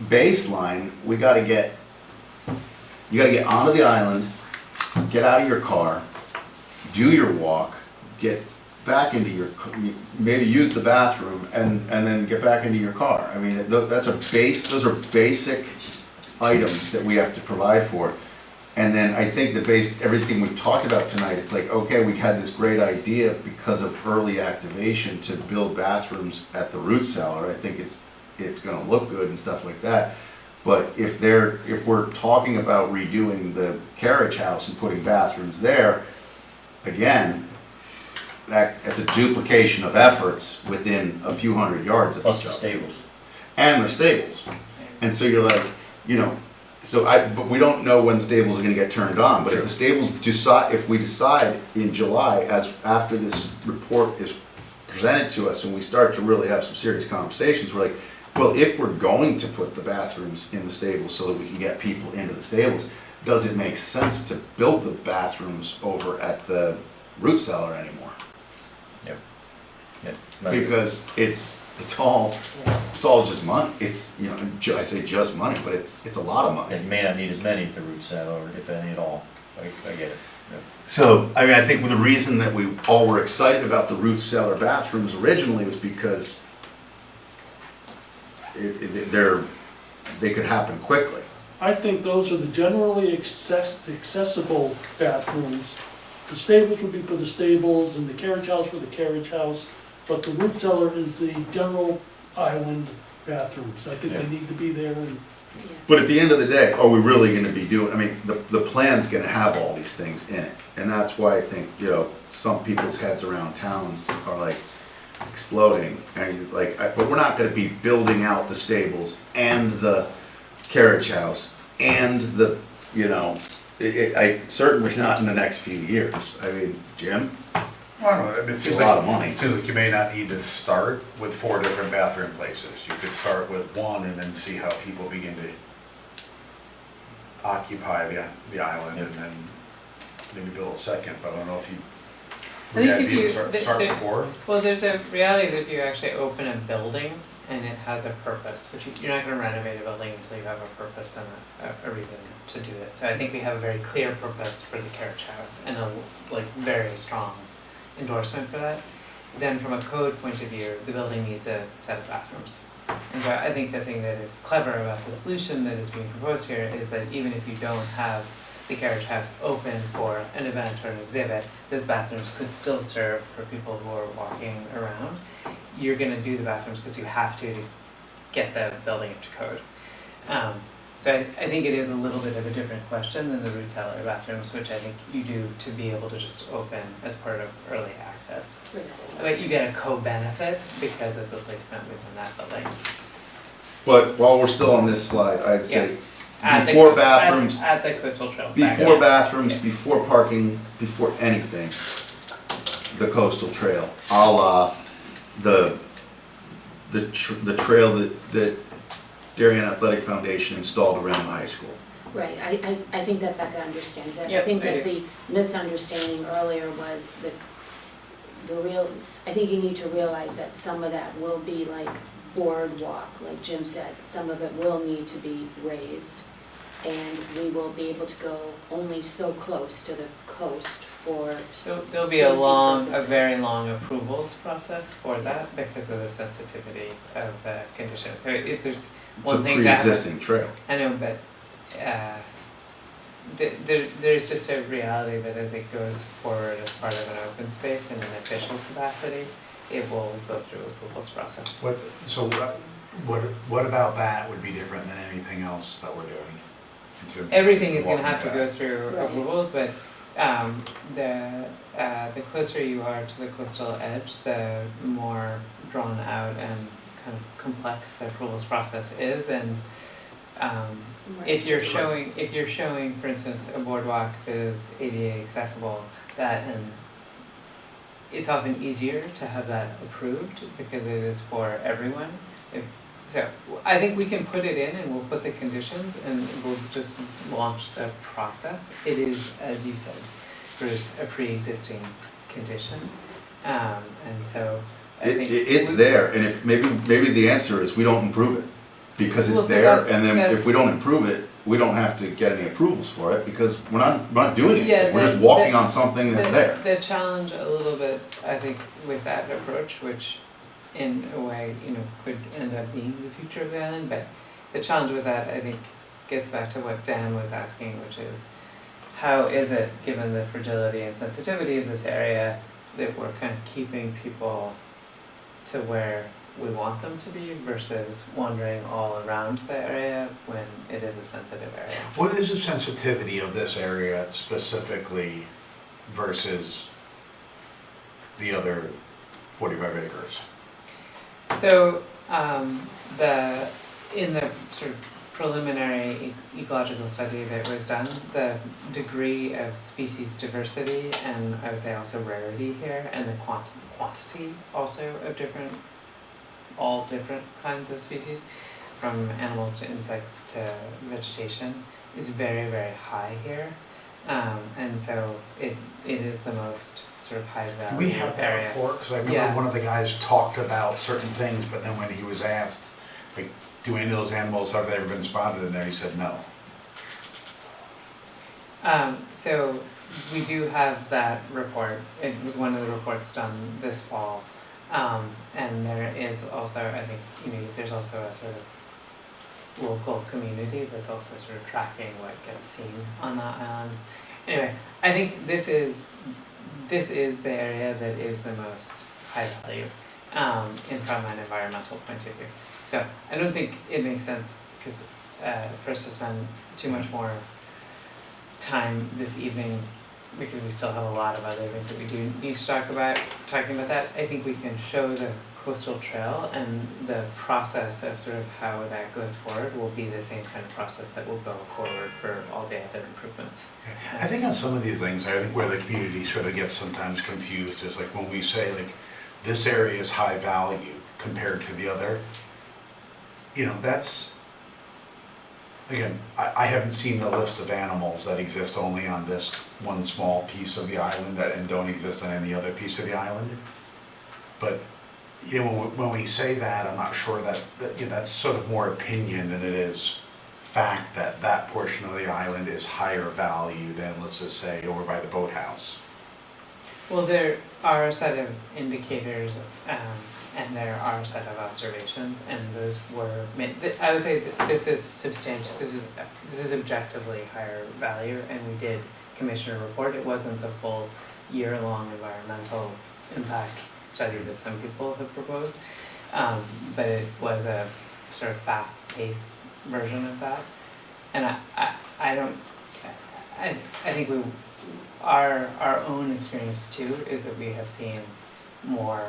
[SPEAKER 5] baseline, you gotta get onto the island, get out of your car, do your walk, get back into your, maybe use the bathroom, and then get back into your car. I mean, those are basic items that we have to provide for. And then I think everything we've talked about tonight, it's like, okay, we had this great idea because of early activation to build bathrooms at the root cellar. I think it's gonna look good and stuff like that. But if we're talking about redoing the carriage house and putting bathrooms there, again, that's a duplication of efforts within a few hundred yards of
[SPEAKER 8] Plus
[SPEAKER 5] each
[SPEAKER 8] the
[SPEAKER 5] other.
[SPEAKER 8] stables.
[SPEAKER 5] And the stables. And so you're like, but we don't know when the stables are gonna get turned on, but if the stables if we decide in July, after this report is presented to us and we start to really have some serious conversations, we're like, well, if we're going to put the bathrooms in the stables so that we can get people into the stables, does it make sense to build the bathrooms over at the root cellar anymore?
[SPEAKER 8] Yep.
[SPEAKER 5] Because it's all just money. It's, I say just money, but it's a lot of money.
[SPEAKER 8] And you may not need as many at the root cellar, if any at all. I get it. Yep.
[SPEAKER 5] So, I think the reason that we all were excited about the root cellar bathrooms originally was because they could happen quickly.
[SPEAKER 14] I think those are the generally accessible bathrooms. The stables would be for the stables and the carriage house for the carriage house, but the root cellar is the general island bathrooms. I think they need to be there and.
[SPEAKER 5] But at the end of the day, are we really gonna be doing, the plan's gonna have all these things in it. And that's why I think, some people's heads around town are like exploding. And but we're not gonna be building out the stables and the carriage house and the, certainly not in the next few years. Jim?
[SPEAKER 7] I don't know, it seems
[SPEAKER 5] a lot of money.
[SPEAKER 7] It seems like you may not need to start with 4 different bathroom places. You could start with 1 and then see how people begin to occupy the island and then maybe build a second, but I don't know if you.
[SPEAKER 6] I think if you
[SPEAKER 7] Start with 4?
[SPEAKER 6] Well, there's a reality that if you actually open a building and it has a purpose, which you're not going to renovate a building until you have a purpose and a reason to do it. So I think we have a very clear purpose for the carriage house and a very strong endorsement for that. Then from a code point of view, the building needs a set of bathrooms. And so I think the thing that is clever about the solution that is being proposed here is that even if you don't have the carriage house open for an event or an exhibit, those bathrooms could still serve for people who are walking around. You're going to do the bathrooms because you have to get the building up to code. So I think it is a little bit of a different question than the root cellar bathrooms, which I think you do to be able to just open as part of early access. But you get a co-benefit because of the placement within that building.
[SPEAKER 5] But while we're still on this slide, I'd say
[SPEAKER 6] At
[SPEAKER 5] before
[SPEAKER 6] the,
[SPEAKER 5] bathrooms,
[SPEAKER 6] at the coastal trail.
[SPEAKER 5] before bathrooms, before parking, before anything, the coastal trail, a la the trail that Darien Athletic Foundation installed around the high school.
[SPEAKER 1] Right, I think that Becca understands it. I
[SPEAKER 6] Yep,
[SPEAKER 1] think
[SPEAKER 6] I
[SPEAKER 1] that
[SPEAKER 6] do.
[SPEAKER 1] the misunderstanding earlier was that I think you need to realize that some of that will be like boardwalk, like Jim said, some of it will need to be raised. And we will be able to go only so close to the coast for
[SPEAKER 6] There'll be a very long approvals process for that because of the sensitivity of the condition. So if there's one thing to have.
[SPEAKER 5] It's a pre-existing trail.
[SPEAKER 6] I know, but there's just a reality that as it goes forward as part of an open space in an official capacity, it will go through approvals process.
[SPEAKER 7] What about that would be different than anything else that we're doing?
[SPEAKER 6] Everything is gonna have to go through
[SPEAKER 1] Right.
[SPEAKER 6] approvals, but the closer you are to the coastal edge, the more drawn out and kind of complex the approvals process is, and if you're showing, for instance, a boardwalk that is ADA accessible, and it's often easier to have that approved because it is for everyone. So I think we can put it in and we'll put the conditions and we'll just launch the process. It is, as you said, Bruce, a pre-existing condition, and so I think
[SPEAKER 5] It's there, and if maybe the answer is we don't improve it because
[SPEAKER 6] Well,
[SPEAKER 5] it's
[SPEAKER 6] so
[SPEAKER 5] there,
[SPEAKER 6] that's-
[SPEAKER 5] and then if we don't improve it, we don't have to get any approvals for it because we're not doing anything.
[SPEAKER 6] Yeah,
[SPEAKER 5] We're just walking on something that's there.
[SPEAKER 6] The challenge a little bit, I think, with that approach, which in a way, could end up being the future of the island, but the challenge with that, I think, gets back to what Dan was asking, which is, how is it, given the fragility and sensitivity of this area, that we're kind of keeping people to where we want them to be versus wandering all around the area when it is a sensitive area?
[SPEAKER 7] What is the sensitivity of this area specifically versus the other 45 acres?
[SPEAKER 6] So, in the sort of preliminary ecological study that was done, the degree of species diversity and I would say also rarity here, and the quantity also of all different kinds of species, from animals to insects to vegetation, is very, very high here. And so it is the most sort of high value
[SPEAKER 7] Do we have that
[SPEAKER 6] area.
[SPEAKER 7] report? Because I remember one of the guys talked about certain things, but then when he was asked, like, do any of those animals, have they ever been spotted in there? He said no.
[SPEAKER 6] So we do have that report. It was one of the reports done this fall. And there is also, I think, there's also a sort of local community that's also sort of tracking what gets seen on that island. Anyway, I think this is the area that is the most high value from an environmental point of view. So I don't think it makes sense for us to spend too much more time this evening because we still have a lot of other things that we do need to talking about that. I think we can show the coastal trail, and the process of sort of how that goes forward will be the same kind of process that will go forward for all the other improvements.
[SPEAKER 7] I think on some of these things, I think where the community sort of gets sometimes confused is like when we say like, this area is high value compared to the other, that's, again, I haven't seen the list of animals that exist only on this one small piece of the island and don't exist on any other piece of the island. But, when we say that, I'm not sure that's sort of more opinion than it is fact that that portion of the island is higher value than, let's just say, over by the boathouse.
[SPEAKER 6] Well, there are a set of indicators, and there are a set of observations, and those were made. I would say that this is substantial. This is objectively higher value, and we did commission a report. It wasn't the full year-long environmental impact study that some people have proposed, but it was a sort of fast-paced version of that. And I don't, I think our own experience too is that we have seen more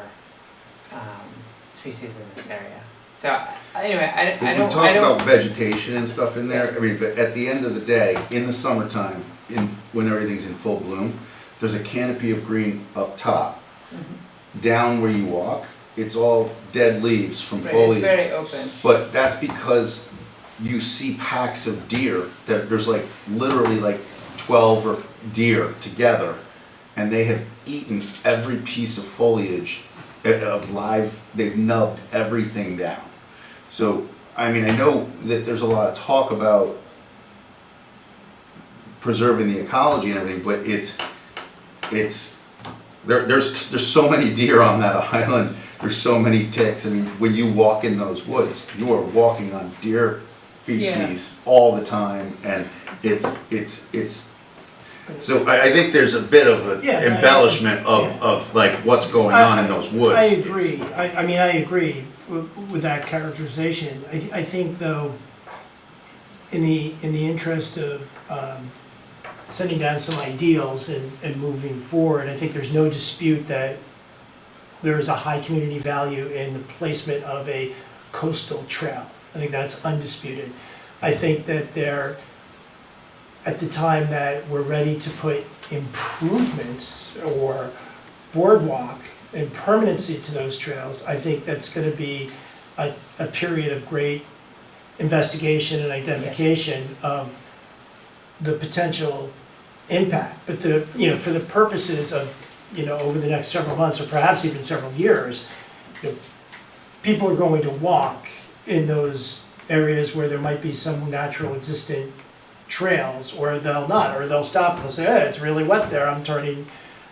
[SPEAKER 6] species in this area. So anyway, I don't.
[SPEAKER 5] We talk about vegetation and stuff in there, I mean, but at the end of the day, in the summertime, when everything's in full bloom, there's a canopy of green up top. Down where you walk, it's all dead leaves from foliage.
[SPEAKER 6] It's very open.
[SPEAKER 5] But that's because you see packs of deer, that there's like literally like 12 or deer together, and they have eaten every piece of foliage of live, they've nubbed everything down. So, I mean, I know that there's a lot of talk about preserving the ecology and everything, but there's so many deer on that island, there's so many ticks. I mean, when you walk in those woods, you are walking on deer feces all the time, and it's so I think there's a bit of an embellishment of like what's going on in those woods.
[SPEAKER 9] I agree. I mean, I agree with that characterization. I think though, in the interest of setting down some ideals and moving forward, I think there's no dispute that there is a high community value in the placement of a coastal trail. I think that's undisputed. I think that at the time that we're ready to put improvements or boardwalk and permanency to those trails, I think that's going to be a period of great investigation and identification of the potential impact. But for the purposes of, over the next several months or perhaps even several years, people are going to walk in those areas where there might be some natural existent trails, or they'll not, or they'll stop and they'll say, hey, it's really wet there, I'm turning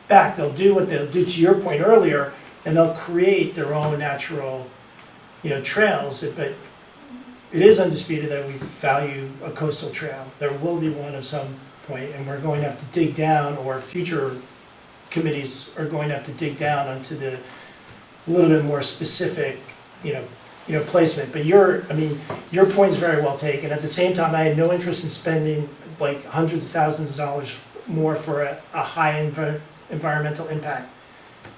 [SPEAKER 9] back. They'll do what they'll do, to your point earlier, and they'll create their own natural, trails. But it is undisputed that we value a coastal trail. There will be one at some point, and we're going to have to dig down, or future committees are going to have to dig down onto the little bit more specific, placement. But your point is very well taken. At the same time, I had no interest in spending like hundreds of thousands of dollars more for a high environmental impact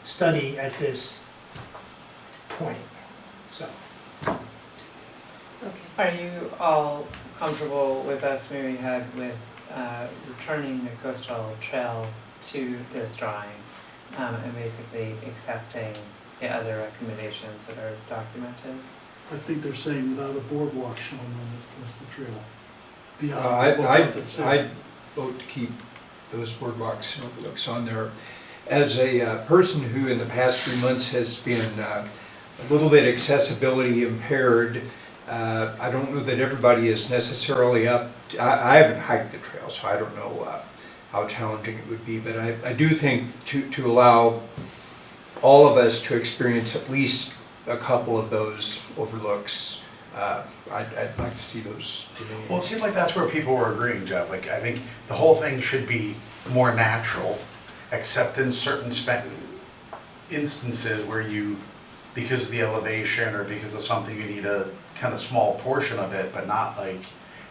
[SPEAKER 9] study at this point. So.
[SPEAKER 1] Okay.
[SPEAKER 6] Are you all comfortable with us moving ahead with returning the coastal trail to this drawing and basically accepting the other recommendations that are documented?
[SPEAKER 14] I think they're saying without a boardwalk shown on this coastal trail. Beyond what
[SPEAKER 10] I'd
[SPEAKER 14] said.
[SPEAKER 10] vote to keep those boardwalks and overlooks on there. As a person who in the past 3 months has been a little bit accessibility impaired, I don't know that everybody is necessarily up. I haven't hiked the trail, so I don't know how challenging it would be, but I do think to allow all of us to experience at least a couple of those overlooks, I'd like to see those delineated.
[SPEAKER 7] Well, it seemed like that's where people were agreeing, Jeff. Like, I think the whole thing should be more natural, except in certain instances where because of the elevation or because of something, you need a kind of small portion of it, but not like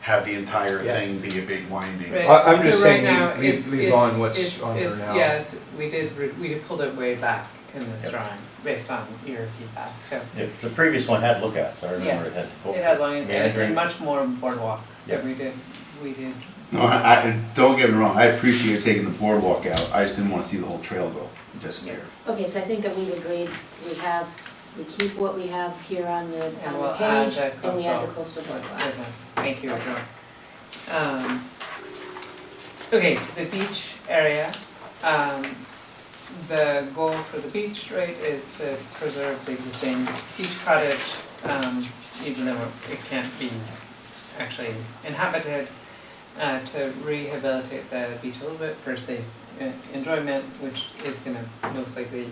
[SPEAKER 7] have the entire thing be a big winding.
[SPEAKER 6] Right.
[SPEAKER 10] I'm just
[SPEAKER 6] So right
[SPEAKER 10] saying,
[SPEAKER 6] now,
[SPEAKER 10] leave on what's on there now.
[SPEAKER 6] Yeah, we pulled it way back in this drawing based on your feedback. So
[SPEAKER 8] Yeah, the previous one had lookouts, I remember it had.
[SPEAKER 6] it had lines and
[SPEAKER 8] meandering.
[SPEAKER 6] much more boardwalk. So
[SPEAKER 8] Yeah.
[SPEAKER 6] we did.
[SPEAKER 5] No, I don't get me wrong, I appreciate taking the boardwalk out, I just didn't want to see the whole trail go disappear.
[SPEAKER 1] Okay, so I think that we've agreed, we keep what we have here on the
[SPEAKER 6] And we'll add
[SPEAKER 1] page,
[SPEAKER 6] the
[SPEAKER 1] and we add the
[SPEAKER 6] coastal
[SPEAKER 1] coastal boardwalk.
[SPEAKER 6] ordinance. Thank you, everyone. Okay, to the beach area. The goal for the beach, right, is to preserve the existing beach cottage, even though it can't be actually inhabited, to rehabilitate the beach a little bit for safe enjoyment, which is gonna most likely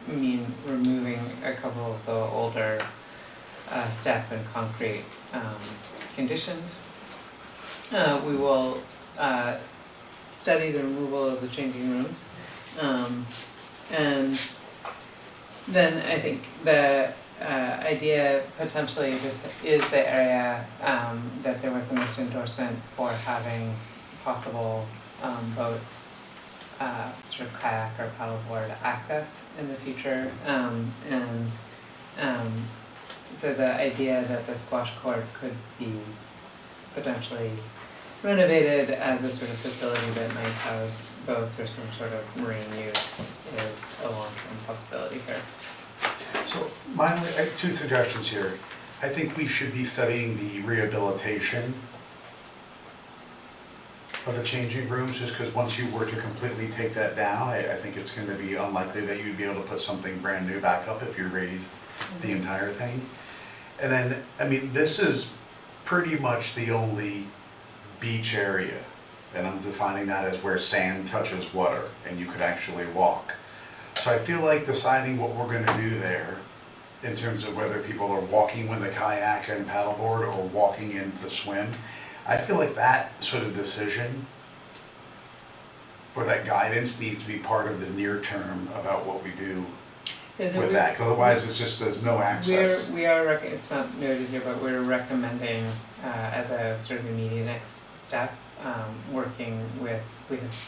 [SPEAKER 6] mean removing a couple of the older step and concrete conditions. We will study the removal of the changing rooms. And then I think the idea potentially this is the area that there was the most endorsement for having possible boat sort of kayak or paddleboard access in the future. So the idea that the squash court could be potentially renovated as a sort of facility that might house boats or some sort of marine use is a long-term possibility here.
[SPEAKER 7] So I have two suggestions here. I think we should be studying the rehabilitation of the changing rooms, just because once you were to completely take that down, I think it's going to be unlikely that you'd be able to put something brand new back up if you raised the entire thing. And then, I mean, this is pretty much the only beach area, and I'm defining that as where sand touches water and you could actually walk. So I feel like deciding what we're going to do there in terms of whether people are walking with a kayak and paddleboard or walking in to swim, I feel like that sort of decision or that guidance needs to be part of the near term about what we do with that, because otherwise it's just, there's no access.
[SPEAKER 6] It's not noted here, but we're recommending as a sort of immediate next step, working with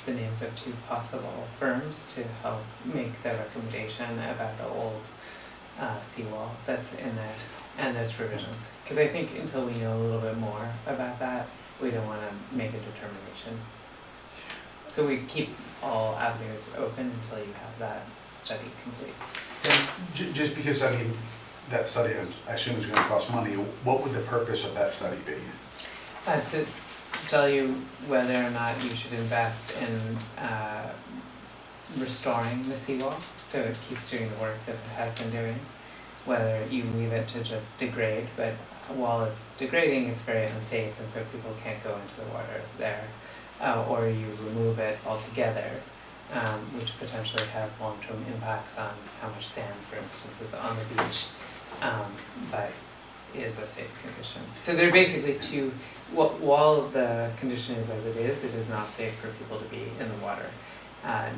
[SPEAKER 6] the names of two possible firms to help make the recommendation about the old seawall that's in there and those revisions. Because I think until we know a little bit more about that, we don't want to make a determination. So we keep all avenues open until you have that study complete.
[SPEAKER 7] And just because, I mean, that study, I assume is going to cost money, what would the purpose of that study be?
[SPEAKER 6] To tell you whether or not you should invest in restoring the seawall so it keeps doing the work that it has been doing, whether you leave it to just degrade, but while it's degrading it's very unsafe and so people can't go into the water there, or you remove it altogether, which potentially has long-term impacts on how much sand, for instance, is on the beach, but is a safe condition. So there are basically two, while the condition is as it is not safe for people to be in the water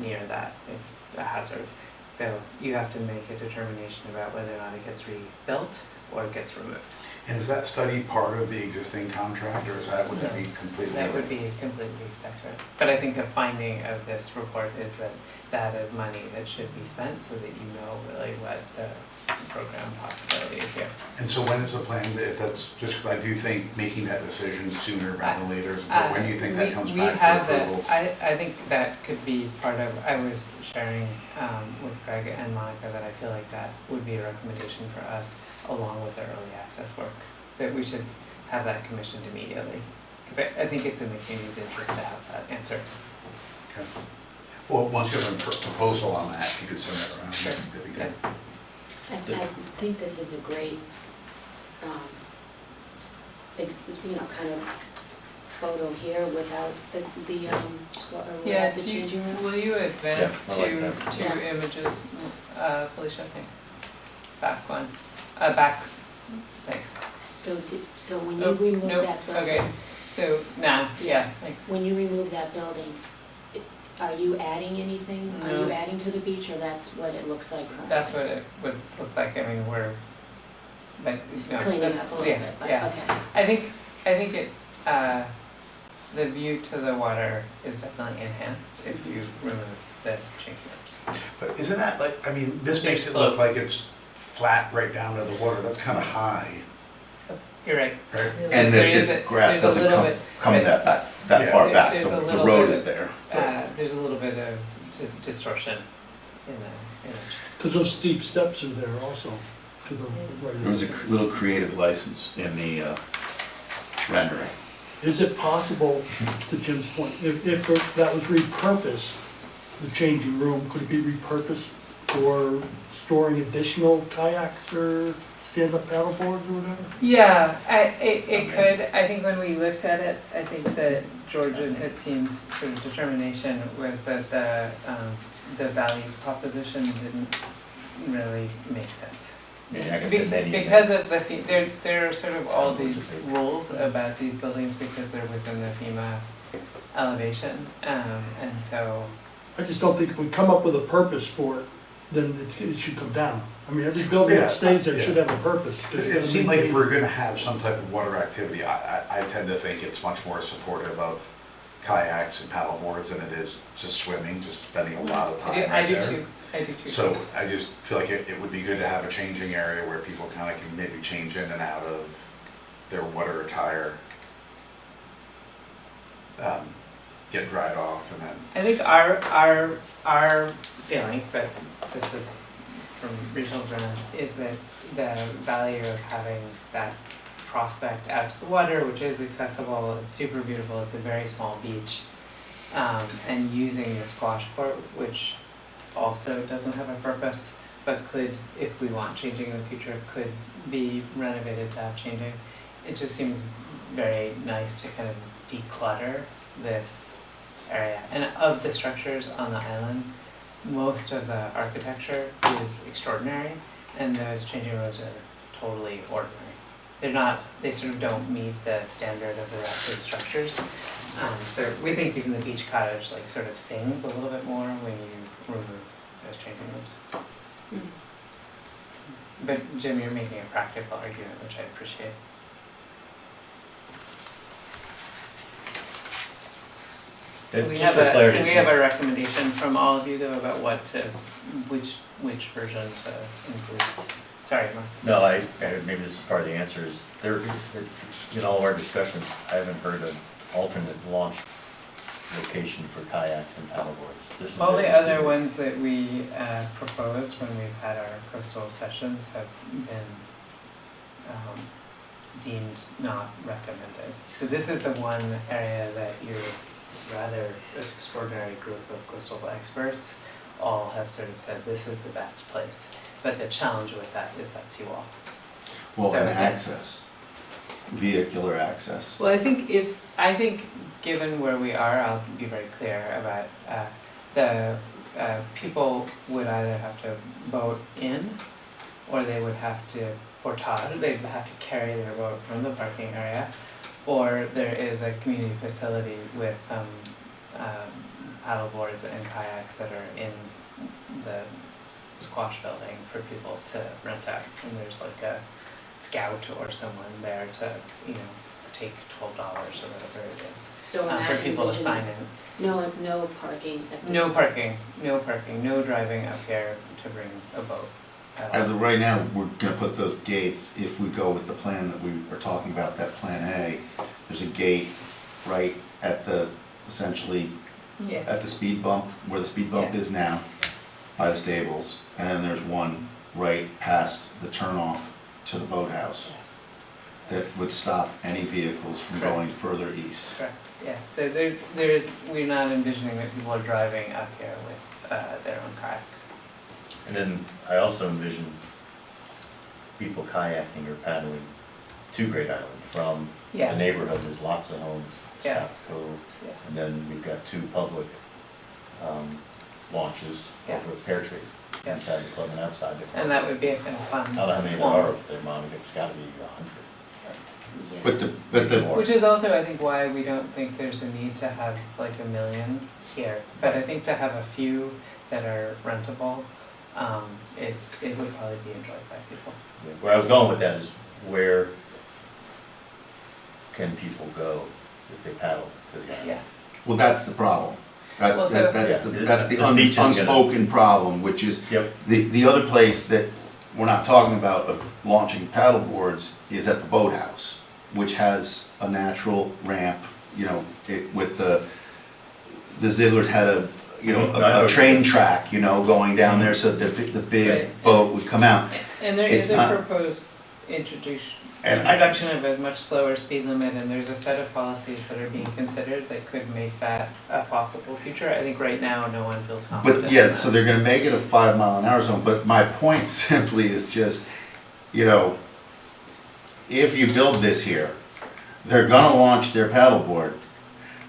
[SPEAKER 6] near that. It's a hazard. So you have to make a determination about whether or not it gets rebuilt or it gets removed.
[SPEAKER 7] And is that study part of the existing contract, or would that be completely?
[SPEAKER 6] That would be completely separate. But I think the finding of this report is that that is money that should be spent so that you know really what the program possibility is here.
[SPEAKER 7] And so when is the plan, if that's, just because I do think making that decision sooner rather than later, but when do you think that comes back for approval?
[SPEAKER 6] I think that could be part of, I was sharing with Greg and Monica that I feel like that would be a recommendation for us along with the early access work, that we should have that commissioned immediately. Because I think it's in the community's interest to have that answer.
[SPEAKER 7] Okay. Well, once you have a proposal on that, you could send that around.
[SPEAKER 6] Sure.
[SPEAKER 7] That'd be good.
[SPEAKER 1] I think this is a great, kind of photo here without the changing room.
[SPEAKER 6] Will you advance
[SPEAKER 8] Yeah, I like that.
[SPEAKER 6] two
[SPEAKER 1] Yeah.
[SPEAKER 6] images, Felicia, thanks. Back one, back, thanks.
[SPEAKER 1] So when you remove
[SPEAKER 6] Nope,
[SPEAKER 1] that building,
[SPEAKER 6] okay, so now, yeah, thanks.
[SPEAKER 1] when you remove that building, are you adding anything? Are
[SPEAKER 6] No.
[SPEAKER 1] you adding to the beach, or that's what it looks like currently?
[SPEAKER 6] That's what it would look like, I mean, we're, like, no,
[SPEAKER 1] Cleaning
[SPEAKER 6] that's,
[SPEAKER 1] up a little
[SPEAKER 6] yeah,
[SPEAKER 1] bit, but
[SPEAKER 6] yeah.
[SPEAKER 1] okay.
[SPEAKER 6] I think it, the view to the water is definitely enhanced if you remove the changing rooms.
[SPEAKER 7] But isn't that like, I mean, this
[SPEAKER 6] There's
[SPEAKER 7] makes it
[SPEAKER 6] slope.
[SPEAKER 7] look like it's flat right down to the water, that's kind of high,
[SPEAKER 6] You're right.
[SPEAKER 7] right?
[SPEAKER 5] And
[SPEAKER 6] There
[SPEAKER 5] that
[SPEAKER 6] is
[SPEAKER 5] this
[SPEAKER 6] a-
[SPEAKER 5] grass
[SPEAKER 6] there's a
[SPEAKER 5] doesn't
[SPEAKER 6] little
[SPEAKER 5] come,
[SPEAKER 6] bit-
[SPEAKER 5] come
[SPEAKER 6] but-
[SPEAKER 5] that
[SPEAKER 7] Yeah.
[SPEAKER 5] far back,
[SPEAKER 6] There's a
[SPEAKER 5] the
[SPEAKER 6] little
[SPEAKER 5] road
[SPEAKER 6] bit
[SPEAKER 5] is
[SPEAKER 6] of-
[SPEAKER 5] there.
[SPEAKER 6] There's a little bit of distortion in the image.
[SPEAKER 14] Because those steep steps are there also, to the right.
[SPEAKER 5] There was a little creative license in the rendering.
[SPEAKER 14] Is it possible, to Jim's point, if that was repurposed, the changing room, could it be repurposed for storing additional kayaks or stand-up paddleboards or whatever?
[SPEAKER 6] Yeah, it could. I think when we looked at it, I think that George and his team's sort of determination was that the value proposition didn't really make sense.
[SPEAKER 8] Yeah, I can fit that in.
[SPEAKER 6] Because of the, there are sort of all these rules about these buildings because they're within the FEMA elevation, and so.
[SPEAKER 14] I just don't think if we come up with a purpose for it, then it should come down. I mean, every building
[SPEAKER 7] Yeah,
[SPEAKER 14] that stays there
[SPEAKER 7] yeah.
[SPEAKER 14] should have a purpose. 'cause you're
[SPEAKER 7] It
[SPEAKER 14] gonna
[SPEAKER 7] seemed like if
[SPEAKER 14] maintain-
[SPEAKER 7] we're gonna have some type of water activity, I tend to think it's much more supportive of kayaks and paddle boards than it is just swimming, just spending a lot of time
[SPEAKER 6] I
[SPEAKER 7] right
[SPEAKER 6] do
[SPEAKER 7] there.
[SPEAKER 6] too, I do too.
[SPEAKER 7] So I just feel like it would be good to have a changing area where people kind of can maybe change in and out of their water attire. Get dried off and then,
[SPEAKER 6] I think our feeling, but this is from regional Vernon, is that the value of having that prospect out to the water, which is accessible, it's super beautiful, it's a very small beach, and using the squash court, which also doesn't have a purpose, but could, if we want changing in the future, could be renovated to have changing. It just seems very nice to kind of declutter this area. And of the structures on the island, most of the architecture is extraordinary, and those changing rooms are totally ordinary. They're not, they sort of don't meet the standard of the rest of the structures. So we think even the beach cottage like sort of sings a little bit more when you remove those changing rooms. But Jim, you're making a practical argument, which I appreciate. Can we have a recommendation from all of you though about what to, which version to include? Sorry, Mark.
[SPEAKER 8] No, I maybe this is part of the answer is there, in all of our discussions, I haven't heard an alternate launch location for kayaks and paddleboards. This is
[SPEAKER 6] All
[SPEAKER 8] it.
[SPEAKER 6] the other ones that we proposed when we've had our coastal sessions have been deemed not recommended. So this is the one area that you're rather this extraordinary group of coastal experts all have sort of said this is the best place. But the challenge with that is that seawall.
[SPEAKER 5] Well,
[SPEAKER 6] So
[SPEAKER 5] and
[SPEAKER 6] that's-
[SPEAKER 5] access, vehicular access.
[SPEAKER 6] Well, I think given where we are, I'll be very clear about the people would either have to boat in, or they would have to portage. They'd have to carry their boat from the parking area, or there is a community facility with some paddle boards and kayaks that are in the squash building for people to rent out, and there's like a scout or someone there to, take $12 or whatever it is,
[SPEAKER 1] So
[SPEAKER 6] for people to sign in.
[SPEAKER 1] No parking at this.
[SPEAKER 6] No parking, no driving up here to bring a boat at all.
[SPEAKER 5] As of right now, we're gonna put those gates, if we go with the plan that we were talking about, that Plan A, there's a gate right at the, essentially,
[SPEAKER 6] Yes.
[SPEAKER 5] at the speed bump, where the speed bump
[SPEAKER 6] Yes.
[SPEAKER 5] is now, by the stables, and then there's one right past the turnoff to the boathouse
[SPEAKER 6] Yes,
[SPEAKER 5] that would stop any vehicles from
[SPEAKER 6] Correct.
[SPEAKER 5] going further east.
[SPEAKER 6] correct, yeah, so we're not envisioning that people are driving up here with their own kayaks.
[SPEAKER 8] And then I also envision people kayaking or paddling to Great Island from the
[SPEAKER 6] Yes.
[SPEAKER 8] neighborhood. There's lots of homes,
[SPEAKER 6] Yeah.
[SPEAKER 8] Scotts Cove,
[SPEAKER 6] Yeah.
[SPEAKER 8] and then we've got two public launches
[SPEAKER 6] Yeah.
[SPEAKER 8] over at Pear Tree,
[SPEAKER 6] Yeah.
[SPEAKER 8] inside the club and outside the club.
[SPEAKER 6] And that would be a kind of fun.
[SPEAKER 8] I don't know how many there are up there, Monica, it's gotta be 100.
[SPEAKER 1] Yeah.
[SPEAKER 5] But the,
[SPEAKER 6] Which is also, I think, why we don't think there's a need to have like 1 million here. But I think to have a few that are rentable, it would probably be enjoyed by people.
[SPEAKER 8] Yeah, where I was going with that is where can people go if they paddle to the island?
[SPEAKER 6] Yeah.
[SPEAKER 5] well, that's the problem. That's,
[SPEAKER 6] Well, so-
[SPEAKER 5] that's the,
[SPEAKER 8] Yeah,
[SPEAKER 5] that's the
[SPEAKER 8] this beach is gonna-
[SPEAKER 5] unspoken problem, which is,
[SPEAKER 8] Yep.
[SPEAKER 5] the other place that we're not talking about of launching paddle boards is at the boathouse, which has a natural ramp, with the Zigglers had a train track, going down there so that the big
[SPEAKER 6] Right.
[SPEAKER 5] boat would come out.
[SPEAKER 6] And there
[SPEAKER 5] It's
[SPEAKER 6] is a
[SPEAKER 5] not-
[SPEAKER 6] proposed
[SPEAKER 5] And
[SPEAKER 6] introduction of a much slower speed limit, and there's a set of policies that are being considered that could make that a possible future. I think right now, no one feels confident.
[SPEAKER 5] But yeah,
[SPEAKER 6] in
[SPEAKER 5] so
[SPEAKER 6] that.
[SPEAKER 5] they're gonna make it a 5-mile-an-hour zone, but my point simply is just, if you build this here, they're gonna launch their paddleboard,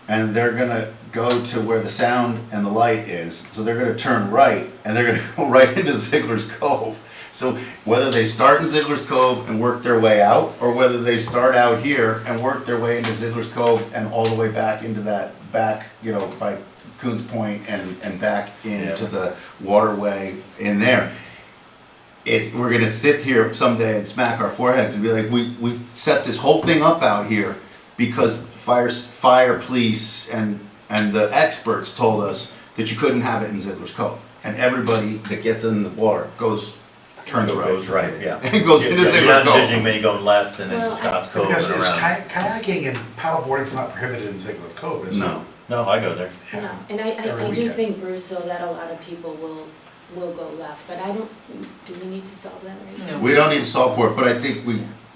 [SPEAKER 5] and they're gonna go to where the sound and the light is, so they're gonna turn right, and they're gonna go right into Ziegler's Cove. So whether they start in Ziegler's Cove and work their way out, or whether they start out here and work their way into Ziegler's Cove and all the way back into that back, you know, by Coons Point and back into the waterway in there. We're gonna sit here someday and smack our foreheads and be like, we've set this whole thing up out here because fire, police, and the experts told us that you couldn't have it in Ziegler's Cove. And everybody that gets in the water turns right.
[SPEAKER 8] Goes right, yeah.
[SPEAKER 5] And goes into
[SPEAKER 8] You're
[SPEAKER 5] Ziegler's
[SPEAKER 8] not
[SPEAKER 5] Cove.
[SPEAKER 8] envisioning many going left and
[SPEAKER 1] Well,
[SPEAKER 8] into Scotts Cove
[SPEAKER 7] Because
[SPEAKER 8] and
[SPEAKER 7] is
[SPEAKER 8] around.
[SPEAKER 7] kayaking and paddleboarding's not prohibited in Ziegler's Cove, is it?
[SPEAKER 5] No.
[SPEAKER 8] No, I go there.
[SPEAKER 1] No, and I
[SPEAKER 7] Every
[SPEAKER 1] do
[SPEAKER 7] weekend.
[SPEAKER 1] think, Bruce, though, that a lot of people will go left, but I don't, do we need to solve that right now?
[SPEAKER 6] No.
[SPEAKER 5] We don't need to solve for it, but I think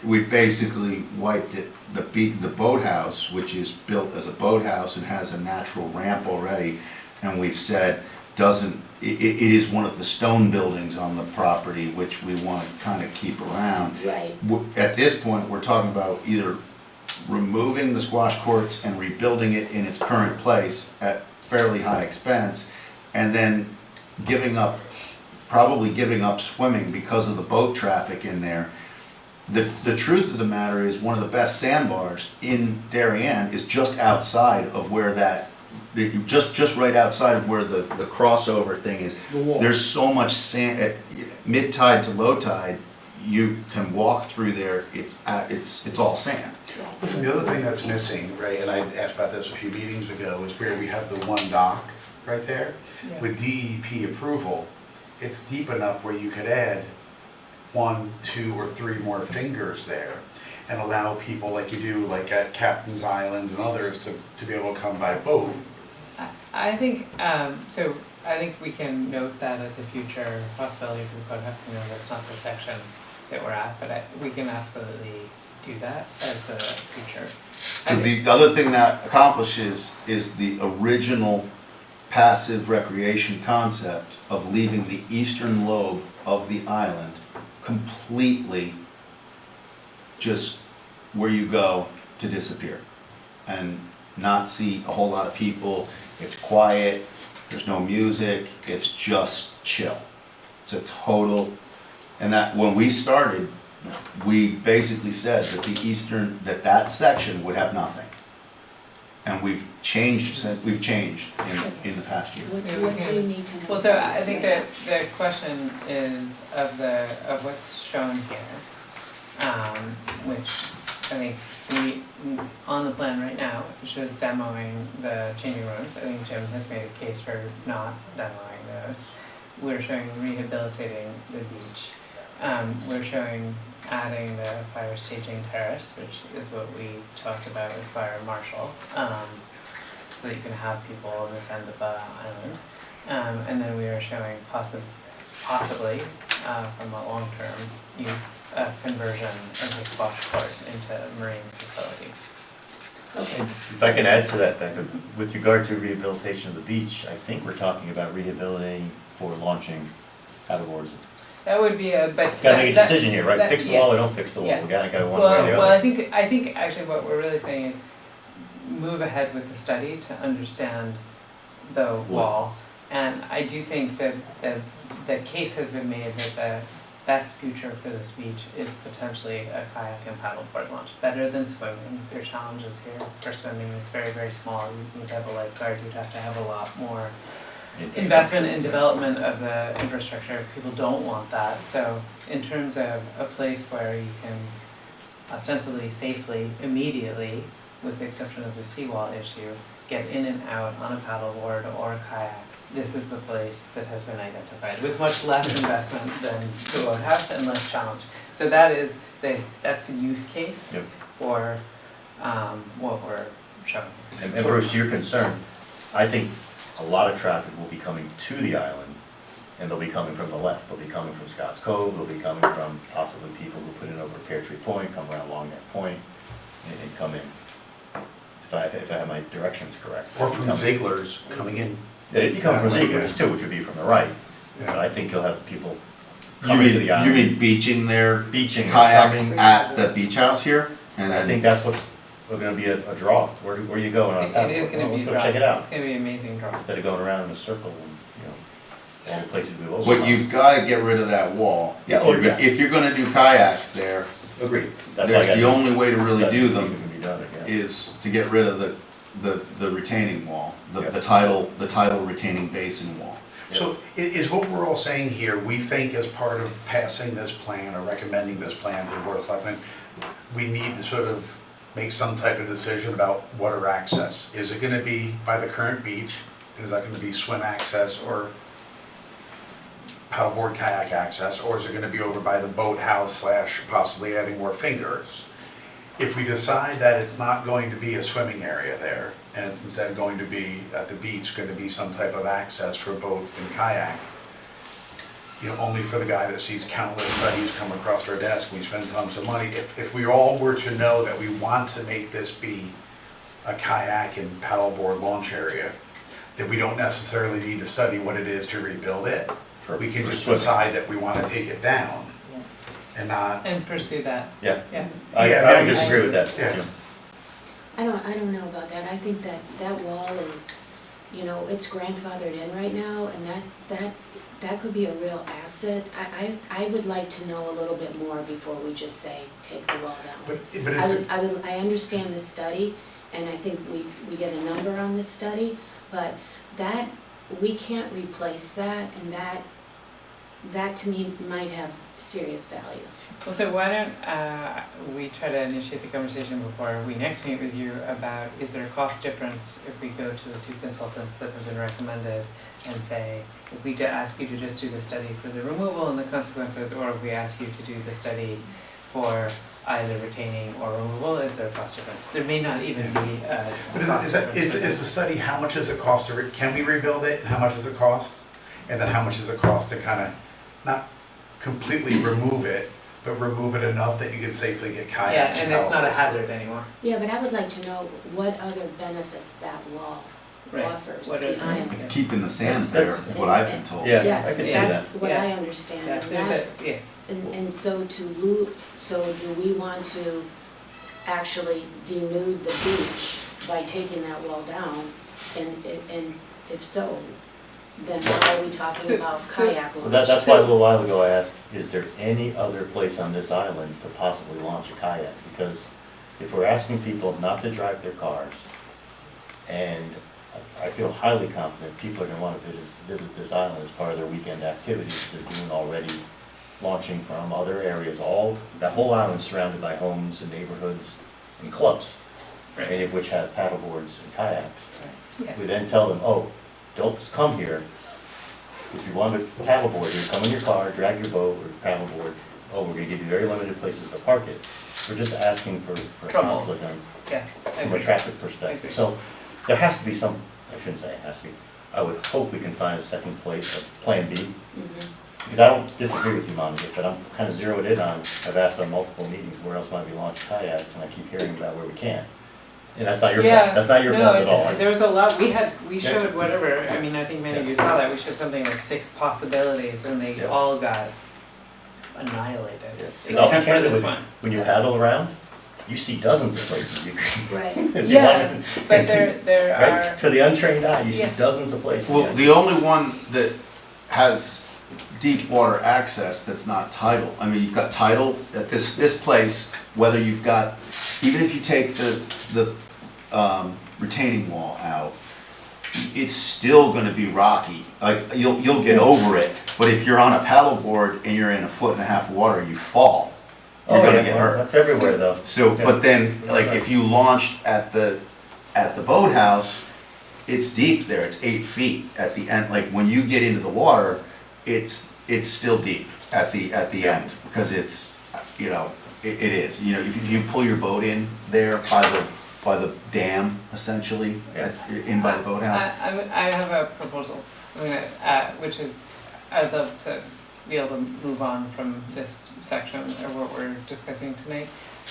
[SPEAKER 5] we've basically wiped it. The boathouse, which is built as a boathouse and has a natural ramp already, and we've said it is one of the stone buildings on the property, which we want to kind of keep around.
[SPEAKER 1] Right.
[SPEAKER 5] At this point, we're talking about either removing the squash courts and rebuilding it in its current place at fairly high expense, and then probably giving up swimming because of the boat traffic in there. The truth of the matter is, one of the best sandbars in Darien is just outside of where just right outside of where the crossover thing is.
[SPEAKER 14] The wall.
[SPEAKER 5] There's so much sand, at mid-tide to low tide, you can walk through there, it's all sand.
[SPEAKER 7] The other thing that's missing, right, and I asked about this a few meetings ago, is where we have the one dock right there.
[SPEAKER 6] Yeah.
[SPEAKER 7] With DEP approval, it's deep enough where you could add 1, 2, or 3 more fingers there and allow people like you do, like at Captain's Island and others, to be able to come by boat.
[SPEAKER 6] I think, so I think we can note that as a future possibility for the boathouse. You know, that's not the section that we're at, but we can absolutely do that as a future.
[SPEAKER 5] Because the other thing that accomplishes is the original passive recreation concept of leaving the eastern lobe of the island completely just where you go to disappear and not see a whole lot of people. It's quiet, there's no music, it's just chill. It's a total, and that when we started, we basically said that that section would have nothing. And we've changed in the past year.
[SPEAKER 1] What do you need to know?
[SPEAKER 6] Well, so I think that the question is of what's shown here, which I think on the plan right now, which is demoing the changing rooms. I think Jim has made a case for not demoing those. We're showing rehabilitating the beach. We're showing adding the fire staging terrace, which is what we talked about with Fire Marshal, so that you can have people on this end of the island. And then we are showing possibly from a long-term use, conversion of the squash court into a marine facility.
[SPEAKER 1] Okay.
[SPEAKER 8] If I can add to that, Becca, with regard to rehabilitation of the beach, I think we're talking about rehabilitating for launching paddleboards.
[SPEAKER 6] That would be but.
[SPEAKER 8] Gotta make a decision here, right? Fix the wall or
[SPEAKER 6] yes.
[SPEAKER 8] don't fix the wall,
[SPEAKER 6] Yes.
[SPEAKER 8] we gotta go one way or the other.
[SPEAKER 6] Well, I think actually what we're really saying is move ahead with the study to understand the wall. And I do think that the case has been made that the best future for this beach is potentially a kayak and paddleboard launch, better than swimming. There are challenges here for swimming, it's very, very small, you need to have a lifeguard, you'd have to have a lot more investment and development of the infrastructure. People don't want that. So in terms of a place where you can ostensibly, safely, immediately, with the exception of the seawall issue, get in and out on a paddleboard or a kayak, this is the place that has been identified with much less investment than the boathouse and less challenge. So that's the use case for what we're showing.
[SPEAKER 8] And Bruce, your concern, I think a lot of traffic will be coming to the island, and they'll be coming from the left. They'll be coming from Scotts Cove, they'll be coming from possibly people who put in over Pear Tree Point, come around along that point, and come in. If I have my directions correct.
[SPEAKER 7] Or from Ziegler's coming in.
[SPEAKER 8] Yeah, it'd be coming from Ziegler's too, which would be from the right. But I think you'll have people coming to the island.
[SPEAKER 5] You mean beaching their
[SPEAKER 8] Beaching,
[SPEAKER 5] kayaks
[SPEAKER 8] coming.
[SPEAKER 5] at the beach house here? And
[SPEAKER 8] I think that's what's gonna be a draw. Where are you going on a paddleboard?
[SPEAKER 6] It is gonna be a
[SPEAKER 8] Let's
[SPEAKER 6] draw.
[SPEAKER 8] go check it out.
[SPEAKER 6] It's gonna be an amazing draw.
[SPEAKER 8] Instead of going around in a circle and, all the places we've also.
[SPEAKER 5] But you've gotta get rid of that wall.
[SPEAKER 8] Yeah,
[SPEAKER 5] If you're gonna do kayaks there,
[SPEAKER 8] Agreed. That's why I got
[SPEAKER 5] the only way to really
[SPEAKER 8] study
[SPEAKER 5] do
[SPEAKER 8] see if
[SPEAKER 5] them
[SPEAKER 8] it can be done, I guess.
[SPEAKER 5] is to get rid of the retaining wall,
[SPEAKER 8] Yeah.
[SPEAKER 5] the tidal retaining basin wall.
[SPEAKER 7] So is what we're all saying here, we think as part of passing this plan or recommending this plan to the Board of Selectmen, we need to sort of make some type of decision about water access. Is it gonna be by the current beach? Is that gonna be swim access or paddleboard kayak access? Or is it gonna be over by the boathouse / possibly adding more fingers? If we decide that it's not going to be a swimming area there, and it's instead going to be at the beach, going to be some type of access for boat and kayak, you know, only for the guy that sees countless studies come across our desk, we spend tons of money. If we all were to know that we want to make this be a kayak and paddleboard launch area, that we don't necessarily need to study what it is to rebuild it. We can just decide that we want to take it down and not.
[SPEAKER 6] And pursue that.
[SPEAKER 8] Yeah.
[SPEAKER 6] Yeah.
[SPEAKER 8] I would disagree with that.
[SPEAKER 7] Yeah.
[SPEAKER 1] I don't know about that. I think that wall is, you know, it's grandfathered in right now, and that could be a real asset. I would like to know a little bit more before we just say, take the wall down.
[SPEAKER 7] But is it,
[SPEAKER 1] I understand the study, and I think we get a number on this study, but that, we can't replace that, and that to me might have serious value.
[SPEAKER 6] Well, so why don't we try to initiate the conversation before we next meet with you about, is there a cost difference if we go to the two consultants that have been recommended and say, if we ask you to just do the study for the removal and the consequences, or if we ask you to do the study for either retaining or removal, is there a cost difference? There may not even be a cost difference.
[SPEAKER 7] is the study, how much does it cost to, can we rebuild it, and how much does it cost? And then how much does it cost to kind of, not completely remove it, but remove it enough that you can safely get kayaks?
[SPEAKER 6] Yeah, and it's not a hazard anymore.
[SPEAKER 1] Yeah, but I would like to know what other benefits that wall offers
[SPEAKER 6] What are
[SPEAKER 1] beyond.
[SPEAKER 5] It's keeping the sand there, what I've been told.
[SPEAKER 8] Yeah, I
[SPEAKER 1] Yes,
[SPEAKER 8] can see
[SPEAKER 1] that's
[SPEAKER 8] that.
[SPEAKER 1] what
[SPEAKER 6] Yeah.
[SPEAKER 1] I understand.
[SPEAKER 6] Yeah,
[SPEAKER 1] and
[SPEAKER 6] there's
[SPEAKER 1] that-
[SPEAKER 6] yes.
[SPEAKER 1] And so so do we want to actually denude the beach by taking that wall down? And if so, then why are we talking about kayak launch?
[SPEAKER 8] Well, that's why a little while ago I asked, is there any other place on this island to possibly launch a kayak? Because if we're asking people not to drive their cars, and I feel highly confident people are gonna wanna visit this island as part of their weekend activities they're doing already, launching from other areas, that whole island's surrounded by homes and neighborhoods and clubs, many of which have paddleboards and kayaks.
[SPEAKER 6] Yes.
[SPEAKER 8] We then tell them, oh, don't come here. If you want to paddleboard here, come in your car, drag your boat or paddleboard. Oh, we're gonna give you very limited places to park it. We're just asking for
[SPEAKER 6] Trouble.
[SPEAKER 8] conflict
[SPEAKER 6] Yeah, I
[SPEAKER 8] from a
[SPEAKER 6] agree.
[SPEAKER 8] traffic
[SPEAKER 6] I
[SPEAKER 8] perspective.
[SPEAKER 6] agree.
[SPEAKER 8] So there has to be some, I shouldn't say it has to be, I would hope we can find a second place, a plan B.
[SPEAKER 1] Mhm.
[SPEAKER 8] Because I don't disagree with you, Monica, but I'm kind of zeroed in on, I've asked on multiple meetings, where else might we launch kayaks, and I keep hearing about where we can't. And that's not your fault, that's not your fault at all.
[SPEAKER 6] No, there was a lot, we
[SPEAKER 8] Yeah.
[SPEAKER 6] showed whatever, I mean, I think many of you saw that, we showed something like 6 possibilities, and they
[SPEAKER 8] Yeah.
[SPEAKER 6] all got annihilated.
[SPEAKER 8] Yes. 'Cause I'll be
[SPEAKER 6] Except for
[SPEAKER 8] candid
[SPEAKER 6] this
[SPEAKER 8] with you,
[SPEAKER 6] one.
[SPEAKER 8] when you paddle around, you see dozens of places you can.
[SPEAKER 1] Right.
[SPEAKER 8] if you
[SPEAKER 6] Yeah,
[SPEAKER 8] want to-
[SPEAKER 6] but there
[SPEAKER 8] Right,
[SPEAKER 6] are,
[SPEAKER 8] to the untrained eye, you see
[SPEAKER 6] Yeah.
[SPEAKER 8] dozens of places.
[SPEAKER 5] Well, the only one that has deep water access that's not tidal, I mean, you've got tidal at this place, whether you've got, even if you take the retaining wall out, it's still gonna be rocky. Like, you'll get over it, but if you're on a paddleboard and you're in 1.5 foot water, you fall. You're
[SPEAKER 8] Oh,
[SPEAKER 5] gonna
[SPEAKER 8] yeah,
[SPEAKER 5] get hurt.
[SPEAKER 8] that's everywhere though.
[SPEAKER 5] So,
[SPEAKER 8] Yeah.
[SPEAKER 5] but then, like, if you launched at the boathouse, it's deep there, it's 8 feet at the end, like, when you get into the water, it's still deep at the end, because it's, you know, it is, you know, if you pull your boat in there by the dam, essentially, in by the boathouse.
[SPEAKER 6] I have a proposal, which is, I'd love to be able to move on from this section or what we're discussing tonight.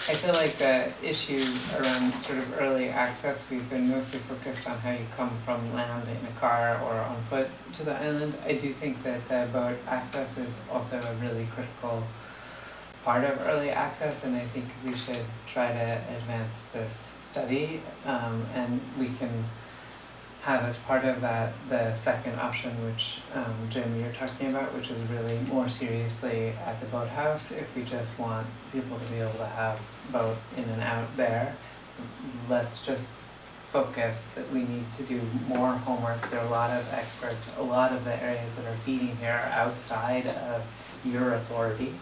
[SPEAKER 6] I feel like the issue around sort of early access, we've been mostly focused on how you come from land in a car or on foot to the island. I do think that the boat access is also a really critical part of early access, and I think we should try to advance this study, and we can have as part of that the second option, which Jim, you're talking about, which is really more seriously at the boathouse. If we just want people to be able to have boat in and out there, let's just focus that we need to do more homework. There are a lot of experts, a lot of the areas that are feeding here are outside of your authority,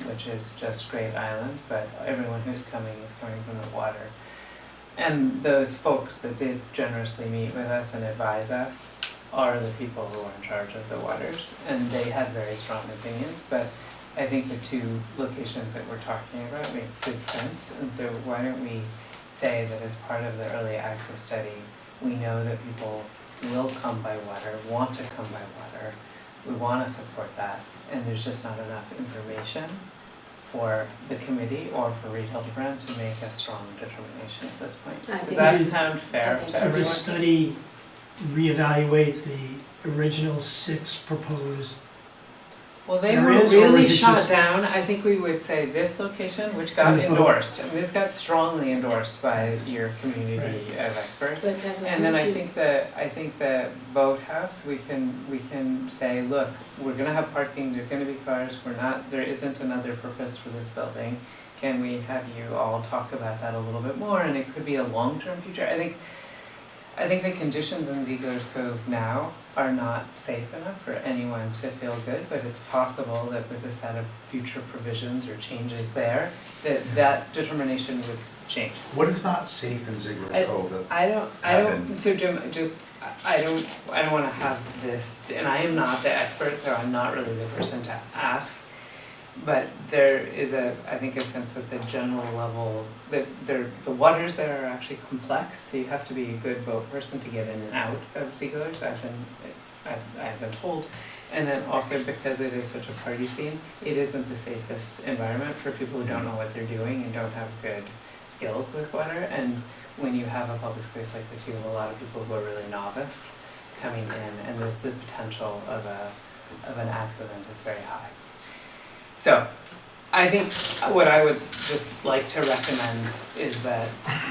[SPEAKER 6] which is just Great Island, but everyone who's coming is coming from the water. And those folks that did generously meet with us and advise us are the people who are in charge of the waters, and they had very strong opinions, but I think the two locations that we're talking about make good sense, and so why don't we say that as part of the early access study, we know that people will come by water, want to come by water, we want to support that, and there's just not enough information for the committee or for Reed Hildebrand to make a strong determination at this point.
[SPEAKER 1] I
[SPEAKER 6] Does
[SPEAKER 1] think
[SPEAKER 6] that
[SPEAKER 1] it is-
[SPEAKER 6] sound fair to
[SPEAKER 9] Does
[SPEAKER 6] everyone?
[SPEAKER 9] the study reevaluate the original 6 proposed?
[SPEAKER 6] Well, they were
[SPEAKER 9] areas, or
[SPEAKER 6] really
[SPEAKER 9] is it
[SPEAKER 6] shot
[SPEAKER 9] just-
[SPEAKER 6] down. I think we would say this location, which got
[SPEAKER 9] And the vote.
[SPEAKER 6] endorsed, and this got strongly endorsed by your community of experts.
[SPEAKER 1] But that's
[SPEAKER 6] And then
[SPEAKER 1] what
[SPEAKER 6] I
[SPEAKER 1] you-
[SPEAKER 6] think the Vote House, we can say, look, we're gonna have parking, there's gonna be cars, there isn't another purpose for this building. Can we have you all talk about that a little bit more? And it could be a long-term future. I think the conditions in Ziegler's Cove now are not safe enough for anyone to feel good, but it's possible that with a set of future provisions or changes there, that determination would change.
[SPEAKER 7] What is not safe in Ziegler Cove? that
[SPEAKER 6] I don't,
[SPEAKER 7] happened?
[SPEAKER 6] so Jim, I don't wanna have this, and I am not the expert, so I'm not really the person to ask. But there is I think a sense at the general level that the waters there are actually complex. So you have to be a good boat person to get in and out of Ziegler's, I've been told. And then also because it is such a party scene, it isn't the safest environment for people who don't know what they're doing and don't have good skills with water. And when you have a public space like this, you have a lot of people who are really novice coming in, and there's the potential of an accident is very high. So, I think what I would just like to recommend is that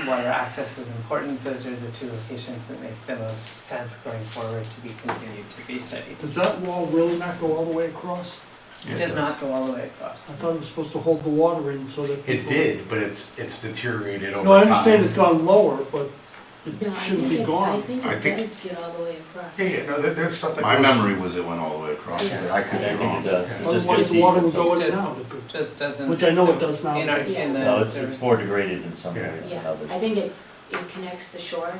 [SPEAKER 6] water access is important. Those are the two locations that make the most sense going forward to be continued to be studied.
[SPEAKER 14] Does that wall really not go all the way across?
[SPEAKER 6] It does not go all the way across.
[SPEAKER 14] I thought it was supposed to hold the water in so that
[SPEAKER 7] It
[SPEAKER 14] people.
[SPEAKER 7] did, but it's deteriorated over time.
[SPEAKER 14] No, I understand it's gone lower, but
[SPEAKER 1] No,
[SPEAKER 14] it
[SPEAKER 1] I
[SPEAKER 14] shouldn't
[SPEAKER 1] think
[SPEAKER 14] be
[SPEAKER 1] I
[SPEAKER 14] gone.
[SPEAKER 1] think
[SPEAKER 5] I
[SPEAKER 1] it
[SPEAKER 5] think-
[SPEAKER 1] does get all the way across.
[SPEAKER 7] Yeah, no, there's stuff that
[SPEAKER 5] My
[SPEAKER 7] goes-
[SPEAKER 5] memory was it went all the way across,
[SPEAKER 1] Yeah.
[SPEAKER 5] but I could
[SPEAKER 8] I
[SPEAKER 5] be
[SPEAKER 8] think
[SPEAKER 5] wrong.
[SPEAKER 8] it does. It just
[SPEAKER 14] Otherwise,
[SPEAKER 8] gets
[SPEAKER 14] the water
[SPEAKER 8] deep
[SPEAKER 14] would go in
[SPEAKER 6] Just-
[SPEAKER 14] and out. It could-
[SPEAKER 6] Just doesn't.
[SPEAKER 14] Which I know it
[SPEAKER 6] so
[SPEAKER 14] does now.
[SPEAKER 6] In our, in the.
[SPEAKER 8] No, it's more degraded in some areas than
[SPEAKER 1] Yeah,
[SPEAKER 8] others.
[SPEAKER 1] I think it connects the shore,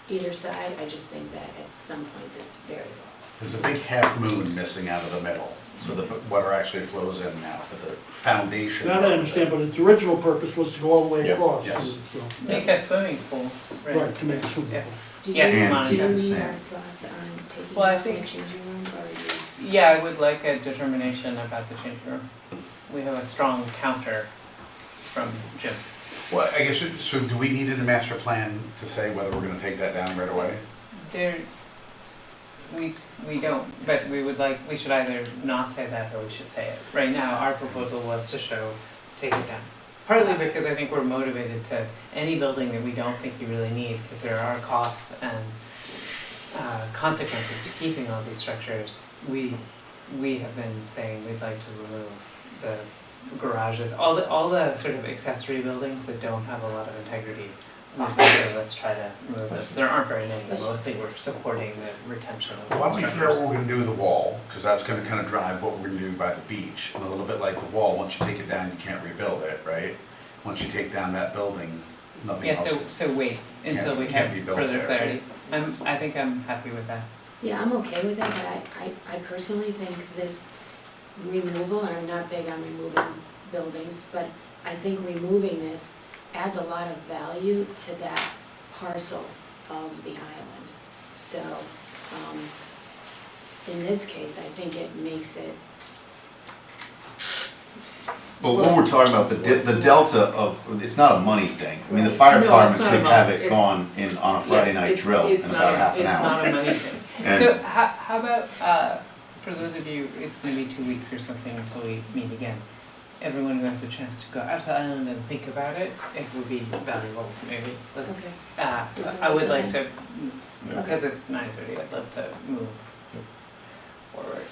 [SPEAKER 1] either side. I just think that at some points it's very low.
[SPEAKER 7] There's a big half moon missing out of the middle, so the water actually flows in now, but the foundation.
[SPEAKER 14] That I understand, but its original purpose was to go all the way
[SPEAKER 8] Yeah.
[SPEAKER 14] across.
[SPEAKER 7] Yes.
[SPEAKER 14] So,
[SPEAKER 6] Make a swimming pool, right?
[SPEAKER 14] right, to make a swimming
[SPEAKER 6] Yeah.
[SPEAKER 14] pool.
[SPEAKER 1] Do you,
[SPEAKER 6] Yes,
[SPEAKER 5] And
[SPEAKER 1] do
[SPEAKER 6] Monica.
[SPEAKER 1] you
[SPEAKER 5] the same.
[SPEAKER 1] have thoughts on taking
[SPEAKER 6] Well, I
[SPEAKER 1] out the
[SPEAKER 6] think-
[SPEAKER 1] changing room, or you?
[SPEAKER 6] Yeah, I would like a determination about the change room. We have a strong counter from Jim.
[SPEAKER 7] Well, I guess, so do we need in the master plan to say whether we're gonna take that down right away?
[SPEAKER 6] We don't, but we should either not say that or we should say it. Right now, our proposal was to take it down. Partly because I think we're motivated to, any building that we don't think you really need, because there are costs and consequences to keeping all these structures. We have been saying we'd like to remove the garages, all the sort of accessory buildings that don't have a lot of integrity. We say, let's try to remove those. There aren't very many, mostly we're supporting the retention of
[SPEAKER 7] Why
[SPEAKER 6] the
[SPEAKER 7] don't we figure out
[SPEAKER 6] structures.
[SPEAKER 7] what we're gonna do with the wall, because that's gonna kind of drive what we're gonna do by the beach. And a little bit like the wall, once you take it down, you can't rebuild it, right? Once you take down that building, nothing
[SPEAKER 6] Yeah,
[SPEAKER 7] else.
[SPEAKER 6] so wait until we
[SPEAKER 7] Can't
[SPEAKER 6] have
[SPEAKER 7] be built
[SPEAKER 6] further
[SPEAKER 7] there.
[SPEAKER 6] clarity. I think I'm happy with that.
[SPEAKER 1] Yeah, I'm okay with that, but I personally think this removal, and I'm not big on removing buildings, but I think removing this adds a lot of value to that parcel of the island. So, in this case, I think it makes it,
[SPEAKER 5] But when we're talking about the delta of, it's not a money thing. I mean, the fire
[SPEAKER 6] No,
[SPEAKER 5] department
[SPEAKER 6] it's not
[SPEAKER 5] could
[SPEAKER 6] a
[SPEAKER 5] have
[SPEAKER 6] money.
[SPEAKER 5] it
[SPEAKER 6] It's-
[SPEAKER 5] gone in on a Friday night drill in about half an
[SPEAKER 6] It's
[SPEAKER 5] hour.
[SPEAKER 6] not a money thing.
[SPEAKER 5] And-
[SPEAKER 6] So how about, for those of you, it's gonna be 2 weeks or something until we meet again. Everyone who has a chance to go out to the island and think about it, it would be valuable, maybe. Let's,
[SPEAKER 1] okay.
[SPEAKER 6] I would like to, because it's 9:30, I'd love to move forward.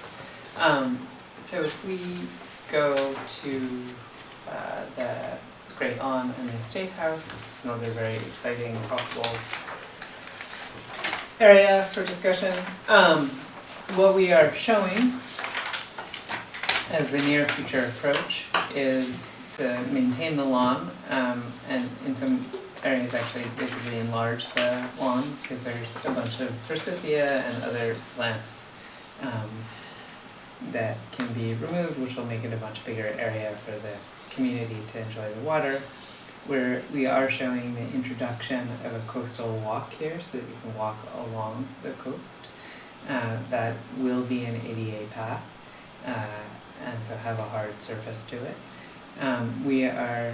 [SPEAKER 6] So if we go to the great lawn and the estate house. It's another very exciting possible area for discussion. What we are showing as the near future approach is to maintain the lawn, and in some areas actually basically enlarge the lawn because there's a bunch of forsythia and other plants that can be removed, which will make it a much bigger area for the community to enjoy the water. We are showing the introduction of a coastal walk here so that you can walk along the coast. That will be an ADA path, and so have a hard surface to it. We are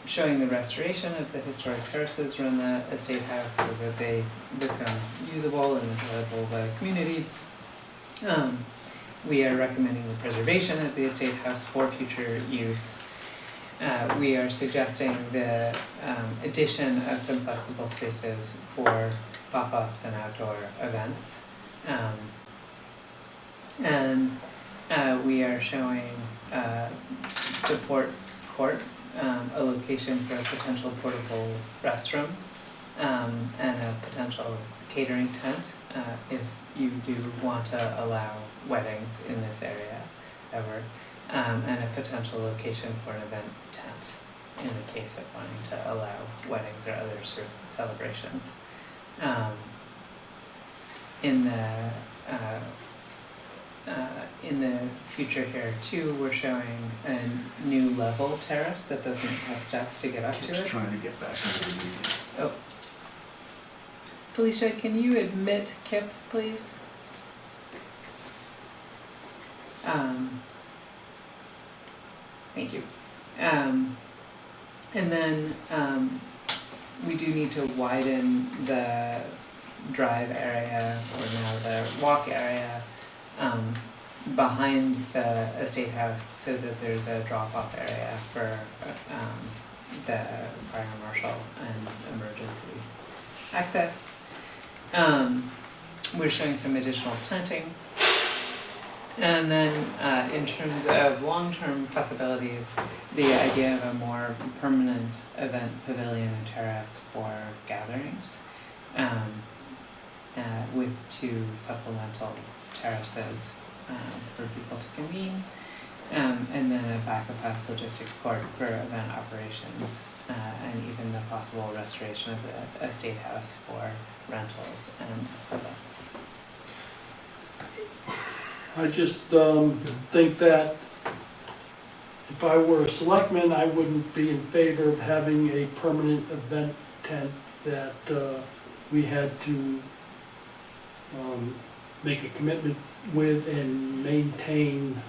[SPEAKER 6] showing the restoration of the historic terraces around the estate house so that they become usable and enjoyable by the community. We are recommending the preservation of the estate house for future use. We are suggesting the addition of some flexible spaces for pop-ups and outdoor events. And we are showing support court, a location for a potential portable restroom, and a potential catering tent if you do want to allow weddings in this area ever, and a potential location for an event tent in the case of wanting to allow weddings or other sort of celebrations. In the future here too, we're showing a new level terrace that doesn't have steps to get up to it.
[SPEAKER 5] Just trying to get back into the meeting.
[SPEAKER 6] Oh. Felicia, can you admit Kip, please? Thank you. And then we do need to widen the drive area, or now the walk area, behind the estate house so that there's a drop-off area for the fire marshal and emergency access. We're showing some additional planting. And then in terms of long-term possibilities, the idea of a more permanent event pavilion and terrace for gatherings, with 2 supplemental terraces for people to convene, and then a back-of-house logistics court for event operations, and even the possible restoration of the estate house for rentals and events.
[SPEAKER 14] I just think that if I were a selectman, I wouldn't be in favor of having a permanent event tent that we had to make a commitment with and maintain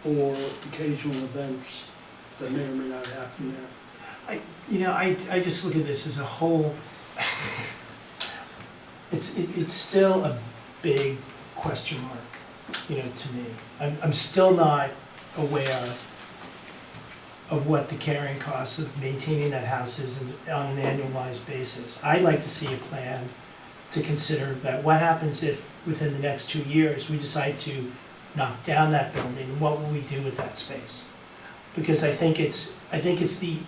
[SPEAKER 14] for occasional events that may or may not happen there.
[SPEAKER 9] I just look at this as a whole. It's still a big question mark, to me. I'm still not aware of what the carrying costs of maintaining that house is on an annualized basis. I'd like to see a plan to consider that what happens if within the next 2 years we decide to knock down that building, what will we do with that space? Because I think it's the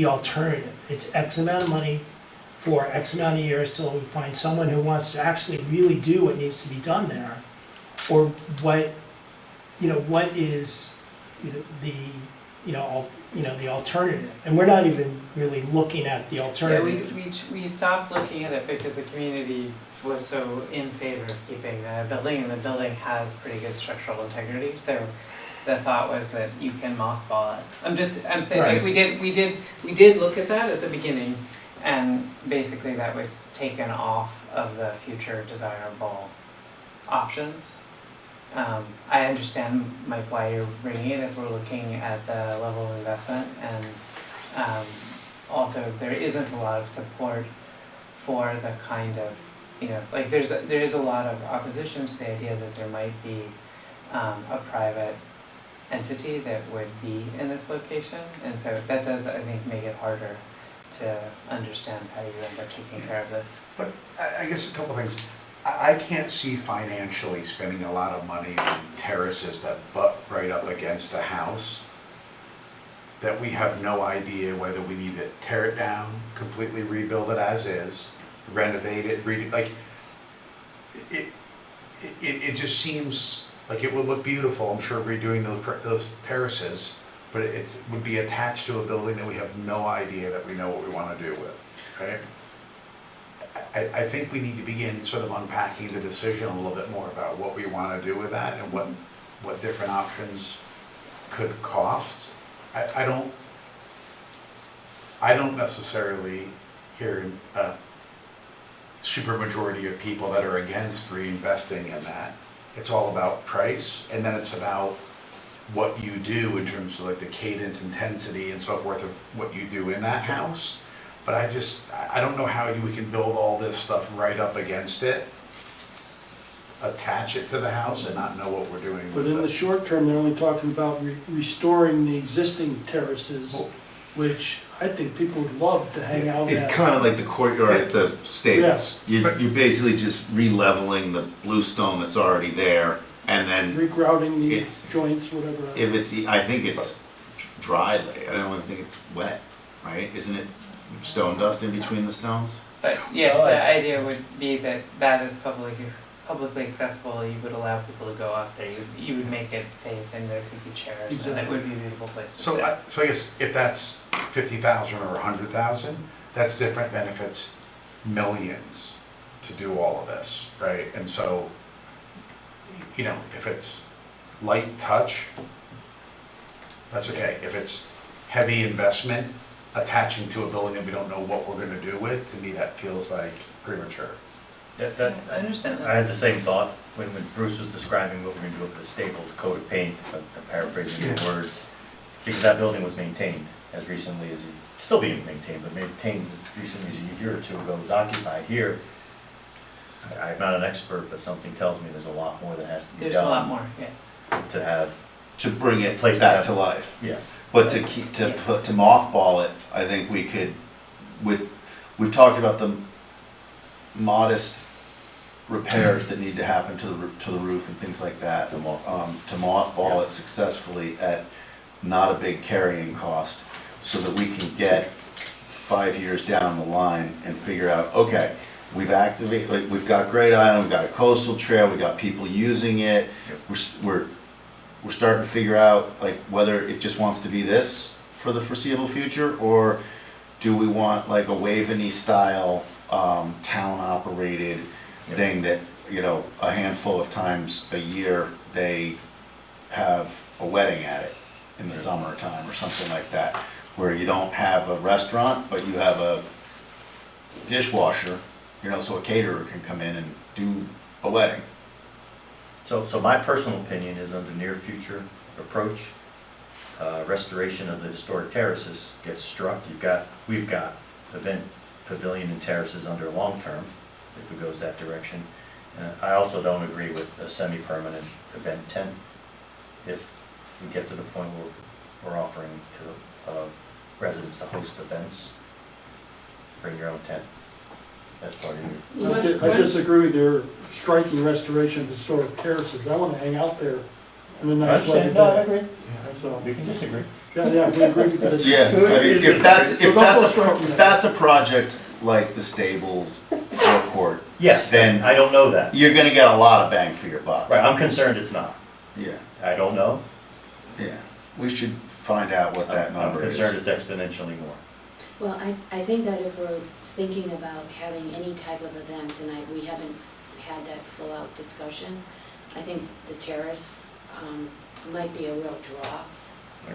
[SPEAKER 9] alternative. It's X amount of money for X amount of years till we find someone who wants to actually really do what needs to be done there, or what is the alternative. And we're not even really looking at the alternative.
[SPEAKER 6] Yeah, we stopped looking at it because the community was so in favor of keeping the building, and the building has pretty good structural integrity. So the thought was that you can mothball it. I'm saying
[SPEAKER 9] Right.
[SPEAKER 6] like we did look at that at the beginning, and basically that was taken off of the future desirable options. I understand, Mike, why you're bringing it as we're looking at the level of investment, and also there isn't a lot of support for the kind of, there is a lot of opposition to the idea that there might be a private entity that would be in this location, and so that does, I think, make it harder to understand how you end up taking care of this.
[SPEAKER 7] But I guess a couple things. I can't see financially spending a lot of money on terraces that butt right up against a house, that we have no idea whether we need to tear it down, completely rebuild it as is, renovate it, it just seems like it would look beautiful, I'm sure, redoing those terraces, but it would be attached to a building that we have no idea that we know what we want to do with, right? I think we need to begin sort of unpacking the decision a little bit more about what we want to do with that and what different options could cost. I don't necessarily hear a super majority of people that are against reinvesting in that. It's all about price, and then it's about what you do in terms of like the cadence, intensity, and so forth of what you do in that house. But I don't know how we can build all this stuff right up against it, attach it to the house, and not know what we're doing
[SPEAKER 14] But
[SPEAKER 7] with
[SPEAKER 14] in the
[SPEAKER 7] it.
[SPEAKER 14] short term, they're only talking about restoring the existing terraces, which I think people would love to hang out
[SPEAKER 5] It's
[SPEAKER 14] at.
[SPEAKER 5] kind of like the courtyard at the stables.
[SPEAKER 14] Yes.
[SPEAKER 5] You're basically just re-leveling the bluestone that's already there, and then
[SPEAKER 14] Regrouting the
[SPEAKER 5] it's-
[SPEAKER 14] joints, whatever.
[SPEAKER 5] if it's, I think it's dry lay, I don't even think it's wet, right? Isn't it stone dust in between the stones?
[SPEAKER 6] But yes, the idea would be that that is publicly accessible, you would allow people to go out there, you would make it safe, and there could be chairs, and it would be a beautiful place to sit.
[SPEAKER 7] So I guess if that's 50,000 or 100,000, that's different than if it's millions to do all of this, right? And so, you know, if it's light touch, that's okay. If it's heavy investment, attaching to a building that we don't know what we're gonna do with, to me, that feels like premature.
[SPEAKER 6] I understand that.
[SPEAKER 8] I had the same thought when Bruce was describing what we're gonna do with the stables, coat of paint, I'm paraphrasing the words, because that building was maintained as recently as, still being maintained, but maintained as recently as a year or two ago, it was occupied here. I'm not an expert, but something tells me there's a lot more that has to be done.
[SPEAKER 6] There's a lot more, yes.
[SPEAKER 8] To have,
[SPEAKER 5] To bring it
[SPEAKER 8] Place
[SPEAKER 5] back
[SPEAKER 8] that-
[SPEAKER 5] to life.
[SPEAKER 8] yes.
[SPEAKER 5] But to keep, to mothball it, I think we could, we've talked about the modest repairs that need to happen to the roof and things like that.
[SPEAKER 8] To mothball.
[SPEAKER 5] To mothball it successfully at not a big carrying cost, so that we can get 5 years down the line and figure out, okay, we've activated, like, we've got Great Island, we've got a coastal trail, we got people using it, we're starting to figure out like whether it just wants to be this for the foreseeable future, or do we want like a Waveney style town operated thing that, you know, a handful of times a year they have a wedding at it in the summertime or something like that, where you don't have a restaurant but you have a dishwasher, you know, so a caterer can come in and do a wedding.
[SPEAKER 8] So my personal opinion is under near future approach, restoration of the historic terraces gets struck. We've got event pavilion and terraces under long term, if it goes that direction. I also don't agree with a semi-permanent event tent. If we get to the point where we're offering to residents to host events, bring your own tent. That's part of your.
[SPEAKER 14] I disagree with your striking restoration of historic terraces. I want to hang out there in a nice weather day.
[SPEAKER 8] agree.
[SPEAKER 14] So,
[SPEAKER 8] We can disagree.
[SPEAKER 14] yeah, we agree because.
[SPEAKER 5] Yeah, I mean, if that's a project like the stable forecourt,
[SPEAKER 8] Yes,
[SPEAKER 5] Then-
[SPEAKER 8] I don't know that.
[SPEAKER 5] you're gonna get a lot of bang for your buck.
[SPEAKER 8] Right, I'm concerned it's not.
[SPEAKER 5] Yeah,
[SPEAKER 8] I don't know.
[SPEAKER 5] yeah. We should find out what that
[SPEAKER 8] I'm
[SPEAKER 5] number is.
[SPEAKER 8] concerned it's exponentially more.
[SPEAKER 1] Well, I think that if we're thinking about having any type of events, and we haven't had that full-out discussion, I think the terrace might be a real draw,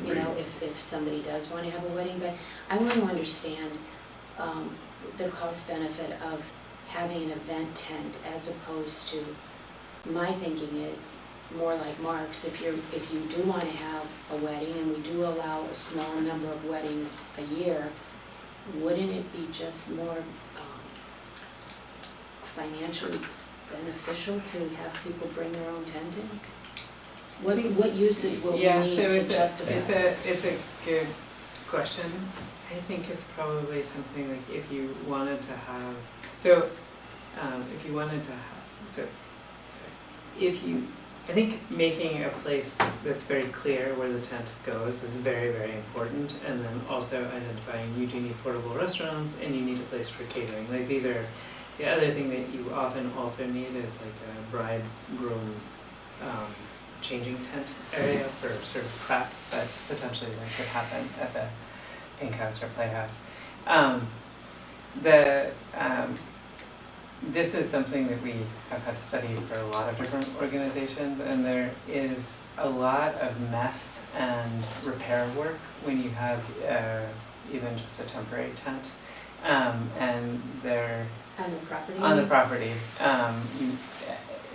[SPEAKER 1] you know, if somebody does want to have a wedding. But I want to understand the cost benefit of having an event tent as opposed to, my thinking is more like Mark's, if you do want to have a wedding, and we do allow a small number of weddings a year, wouldn't it be just more financially beneficial to have people bring their own tent in? What usage will we
[SPEAKER 6] Yeah,
[SPEAKER 1] need
[SPEAKER 6] so
[SPEAKER 1] to
[SPEAKER 6] it's
[SPEAKER 1] justify this?
[SPEAKER 6] a good question. I think it's probably something like if you wanted to have, if you wanted to so if you, I think making a place that's very clear where the tent goes is very, very important. And then also identifying you do need portable restrooms and you need a place for catering. Like these are, the other thing that you often also need is like a bride-groom changing tent area for sort of prep that potentially like could happen at the Pink House or Playhouse. This is something that we have had to study for a lot of different organizations, and there is a lot of mess and repair work when you have even just a temporary tent. And they're
[SPEAKER 1] On the property?
[SPEAKER 6] on the property.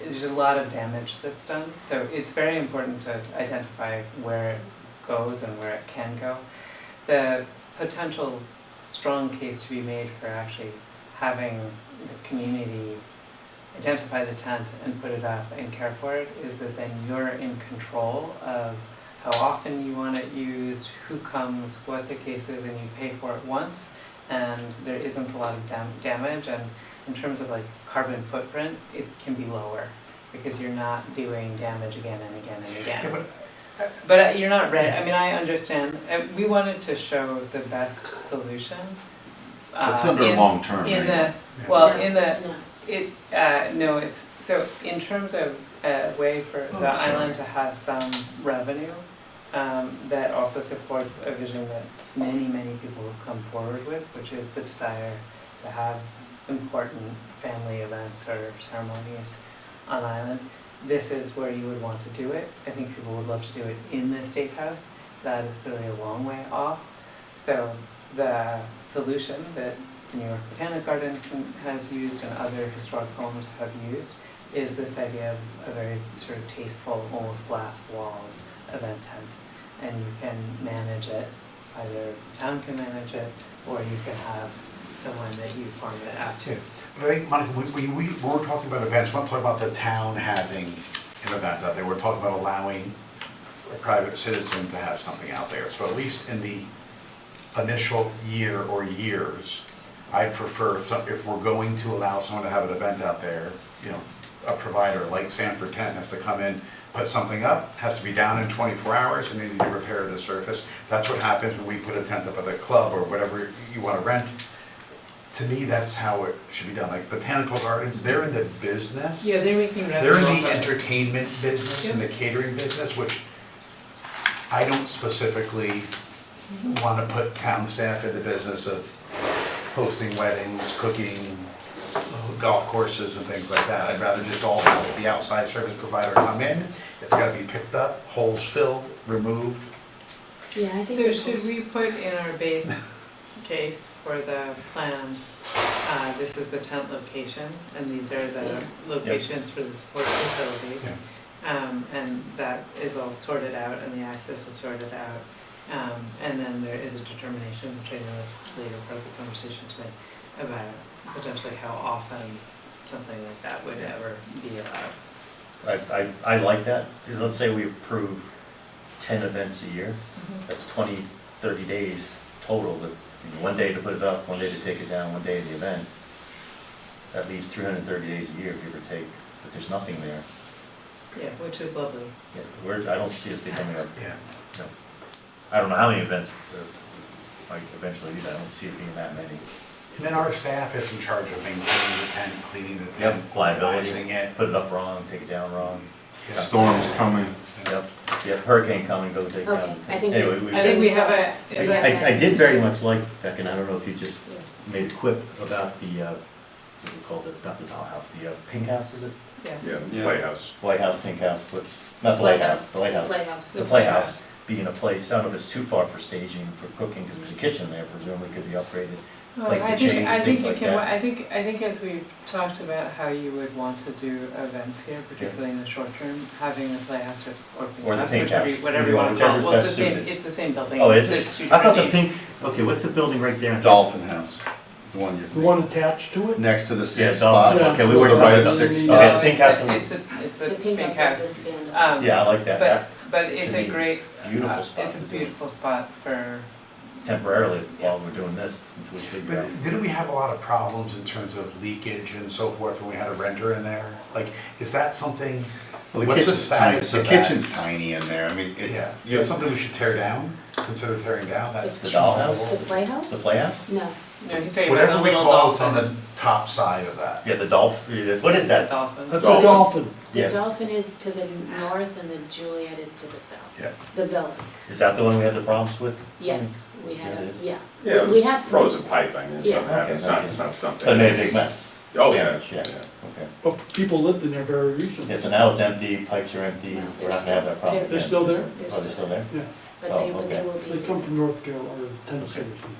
[SPEAKER 6] There's a lot of damage that's done, so it's very important to identify where it goes and where it can go. The potential strong case to be made for actually having the community identify the tent and put it up and care for it is that then you're in control of how often you want it used, who comes, what the case is, and you pay for it once, and there isn't a lot of damage. And in terms of like carbon footprint, it can be lower because you're not doing damage again and again and again.
[SPEAKER 7] Yeah,
[SPEAKER 6] But you're not ready. I mean, I understand. We wanted to show the best solution.
[SPEAKER 5] It's under long-term,
[SPEAKER 6] In
[SPEAKER 5] right?
[SPEAKER 6] the, well,
[SPEAKER 1] No,
[SPEAKER 6] in the,
[SPEAKER 1] it's not.
[SPEAKER 6] no, it's, so in terms of a way for the island to have some revenue, that also supports a vision that many, many people have come forward with, which is the desire to have important family events or ceremonies on island. This is where you would want to do it. I think people would love to do it in the steakhouse. That is clearly a long way off. So the solution that the New York Botanic Garden has used and other historic homes have used is this idea of a very sort of tasteful, almost glass-walled event tent. And you can manage it, either the town can manage it, or you can have someone that you farm it out to.
[SPEAKER 7] But I think, Monica, when we're talking about events, we're not talking about the town having an event out there. We're talking about allowing a private citizen to have something out there. So at least in the initial year or years, I'd prefer if we're going to allow someone to have an event out there, you know, a provider like Sanford Tent has to come in, put something up, has to be down in 24 hours, and they need to repair the surface. That's what happens when we put a tent up at a club or whatever you want to rent. To me, that's how it should be done. Like botanical gardens, they're in the business.
[SPEAKER 6] Yeah, they're making revenue.
[SPEAKER 7] They're in
[SPEAKER 6] off
[SPEAKER 7] the
[SPEAKER 6] of it.
[SPEAKER 7] entertainment business and the catering business, which I don't specifically want to put town staff in the business of hosting weddings, cooking, golf courses and things like that. I'd rather just all have the outside service provider come in. It's got to be picked up, holes filled, removed.
[SPEAKER 1] Yeah, I think
[SPEAKER 6] So
[SPEAKER 1] so.
[SPEAKER 6] should we put in our base case for the plan, this is the tent location, and these are the locations for the support facilities. And that is all sorted out and the access is sorted out. And then there is a determination, which I know is later part of the conversation today, about potentially how often something like that would ever be allowed.
[SPEAKER 8] I like that. Let's say we approve 10 events a year. That's 20, 30 days total. One day to put it up, one day to take it down, one day of the event. That leaves 330 days a year, give or take, but there's nothing there.
[SPEAKER 6] Yeah, which is lovely.
[SPEAKER 8] Yeah, I don't see us becoming a,
[SPEAKER 7] Yeah.
[SPEAKER 8] no. I don't know how many events might eventually be, but I don't see it being that many.
[SPEAKER 7] And then our staff is in charge of maintaining the tent, cleaning the tent,
[SPEAKER 8] Yep, liability,
[SPEAKER 7] organizing it.
[SPEAKER 8] put it up wrong, take it down wrong.
[SPEAKER 7] Yeah.
[SPEAKER 5] Storms coming.
[SPEAKER 8] Yep, hurricane coming, go take it
[SPEAKER 1] Okay,
[SPEAKER 8] down.
[SPEAKER 1] I think
[SPEAKER 8] Anyway,
[SPEAKER 1] we-
[SPEAKER 6] I think we have a, is that?
[SPEAKER 8] I did very much like, Beck, and I don't know if you just made a quip about the, what's it called, not the dollhouse, the Pink House, is it?
[SPEAKER 6] Yeah.
[SPEAKER 5] Yeah.
[SPEAKER 10] Playhouse.
[SPEAKER 8] White House, Pink House, not the White House, the White House.
[SPEAKER 1] Playhouse.
[SPEAKER 8] The Playhouse being a place, I don't know if it's too far for staging, for cooking, because there's a kitchen there, presumably could be upgraded. Place to change,
[SPEAKER 6] I think
[SPEAKER 8] things
[SPEAKER 6] you
[SPEAKER 8] like
[SPEAKER 6] can,
[SPEAKER 8] that.
[SPEAKER 6] I think as we've talked about how you would want to do events here, particularly in the short term, having the Playhouse or Pink
[SPEAKER 8] Or the
[SPEAKER 6] House,
[SPEAKER 8] Pink House,
[SPEAKER 6] whatever you want to call it.
[SPEAKER 8] whichever's
[SPEAKER 6] Well, it's the
[SPEAKER 8] best
[SPEAKER 6] same,
[SPEAKER 8] suited.
[SPEAKER 6] it's the same building.
[SPEAKER 8] Oh, is
[SPEAKER 6] It's
[SPEAKER 8] it?
[SPEAKER 6] two
[SPEAKER 8] I thought the
[SPEAKER 6] different
[SPEAKER 8] pink, okay, what's the building right there?
[SPEAKER 5] Dolphin House, the one you're
[SPEAKER 14] The one attached to it?
[SPEAKER 5] next to the
[SPEAKER 8] Yeah,
[SPEAKER 5] six
[SPEAKER 8] Dolphin.
[SPEAKER 5] spots.
[SPEAKER 8] Okay, we
[SPEAKER 5] To
[SPEAKER 8] were
[SPEAKER 5] the right of
[SPEAKER 8] talking
[SPEAKER 5] six
[SPEAKER 14] about-
[SPEAKER 8] Okay,
[SPEAKER 5] spots.
[SPEAKER 8] Pink House.
[SPEAKER 6] It's
[SPEAKER 1] The
[SPEAKER 6] the
[SPEAKER 1] Pink
[SPEAKER 6] Pink
[SPEAKER 1] House
[SPEAKER 6] House.
[SPEAKER 1] is the stand-up.
[SPEAKER 8] Yeah, I like that.
[SPEAKER 6] But
[SPEAKER 8] To
[SPEAKER 6] it's a
[SPEAKER 8] me,
[SPEAKER 6] great,
[SPEAKER 8] beautiful spot
[SPEAKER 6] it's a
[SPEAKER 8] to do it.
[SPEAKER 6] beautiful spot for
[SPEAKER 8] temporarily while we're doing this until we figure out.
[SPEAKER 7] But didn't we have a lot of problems in terms of leakage and so forth when we had a renter in there? Like, is that something,
[SPEAKER 5] Well, the
[SPEAKER 7] what's the
[SPEAKER 5] kitchen's tiny,
[SPEAKER 7] status
[SPEAKER 5] the
[SPEAKER 7] of that?
[SPEAKER 5] kitchen's tiny in there, I mean, it's,
[SPEAKER 7] Yeah, is that something we should tear down, consider tearing down? That's
[SPEAKER 8] The dollhouse?
[SPEAKER 1] The playhouse?
[SPEAKER 8] The playhouse?
[SPEAKER 1] No.
[SPEAKER 6] No, he's saying about
[SPEAKER 7] Whatever
[SPEAKER 6] the
[SPEAKER 7] we
[SPEAKER 6] little
[SPEAKER 7] call it's
[SPEAKER 6] dolphin.
[SPEAKER 7] on the top side of that.
[SPEAKER 8] Yeah, the dolphin, what is that?
[SPEAKER 6] Dolphin.
[SPEAKER 14] That's a dolphin.
[SPEAKER 1] The
[SPEAKER 8] Yeah.
[SPEAKER 1] Dolphin is to the north and the Juliet is to the south.
[SPEAKER 7] Yeah.
[SPEAKER 1] The villas.
[SPEAKER 8] Is that the one we had the problems with?
[SPEAKER 1] Yes, we had,
[SPEAKER 8] Yeah, it is.
[SPEAKER 1] yeah.
[SPEAKER 15] Yeah, it
[SPEAKER 1] We
[SPEAKER 15] was
[SPEAKER 1] had
[SPEAKER 15] frozen pipe, I mean,
[SPEAKER 1] Yeah.
[SPEAKER 15] something happened,
[SPEAKER 8] Okay,
[SPEAKER 15] it's not something.
[SPEAKER 8] But it made a big mess.
[SPEAKER 15] Oh, yeah,
[SPEAKER 8] Yeah,
[SPEAKER 15] yeah.
[SPEAKER 8] okay.
[SPEAKER 14] But people lived in there very recently.
[SPEAKER 8] Yeah, so now it's empty, pipes are empty,
[SPEAKER 1] No,
[SPEAKER 8] we're not gonna have that problem.
[SPEAKER 14] They're still there?
[SPEAKER 8] Oh, they're still there?
[SPEAKER 1] But
[SPEAKER 8] Oh,
[SPEAKER 1] they
[SPEAKER 8] okay.
[SPEAKER 1] will be.
[SPEAKER 14] They come from North Carolina or Tennessee or something.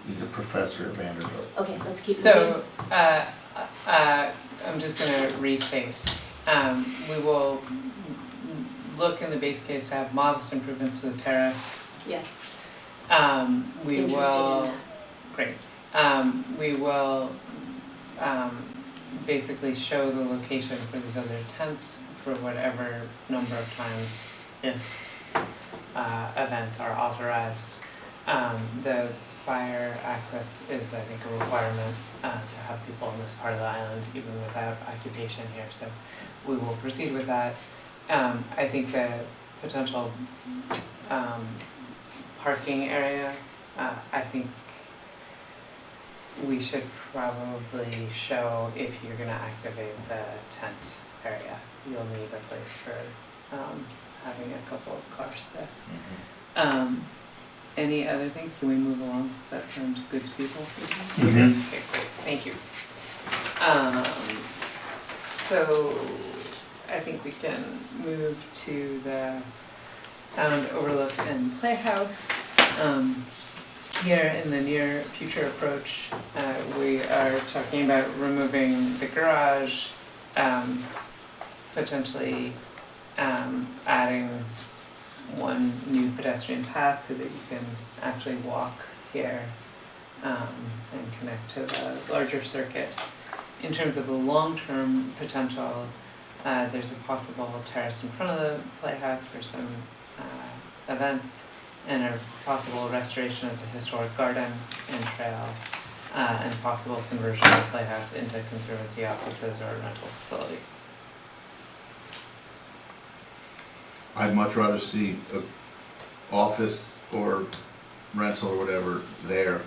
[SPEAKER 5] he's a professor at Vanderbilt.
[SPEAKER 1] Okay, let's keep moving.
[SPEAKER 6] So, I'm just gonna restate, we will look in the base case to have modest improvements to the terrace.
[SPEAKER 1] Yes,
[SPEAKER 6] We
[SPEAKER 1] interested in
[SPEAKER 6] will,
[SPEAKER 1] that.
[SPEAKER 6] great, we will, basically show the location for these other tents for whatever number of times if, events are authorized. The fire access is, I think, a requirement, to have people on this part of the island even without occupation here, so we will proceed with that. I think the potential, parking area, I think we should probably show if you're gonna activate the tent area, you'll need a place for, having a couple of cars there. Any other things? Can we move along? Does that sound good to people?
[SPEAKER 5] Mhm.
[SPEAKER 6] Okay, great, thank you. So I think we can move to the Sound Overlook and Playhouse. Here in the near future approach, we are talking about removing the garage, potentially adding one new pedestrian path so that you can actually walk here and connect to the larger circuit. In terms of the long-term potential, there's a possible terrace in front of the playhouse for some events, and a possible restoration of the historic garden and trail, and possible conversion of the playhouse into Conservancy offices or a rental facility.
[SPEAKER 5] I'd much rather see a office or rental or whatever there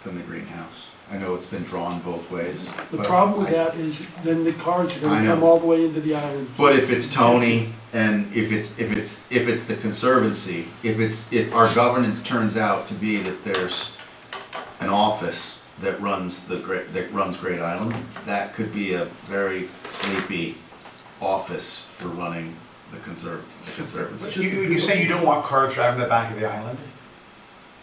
[SPEAKER 5] than the greenhouse. I know it's been drawn both ways.
[SPEAKER 14] The
[SPEAKER 5] but
[SPEAKER 14] problem with
[SPEAKER 5] I-
[SPEAKER 14] that is then the cars are
[SPEAKER 5] I
[SPEAKER 14] gonna
[SPEAKER 5] know.
[SPEAKER 14] come all the way into the island.
[SPEAKER 5] But if it's Tony and if it's the Conservancy, if our governance turns out to be that there's an office that runs Great Island, that could be a very sleepy office for running the Conservancy.
[SPEAKER 7] You say you don't want cars driving the back of the island,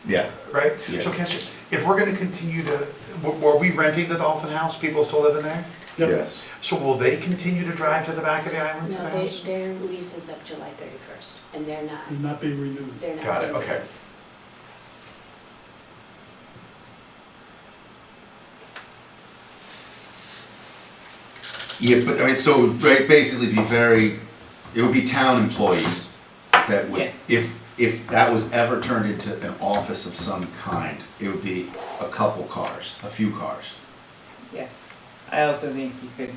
[SPEAKER 5] Yeah.
[SPEAKER 7] right?
[SPEAKER 5] Yeah.
[SPEAKER 7] So Cassie, if we're gonna continue to, were we renting the Dolphin House, people still living there?
[SPEAKER 5] Yes.
[SPEAKER 7] So will they continue to drive to the back of the island to the
[SPEAKER 1] No,
[SPEAKER 7] house?
[SPEAKER 1] their lease is up July 31st, and they're not,
[SPEAKER 14] And not being renewed.
[SPEAKER 1] they're not.
[SPEAKER 7] Got it, okay.
[SPEAKER 5] Yeah, but I mean, so, right, basically be very, it would be town employees that would,
[SPEAKER 6] Yes.
[SPEAKER 5] if that was ever turned into an office of some kind, it would be a couple cars, a few cars.
[SPEAKER 6] Yes, I also think you could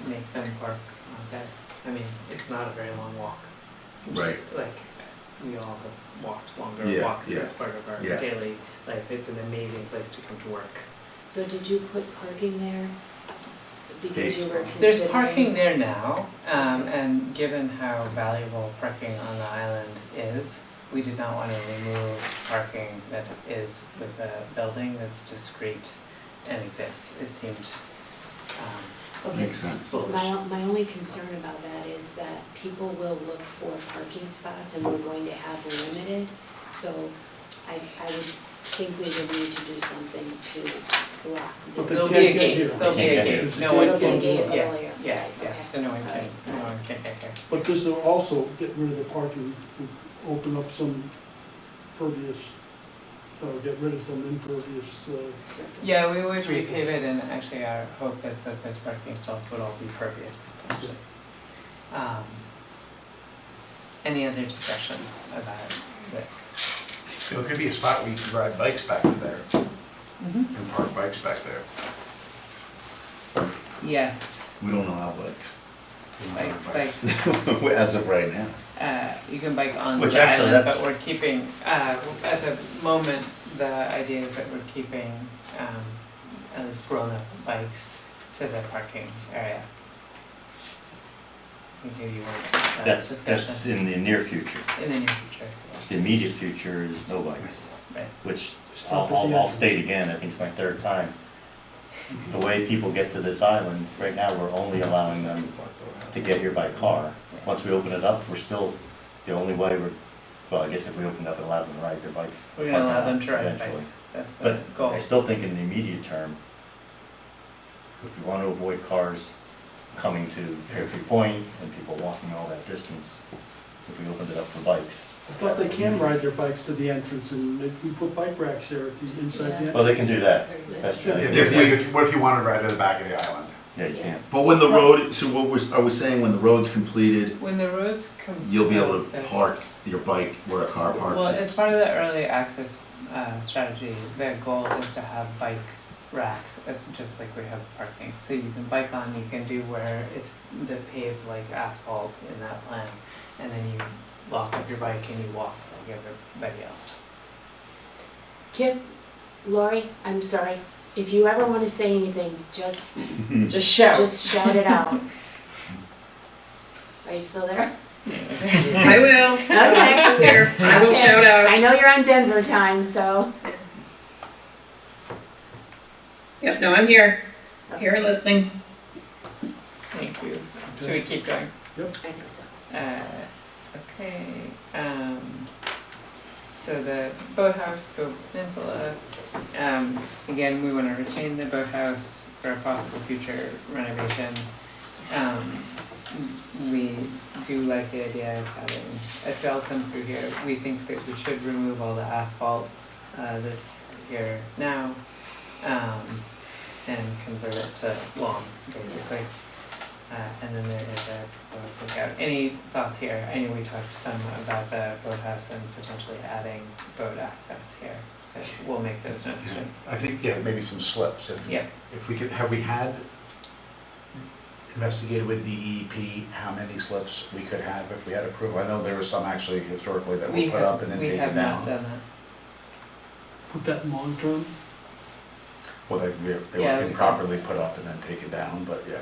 [SPEAKER 6] make them park on there. I mean, it's not a very long walk. Just like, we all have walked longer
[SPEAKER 5] Yeah,
[SPEAKER 6] walks
[SPEAKER 5] yeah,
[SPEAKER 6] as part of our
[SPEAKER 5] yeah.
[SPEAKER 6] daily life. It's an amazing place to come to work.
[SPEAKER 1] So did you put parking there? Because you were considering?
[SPEAKER 6] There's parking there now, and given how valuable parking on the island is, we did not want to remove parking that is with the building that's discrete and exists. It seemed
[SPEAKER 1] Okay.
[SPEAKER 5] Makes sense.
[SPEAKER 6] foolish.
[SPEAKER 1] My only concern about that is that people will look for parking spots and we're going to have limited. So I would think we would need to do something to block
[SPEAKER 14] But
[SPEAKER 1] this.
[SPEAKER 6] There'll
[SPEAKER 14] they
[SPEAKER 6] be a
[SPEAKER 14] can't get
[SPEAKER 6] gate,
[SPEAKER 14] here.
[SPEAKER 6] there'll be a
[SPEAKER 8] They
[SPEAKER 6] gate.
[SPEAKER 8] can't
[SPEAKER 6] No
[SPEAKER 14] get
[SPEAKER 6] one
[SPEAKER 1] There'll be a
[SPEAKER 6] can,
[SPEAKER 1] gate
[SPEAKER 6] yeah,
[SPEAKER 1] earlier.
[SPEAKER 6] yeah,
[SPEAKER 1] Right,
[SPEAKER 6] yeah,
[SPEAKER 1] okay.
[SPEAKER 6] so no one
[SPEAKER 1] All
[SPEAKER 6] can,
[SPEAKER 1] right,
[SPEAKER 6] no
[SPEAKER 1] got it.
[SPEAKER 6] one can get here.
[SPEAKER 14] But this will also get rid of the parking, open up some pervious, get rid of some impervious,
[SPEAKER 1] Surface.
[SPEAKER 6] Yeah, we would
[SPEAKER 14] Surface.
[SPEAKER 6] repave it, and actually our hope is that those parking stalls would all be pervious, actually. Any other discussion about this?
[SPEAKER 7] So it could be a spot where you can ride bikes back to there
[SPEAKER 6] Mhm.
[SPEAKER 7] and park bikes back there.
[SPEAKER 6] Yes,
[SPEAKER 5] We don't allow bikes,
[SPEAKER 6] bikes.
[SPEAKER 5] as of right now.
[SPEAKER 6] You can bike on
[SPEAKER 8] Which
[SPEAKER 6] the
[SPEAKER 8] actually
[SPEAKER 6] island,
[SPEAKER 8] that's-
[SPEAKER 6] but we're keeping, at the moment, the idea is that we're keeping, at least grown-up bikes to the parking area. I think you want that
[SPEAKER 8] That's
[SPEAKER 6] discussion
[SPEAKER 8] in the near future.
[SPEAKER 6] in the near future.
[SPEAKER 8] The immediate future is no bikes,
[SPEAKER 6] Right.
[SPEAKER 8] which
[SPEAKER 14] Stop at the
[SPEAKER 8] I'll
[SPEAKER 14] entrance.
[SPEAKER 8] state again, I think it's my third time. The way people get to this island, right now, we're only allowing them to get here by car. Once we open it up, we're still, the only way well, I guess if we opened up and allowed them to ride their bikes.
[SPEAKER 6] We're gonna allow them
[SPEAKER 8] parking
[SPEAKER 6] to
[SPEAKER 8] lots
[SPEAKER 6] ride
[SPEAKER 8] eventually.
[SPEAKER 6] bikes, that's the
[SPEAKER 8] But
[SPEAKER 6] goal.
[SPEAKER 8] I still think in the immediate term, if we want to avoid cars coming to Pear Tree Point and people walking all that distance, if we opened it up for bikes.
[SPEAKER 14] I thought they can ride their bikes to the entrance and we put bike racks there at the inside the entrance.
[SPEAKER 8] Well, they can do that, that's true.
[SPEAKER 7] What if you wanted to ride to the back of the island?
[SPEAKER 8] Yeah, you can.
[SPEAKER 5] But when the road, so I was saying, when the road's completed,
[SPEAKER 6] When the roads come.
[SPEAKER 5] you'll be able to park your bike where a car parks.
[SPEAKER 6] Well, as part of the early access strategy, the goal is to have bike racks, it's just like we have parking. So you can bike on, you can do where it's the paved like asphalt in that plan, and then you lock up your bike and you walk like everybody else.
[SPEAKER 1] Kip, Lori, I'm sorry, if you ever want to say anything, just shout it out. Are you still there?
[SPEAKER 13] I will.
[SPEAKER 1] Okay.
[SPEAKER 13] I'm here. I will
[SPEAKER 1] Okay.
[SPEAKER 13] shout out.
[SPEAKER 1] I know you're on Denver time, so.
[SPEAKER 13] Yep, no, I'm here. Here and listening.
[SPEAKER 6] Thank you. Should we keep going?
[SPEAKER 1] I think so.
[SPEAKER 6] Okay, so the boathouse, Go Peninsula, again, we wanna retain the boathouse for a possible future renovation. We do like the idea of having a trail come through here. We think that we should remove all the asphalt, that's here now, and convert it to lawn, basically. And then there is a proposed lookout. Any thoughts here? I know we talked some about the boathouse and potentially adding boat access here. So we'll make those notes too.
[SPEAKER 7] I think, yeah, maybe some slips.
[SPEAKER 6] Yeah.
[SPEAKER 7] If we could, have we had investigated with DEP how many slips we could have if we had approval? I know there were some actually historically that were put up and then taken
[SPEAKER 6] We have not
[SPEAKER 7] down.
[SPEAKER 6] done that.
[SPEAKER 14] Put that in long term.
[SPEAKER 7] Well, they
[SPEAKER 6] Yeah,
[SPEAKER 7] were
[SPEAKER 6] we-
[SPEAKER 7] improperly put up and then taken down, but yeah.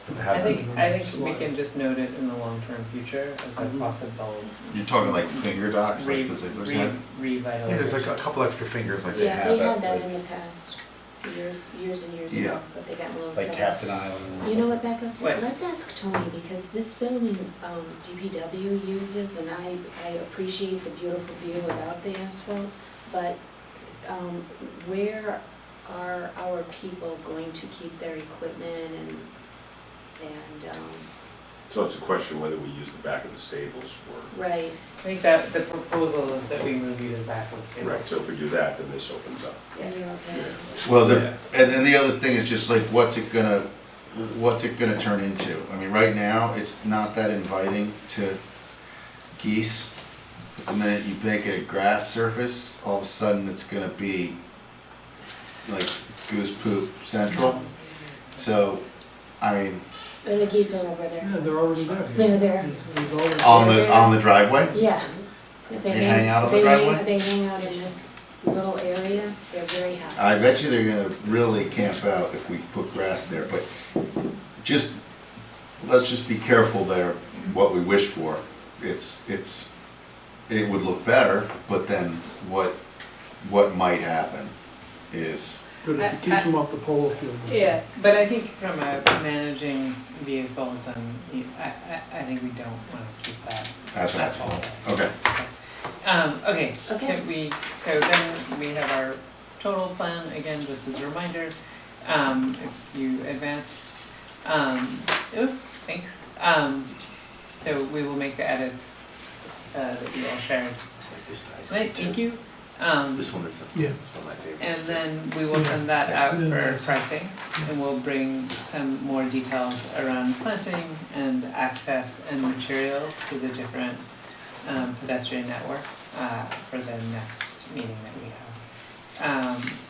[SPEAKER 7] But to have
[SPEAKER 6] I
[SPEAKER 7] them-
[SPEAKER 6] think we can just note it in the long-term future as a possible
[SPEAKER 5] You're talking like finger docks, like the Ziegler's had?
[SPEAKER 6] revitalization.
[SPEAKER 7] Yeah, there's like a couple extra fingers like they
[SPEAKER 1] Yeah,
[SPEAKER 7] have
[SPEAKER 1] we had
[SPEAKER 7] at,
[SPEAKER 1] that
[SPEAKER 7] like-
[SPEAKER 1] in the past, years and years
[SPEAKER 5] Yeah.
[SPEAKER 1] ago, but they got in a little
[SPEAKER 7] like
[SPEAKER 1] trouble.
[SPEAKER 7] Captain Island. and
[SPEAKER 1] You know
[SPEAKER 7] stuff.
[SPEAKER 1] what, Becca?
[SPEAKER 6] What?
[SPEAKER 1] Let's ask Tony, because this building, DPW uses, and I appreciate the beautiful view without the asphalt, but, where are our people going to keep their equipment and,
[SPEAKER 15] So it's a question whether we use the back of the stables for,
[SPEAKER 1] right,
[SPEAKER 6] I think that the proposal is that we move you to the back of the table.
[SPEAKER 15] right, so if we do that, then this opens up.
[SPEAKER 1] and you're okay?
[SPEAKER 5] Well, and then the other thing is just like, what's it gonna turn into? I mean, right now, it's not that inviting to geese. But the minute you make it a grass surface, all of a sudden it's gonna be like goose poop central. So, I mean,
[SPEAKER 1] And the geese are over there.
[SPEAKER 14] Yeah, they're already there.
[SPEAKER 1] They're there.
[SPEAKER 14] They've already-
[SPEAKER 5] on the driveway?
[SPEAKER 1] Yeah. They
[SPEAKER 5] hang out on the driveway?
[SPEAKER 1] They hang out in this little area, they're very happy.
[SPEAKER 5] I bet you they're gonna really camp out if we put grass there, but let's just be careful there, what we wish for. It would look better, but then what might happen is,
[SPEAKER 14] But if it keeps them off the polo field.
[SPEAKER 6] Yeah, but I think from a managing vehicles, I think we don't want to keep that.
[SPEAKER 5] that's asphalt. Okay.
[SPEAKER 6] Okay,
[SPEAKER 1] Okay.
[SPEAKER 6] so then we have our total plan, again, just as a reminder, if you advance, thanks. So we will make the edits, that you all shared tonight, thank you.
[SPEAKER 8] This one is
[SPEAKER 14] Yeah.
[SPEAKER 8] on my table.
[SPEAKER 6] And then we will send that out
[SPEAKER 14] Yeah.
[SPEAKER 6] for pricing, and we'll bring some more details around planting and access and materials for the different pedestrian network for the next meeting that we have.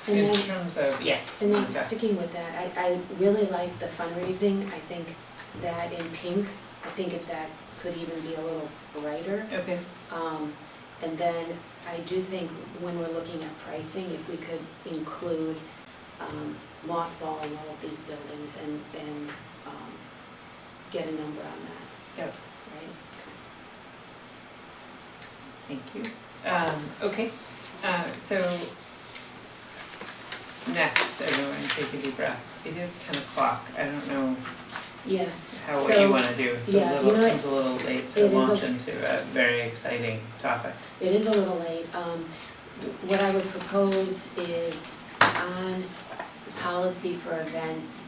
[SPEAKER 1] And
[SPEAKER 6] In
[SPEAKER 1] then-
[SPEAKER 6] terms of, yes.
[SPEAKER 1] And then
[SPEAKER 6] okay.
[SPEAKER 1] sticking with that, I really like the fundraising. I think that in pink, I think if that could even be a little brighter.
[SPEAKER 6] Okay.
[SPEAKER 1] And then I do think when we're looking at pricing, if we could include mothballing all of these buildings and get a number on that.
[SPEAKER 6] Yep.
[SPEAKER 1] Right?
[SPEAKER 6] Thank you. Okay, so next, everyone take a deep breath. It is 10 o'clock. I don't know
[SPEAKER 1] Yeah.
[SPEAKER 6] what
[SPEAKER 1] So,
[SPEAKER 6] you want to do. It's
[SPEAKER 1] yeah,
[SPEAKER 6] a
[SPEAKER 1] you
[SPEAKER 6] little,
[SPEAKER 1] know what?
[SPEAKER 6] seems a little late
[SPEAKER 1] It
[SPEAKER 6] to
[SPEAKER 1] is
[SPEAKER 6] launch
[SPEAKER 1] a-
[SPEAKER 6] into a very exciting topic.
[SPEAKER 1] It is a little late. What I would propose is on policy for events,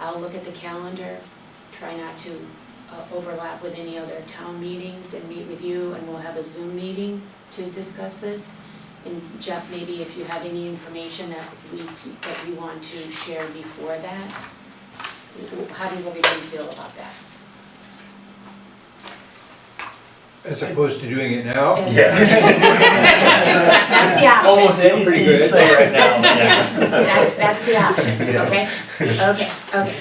[SPEAKER 1] I'll look at the calendar, try not to overlap with any other town meetings and meet with you, and we'll have a Zoom meeting to discuss this. And Jeff, maybe if you have any information that you want to share before that, how does everybody feel about that?
[SPEAKER 10] As opposed to doing it now?
[SPEAKER 5] Yeah.
[SPEAKER 1] That's the option.
[SPEAKER 8] Almost anything you say right now, yes.
[SPEAKER 1] That's the option, okay? Okay.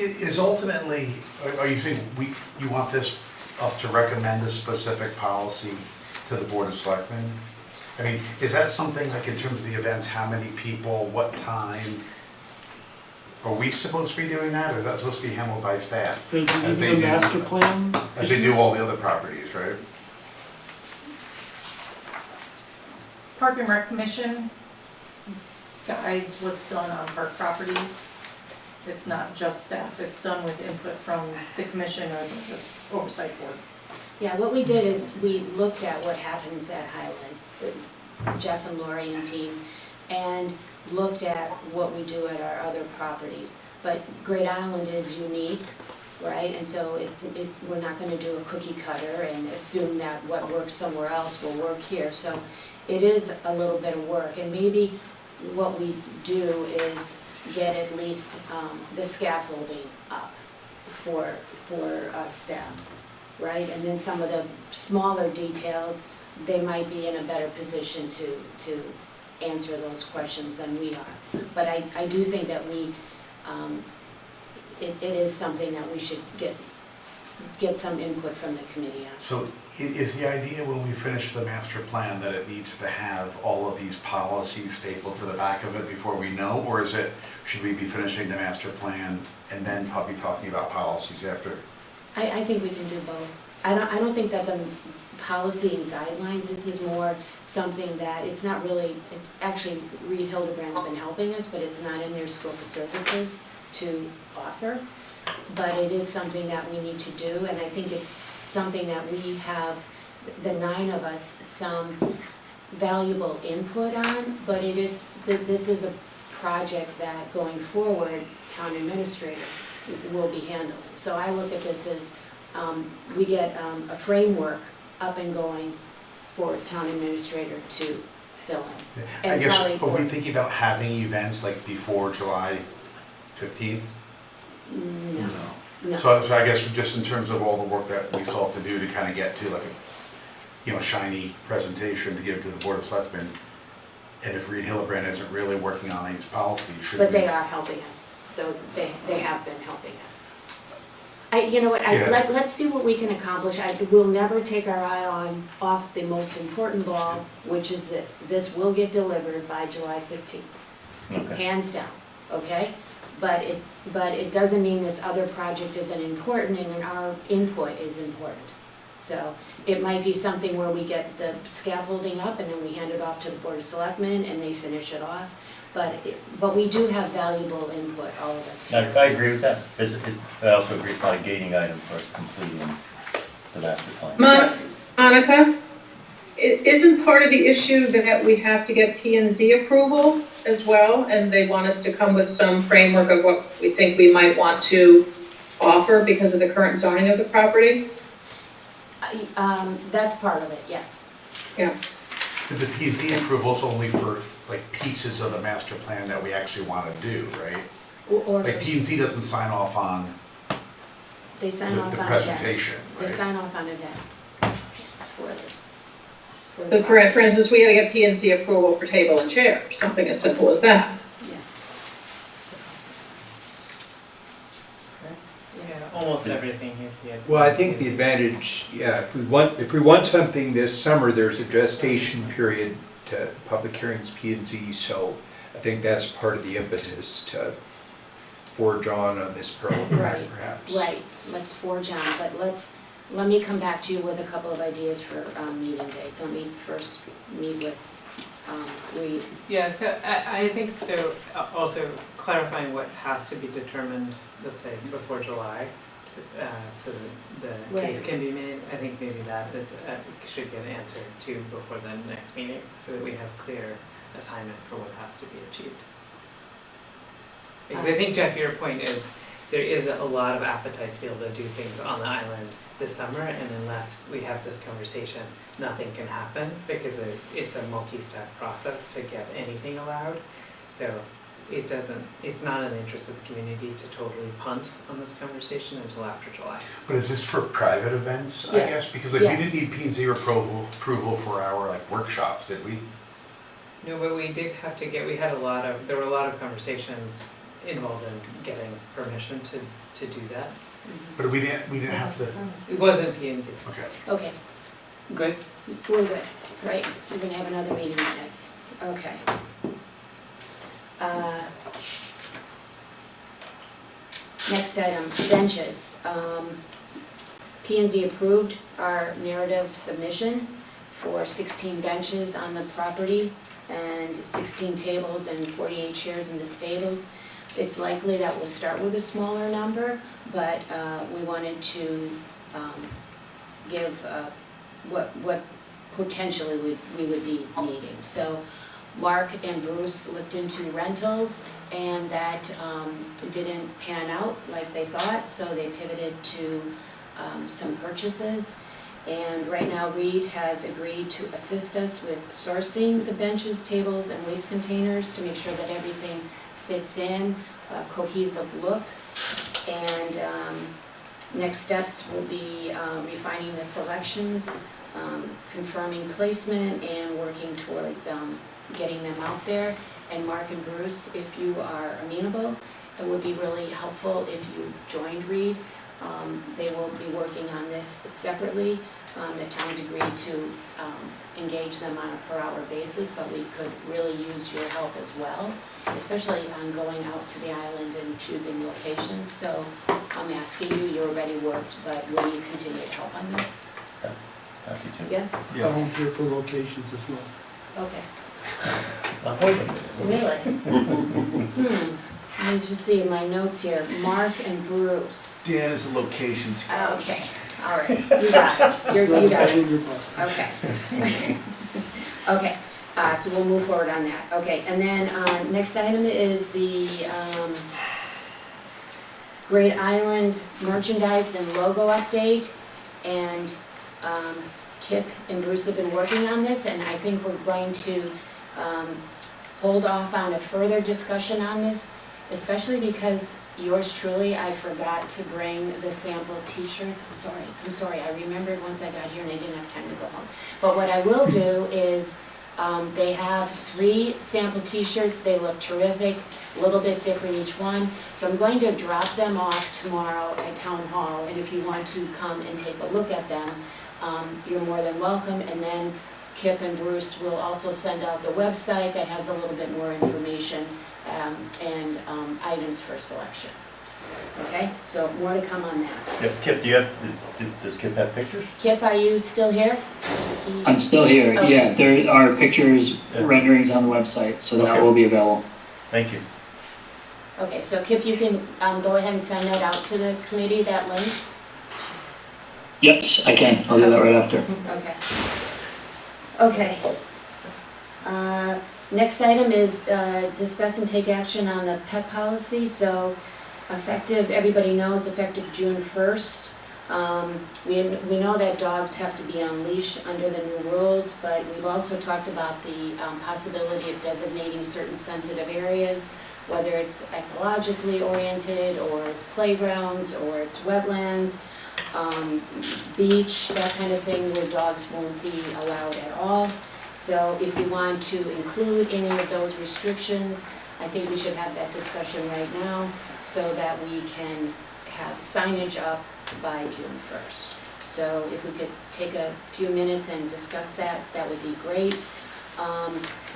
[SPEAKER 7] Is ultimately, are you saying you want us to recommend a specific policy to the Board of Selectmen? I mean, is that something like in terms of the events, how many people, what time? Are we supposed to be doing that, or is that supposed to be handled by staff?
[SPEAKER 14] Does it
[SPEAKER 7] As
[SPEAKER 14] need
[SPEAKER 7] they
[SPEAKER 14] a
[SPEAKER 7] do-
[SPEAKER 14] master plan?
[SPEAKER 7] As they do all the other properties, right?
[SPEAKER 16] Park and Rec Commission guides what's done on park properties. It's not just staff, it's done with input from the commission or the oversight board.
[SPEAKER 1] Yeah, what we did is we looked at what happens at Highland, with Jeff and Lori and team, and looked at what we do at our other properties. But Great Island is unique, right? And so we're not gonna do a cookie cutter and assume that what works somewhere else will work here. So it is a little bit of work, and maybe what we do is get at least the scaffolding up for staff, right? And then some of the smaller details, they might be in a better position to answer those questions than we are. But I do think that it is something that we should get some input from the committee on.
[SPEAKER 7] So is the idea when we finish the master plan that it needs to have all of these policies stapled to the back of it before we know? Or should we be finishing the master plan and then probably talking about policies after?
[SPEAKER 1] I think we can do both. I don't think that the policy and guidelines, this is more something that, it's not really, it's actually, Reed Hildebrand's been helping us, but it's not in their scope of services to offer. But it is something that we need to do, and I think it's something that we have, the 9 of us, some valuable input on, but this is a project that going forward, town administrator will be handling. So I look at this as, we get a framework up and going for town administrator to fill in.
[SPEAKER 7] I
[SPEAKER 1] And
[SPEAKER 7] guess,
[SPEAKER 1] probably
[SPEAKER 7] are we
[SPEAKER 1] for-
[SPEAKER 7] thinking about having events like before July 15th?
[SPEAKER 1] No.
[SPEAKER 7] So I guess just in terms of all the work that we still have to do to kind of get to like a, shiny presentation to give to the Board of Selectmen, and if Reed Hildebrand isn't really working on these policies, should we?
[SPEAKER 1] But they are helping us, so they have been helping us. You know what,
[SPEAKER 7] Yeah.
[SPEAKER 1] let's see what we can accomplish. We'll never take our eye off the most important ball, which is this. This will get delivered by July 15th.
[SPEAKER 8] Okay.
[SPEAKER 1] Hands down, okay? But it doesn't mean this other project isn't important, and our input is important. So it might be something where we get the scaffolding up and then we hand it off to the Board of Selectmen and they finish it off. But we do have valuable input, all of us.
[SPEAKER 8] I agree with that. I also agree it's not a gating item for us completing the master plan.
[SPEAKER 13] Monica, isn't part of the issue that we have to get P&Z approval as well? And they want us to come with some framework of what we think we might want to offer because of the current zoning of the property?
[SPEAKER 1] That's part of it, yes.
[SPEAKER 13] Yeah.
[SPEAKER 7] The PZ approval's only for like pieces of the master plan that we actually want to do, right?
[SPEAKER 1] Or
[SPEAKER 7] Like P&Z doesn't sign off on
[SPEAKER 1] They sign
[SPEAKER 7] The
[SPEAKER 1] off on events.
[SPEAKER 7] presentation,
[SPEAKER 1] They
[SPEAKER 7] right?
[SPEAKER 1] sign off on events for this.
[SPEAKER 13] But for instance, we gotta get P and Z approval for table and chair, something as simple as that.
[SPEAKER 1] Yes.
[SPEAKER 6] Yeah, almost everything here.
[SPEAKER 10] Well, I think the advantage, yeah, if we want something this summer, there's a gestation period to public hearings, P and Z, so I think that's part of the impetus to forge on this program,
[SPEAKER 1] Right,
[SPEAKER 10] perhaps.
[SPEAKER 1] right, let's forge on, but let me come back to you with a couple of ideas for, meeting dates. Let me first meet with, Reed.
[SPEAKER 6] Yeah, so I think though, also clarifying what has to be determined, let's say, before July, so that the case
[SPEAKER 1] Right.
[SPEAKER 6] can be made, I think maybe that is, should get an answer to before the next meeting, so that we have clear assignment for what has to be achieved. Because I think, Jeff, your point is, there is a lot of appetite to be able to do things on the island this summer, and unless we have this conversation, nothing can happen, because it's a multi-step process to get anything allowed. So it's not in the interest of the community to totally punt on this conversation until after July.
[SPEAKER 7] But is this for private events, I
[SPEAKER 1] Yes.
[SPEAKER 7] guess? Because like, we
[SPEAKER 1] Yes.
[SPEAKER 7] didn't need P and Z approval for our like workshops, did we?
[SPEAKER 6] No, but we did have to get, there were a lot of conversations involved in getting permission to do that.
[SPEAKER 7] But we didn't have the,
[SPEAKER 6] It wasn't P and Z.
[SPEAKER 7] okay.
[SPEAKER 1] Okay,
[SPEAKER 6] Good.
[SPEAKER 1] we're good, right? We're gonna have another meeting on this. Okay. Next item, benches. P and Z approved our narrative submission for 16 benches on the property and 16 tables and 48 chairs in the stables. It's likely that we'll start with a smaller number, but we wanted to give what potentially we would be needing. So Mark and Bruce looked into rentals, and that didn't pan out like they thought, so they pivoted to some purchases. And right now Reed has agreed to assist us with sourcing the benches, tables, and waste containers to make sure that everything fits in, a cohesive look. And next steps will be refining the selections, confirming placement, and working towards getting them out there. And Mark and Bruce, if you are amenable, it would be really helpful if you joined Reed. They will be working on this separately. The town's agreed to engage them on a per-hour basis, but we could really use your help as well, especially on going out to the island and choosing locations. So I'm asking you, you already worked, but will you continue to help on this?
[SPEAKER 8] Happy to.
[SPEAKER 1] Yes?
[SPEAKER 14] Volunteer for locations as well.
[SPEAKER 1] Okay.
[SPEAKER 8] I'm hoping.
[SPEAKER 1] Really? Let me just see my notes here. Mark and Bruce.
[SPEAKER 5] Dan is a location scout.
[SPEAKER 1] Okay, all right, you got it. You got it. Okay. Okay, so we'll move forward on that. Okay, and then next item is the Great Island merchandise and logo update. And Kip and Bruce have been working on this, and I think we're going to hold off on a further discussion on this, especially because yours truly, I forgot to bring the sample t-shirts. I'm sorry, I remembered once I got here and I didn't have time to go home. But what I will do is, they have 3 sample t-shirts, they look terrific, a little bit different each one. So I'm going to drop them off tomorrow at Town Hall, and if you want to come and take a look at them, you're more than welcome. And then Kip and Bruce will also send out the website that has a little bit more information and items for selection. Okay, so more to come on that.
[SPEAKER 8] Yep, Kip, does Kip have pictures?
[SPEAKER 1] Kip, are you still here?
[SPEAKER 11] I'm still here.
[SPEAKER 1] Okay.
[SPEAKER 11] Yeah, there are pictures, renderings on the website, so that
[SPEAKER 8] Okay.
[SPEAKER 11] will be available.
[SPEAKER 8] Thank you.
[SPEAKER 1] Okay, so Kip, you can go ahead and send that out to the committee, that link?
[SPEAKER 11] Yep, I can. I'll do that right after.
[SPEAKER 1] Okay. Okay. Next item is discuss and take action on the pet policy. So effective, everybody knows, effective June 1st, We know that dogs have to be on leash under the new rules, but we've also talked about the possibility of designating certain sensitive areas, whether it's ecologically oriented, or it's playgrounds, or it's wetlands, beach, that kind of thing, where dogs won't be allowed at all. So if you want to include any of those restrictions, I think we should have that discussion right now so that we can have signage up by June 1st. So if we could take a few minutes and discuss that, that would be great.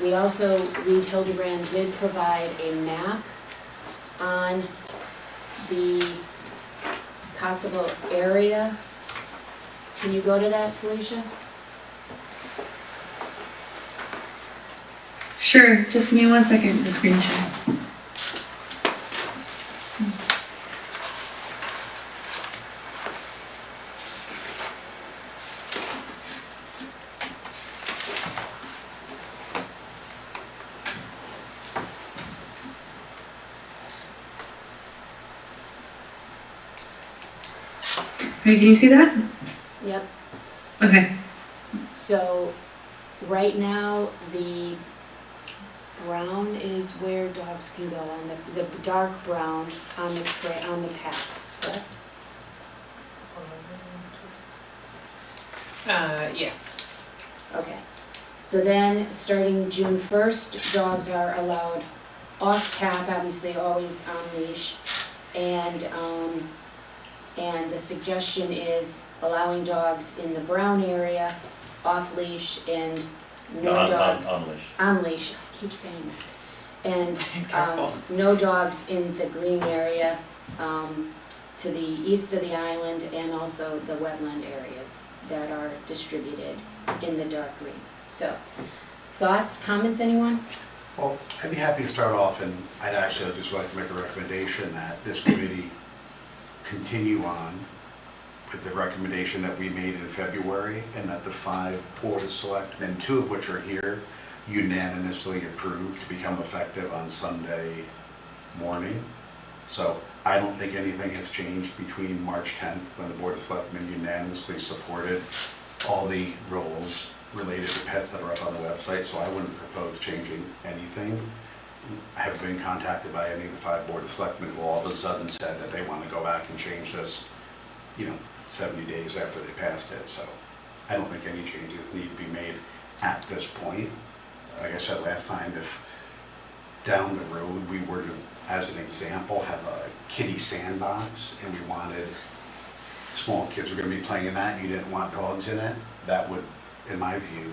[SPEAKER 1] We also, Hildebrand did provide a map on the possible area. Can you go to that, Felicia?
[SPEAKER 2] Sure, just give me 1 second to screen share. Hey, can you see that?
[SPEAKER 1] Yep.
[SPEAKER 2] Okay.
[SPEAKER 1] So right now, the brown is where dogs can go, on the dark brown on the on the paths, correct?
[SPEAKER 6] Yes.
[SPEAKER 1] Okay. So then, starting June 1st, dogs are allowed off path, obviously always on leash, and the suggestion is allowing dogs in the brown area off leash and no dogs on leash. I keep saying that. And no dogs in the green area to the east of the island, and also the wetland areas that are distributed in the dark green. So, thoughts, comments, anyone?
[SPEAKER 7] Well, I'd be happy to start off, and I'd actually just like to make a recommendation that this committee continue on with the recommendation that we made in February, and that the 5 Board of Selectmen, 2 of which are here, unanimously approved to become effective on Sunday morning. So I don't think anything has changed between March 10th, when the Board of Selectmen unanimously supported all the rules related to pets that are up on the website, so I wouldn't propose changing anything. I haven't been contacted by any of the 5 Board of Selectmen who all of a sudden said that they want to go back and change this, 70 days after they passed it. So I don't think any changes need to be made at this point. Like I said last time, if down the road we were to, as an example, have a kiddie sandbox, and we wanted, small kids were going to be playing in that, and you didn't want dogs in it, that would, in my view,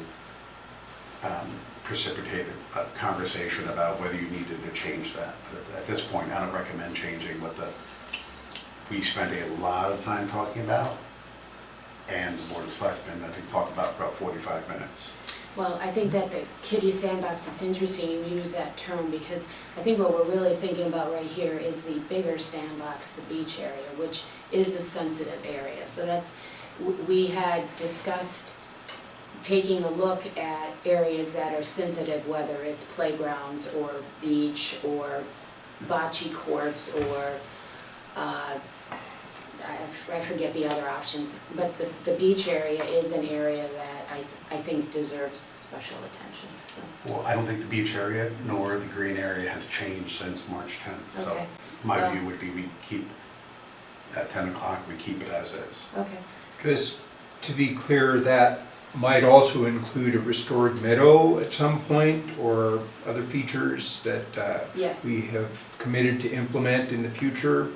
[SPEAKER 7] precipitate a conversation about whether you needed to change that. But at this point, I don't recommend changing what we spent a lot of time talking about, and the Board of Selectmen, I think, talked about for about 45 minutes.
[SPEAKER 1] Well, I think that the kiddie sandbox is interesting you use that term, because I think what we're really thinking about right here is the bigger sandbox, the beach area, which is a sensitive area. So we had discussed taking a look at areas that are sensitive, whether it's playgrounds or beach or bocce courts or I forget the other options, but the beach area is an area that I think deserves special attention. So.
[SPEAKER 7] Well, I don't think the beach area nor the green area has changed since March 10th.
[SPEAKER 1] Okay.
[SPEAKER 7] So my view would be we keep, at 10 o'clock, we keep it as is.
[SPEAKER 1] Okay.
[SPEAKER 10] Just to be clear, that might also include a restored meadow at some point, or other features that
[SPEAKER 1] Yes.
[SPEAKER 10] we have committed to implement in the future.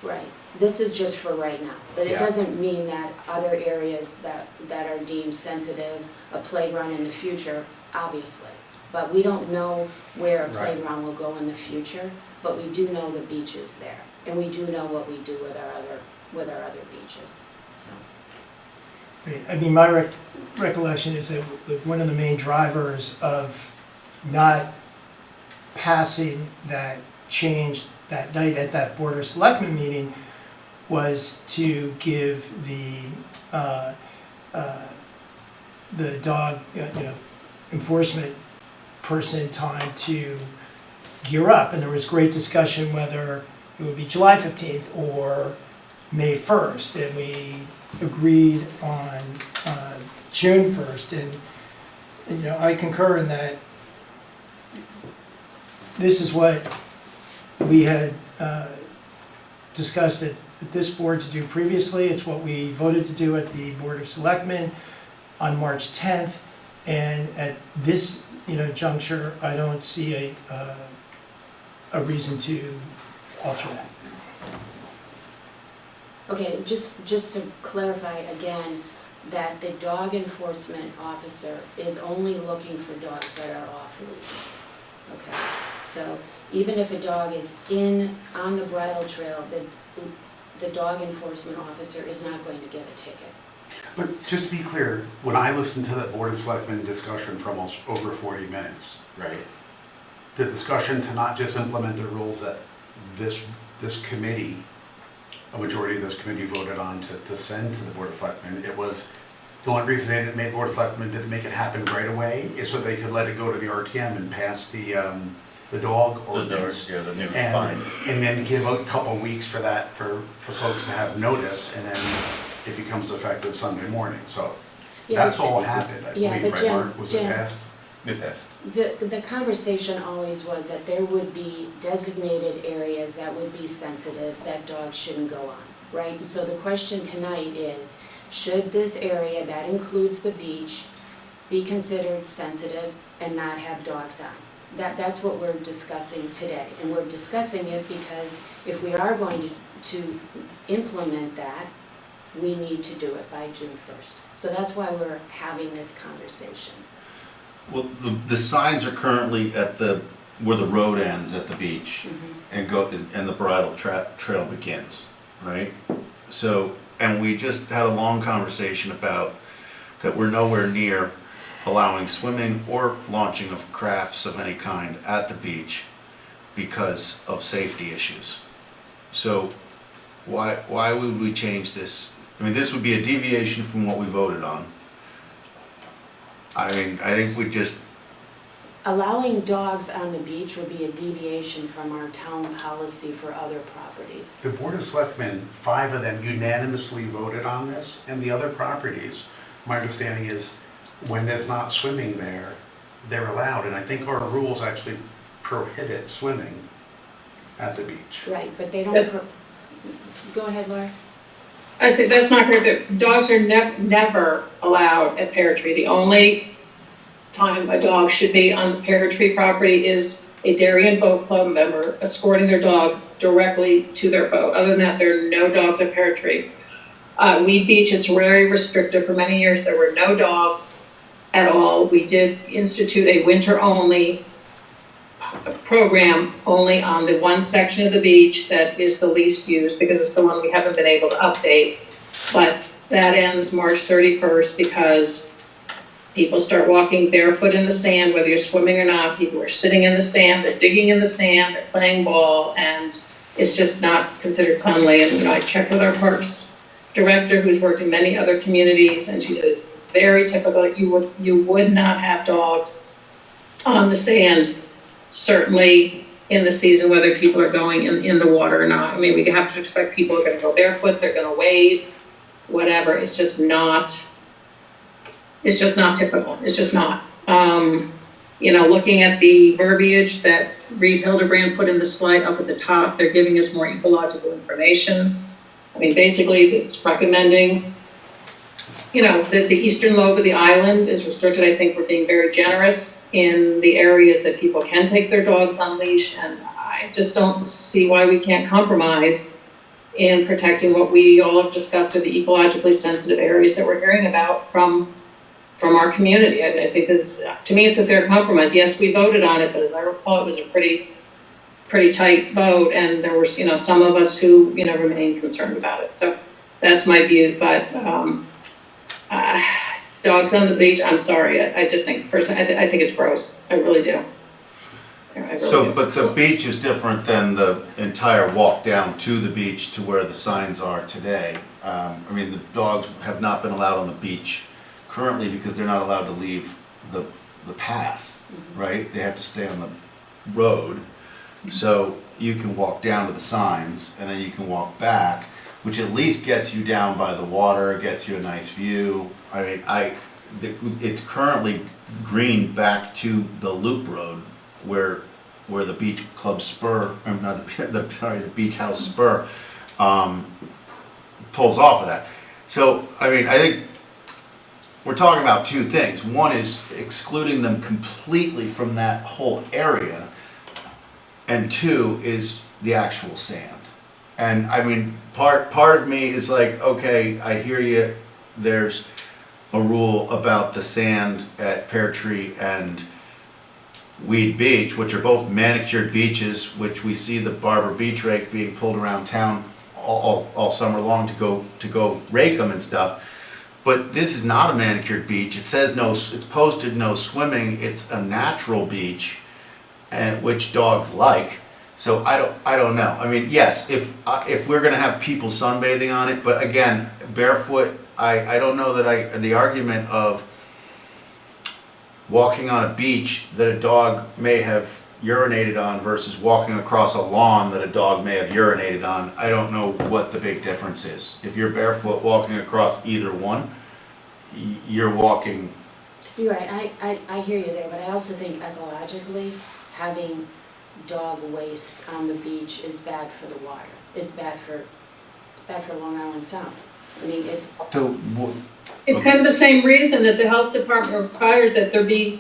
[SPEAKER 1] Right. This is just for right now, but it
[SPEAKER 10] Yeah.
[SPEAKER 1] doesn't mean that other areas that are deemed sensitive, a playground in the future, obviously. But we don't know where a
[SPEAKER 10] Right.
[SPEAKER 1] playground will go in the future, but we do know the beach is there. And we do know what we do with our other beaches, so.
[SPEAKER 9] I mean, my recollection is that one of the main drivers of not passing that change that night at that Board of Selectmen meeting was to give the dog, enforcement person time to gear up. And there was great discussion whether it would be July 15th or May 1st, and we agreed on June 1st, and I concur in that this is what we had discussed at this board to do previously. It's what we voted to do at the Board of Selectmen on March 10th, and at this juncture, I don't see a reason to alter that.
[SPEAKER 1] Okay, just to clarify again, that the dog enforcement officer is only looking for dogs that are off leash. Okay, so even if a dog is on the bridle trail, the dog enforcement officer is not going to give a ticket.
[SPEAKER 7] But just to be clear, when I listened to that Board of Selectmen discussion for almost over 40 minutes, right? The discussion to not just implement the rules that this committee, a majority of this committee voted on to send to the Board of Selectmen, it was the only reason they didn't make Board of Selectmen didn't make it happen right away is so they could let it go to the RTM and pass the dog ordinance.
[SPEAKER 8] The new fine.
[SPEAKER 7] And then give a couple weeks for that, for folks to have notice, and then it becomes effective Sunday morning, so
[SPEAKER 1] Yeah,
[SPEAKER 7] that's all happened, I
[SPEAKER 1] yeah,
[SPEAKER 7] believe,
[SPEAKER 1] but
[SPEAKER 7] right, Mark? Was it
[SPEAKER 1] Jim,
[SPEAKER 7] passed?
[SPEAKER 8] It passed.
[SPEAKER 1] The conversation always was that there would be designated areas that would be sensitive that dogs shouldn't go on, right? And so the question tonight is, should this area that includes the beach be considered sensitive and not have dogs on? That's what we're discussing today, and we're discussing it because if we are going to implement that, we need to do it by June 1st. So that's why we're having this conversation.
[SPEAKER 5] Well, the signs are currently at where the road ends at the beach and the bridle trail begins, right? So, and we just had a long conversation about that we're nowhere near allowing swimming or launching of crafts of any kind at the beach because of safety issues. So why would we change this? I mean, this would be a deviation from what we voted on. I mean, I think we just...
[SPEAKER 1] Allowing dogs on the beach would be a deviation from our town policy for other properties.
[SPEAKER 7] The Board of Selectmen, 5 of them unanimously voted on this, and the other properties, my understanding is, when there's not swimming there, they're allowed, and I think our rules actually prohibit swimming at the beach.
[SPEAKER 1] Right, but they don't... Go ahead, Laura.
[SPEAKER 13] I say that's not correct. Dogs are never allowed at Pear Tree. The only time a dog should be on the Pear Tree property is a Darien Boat Club member escorting their dog directly to their boat. Other than that, there are no dogs at Pear Tree. Weed Beach, it's very restrictive. For many years, there were no dogs at all. We did institute a winter-only program only on the one section of the beach that is the least used because it's the one we haven't been able to update. But that ends March 31st because people start walking barefoot in the sand, whether you're swimming or not. People are sitting in the sand, they're digging in the sand, they're playing ball, and it's just not considered cleanly. And I checked with our parks director who's worked in many other communities, and she said it's very typical. You would not have dogs on the sand, certainly in the season, whether people are going in the water or not. I mean, we have to expect people are gonna go barefoot, they're gonna wade, whatever. It's just not typical. It's just not. Looking at the verbiage that Reed Hildebrand put in the slide up at the top, they're giving us more ecological information. I mean, basically, it's recommending, the eastern lobe of the island is restricted. I think we're being very generous in the areas that people can take their dogs on leash, and I just don't see why we can't compromise in protecting what we all have discussed are the ecologically sensitive areas that we're hearing about from our community. I think this, to me, it's a fair compromise. Yes, we voted on it, but as I recall, it was a pretty tight vote, and there were, some of us who, remained concerned about it. So that's my view, but dogs on the beach, I'm sorry, I just think, personally, I think it's gross. I really do.
[SPEAKER 5] But the beach is different than the entire walk down to the beach to where the signs are today. I mean, the dogs have not been allowed on the beach currently because they're not allowed to leave the path, right? They have to stay on the road. So you can walk down to the signs and then you can walk back, which at least gets you down by the water, gets you a nice view. I mean, it's currently green back to the loop road where the beach club spur, or not the beach house spur, pulls off of that. So, I mean, I think we're talking about two things. One is excluding them completely from that whole area, and two is the actual sand. And I mean, part of me is like, okay, I hear you, there's a rule about the sand at Pear Tree and Weed Beach, which are both manicured beaches, which we see the Barber Beach rake being pulled around town all summer long to go rake them and stuff. But this is not a manicured beach. It says no, it's posted no swimming. It's a natural beach, and which dogs like. So I don't know. I mean, yes, if we're gonna have people sunbathing on it, but again, barefoot, I don't know that the argument of walking on a beach that a dog may have urinated on versus walking across a lawn that a dog may have urinated on, I don't know what the big difference is. If you're barefoot walking across either one, you're walking.
[SPEAKER 1] You're right, I hear you there, but I also think ecologically, having dog waste on the beach is bad for the water. It's bad for Long Island Sound. I mean, it's
[SPEAKER 13] kind of the same reason that the health department requires that there be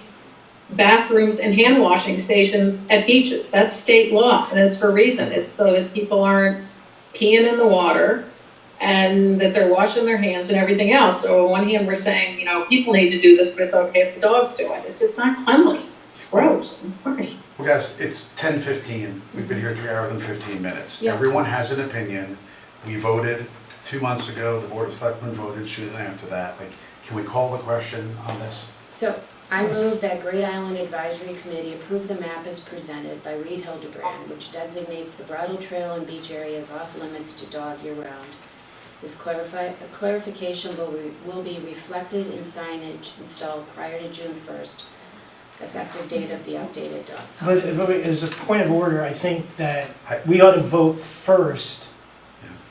[SPEAKER 13] bathrooms and hand washing stations at beaches. That's state law, and it's for a reason. It's so that people aren't peeing in the water and that they're washing their hands and everything else. So on one hand, we're saying, you know, people need to do this, but it's okay if the dogs do it. It's just not cleanly. It's gross. It's funny.
[SPEAKER 7] Well, guys, it's 10:15. We've been here 3 hours and 15 minutes.
[SPEAKER 1] Yeah.
[SPEAKER 7] Everyone has an opinion. We voted 2 months ago. The Board of Selectmen voted soon after that. Like, can we call the question on this?
[SPEAKER 1] So I move that Great Island Advisory Committee approve the map as presented by Reed Hildebrand, which designates the bridle trail and beach areas off limits to dog year-round. This clarification will be reflected in signage installed prior to June 1st, effective date of the updated dog policy.
[SPEAKER 9] But as a point of order, I think that we ought to vote first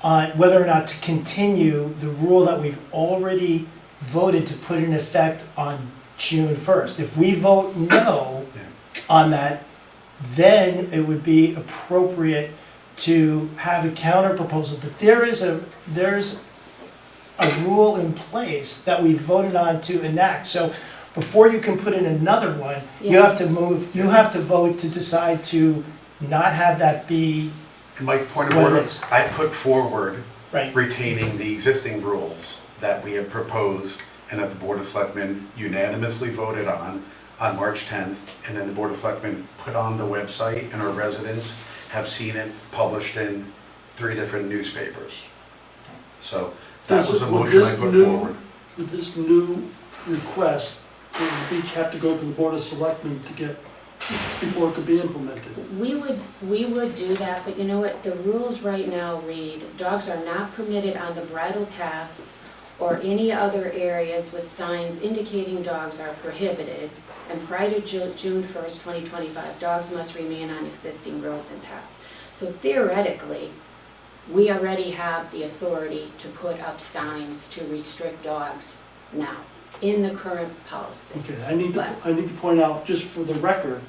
[SPEAKER 9] on whether or not to continue the rule that we've already voted to put in effect on June 1st. If we vote no on that, then it would be appropriate to have a counter proposal. But there's a rule in place that we voted on to enact. So before you can put in another one, you have to vote to decide to not have that be.
[SPEAKER 7] And my point of order, I put forward retaining the existing rules that we have proposed and that the Board of Selectmen unanimously voted on March 10th, and then the Board of Selectmen put on the website, and our residents have seen it published in 3 different newspapers. So that was a motion I put forward.
[SPEAKER 14] With this new request, will the beach have to go to the Board of Selectmen to get, before it could be implemented?
[SPEAKER 1] We would do that, but you know what, the rules right now read, dogs are not permitted on the bridle path or any other areas with signs indicating dogs are prohibited, and prior to June 1st, 2025, dogs must remain on existing roads and paths. So theoretically, we already have the authority to put up signs to restrict dogs now, in the current policy.
[SPEAKER 14] Okay, I need to point out, just for the record,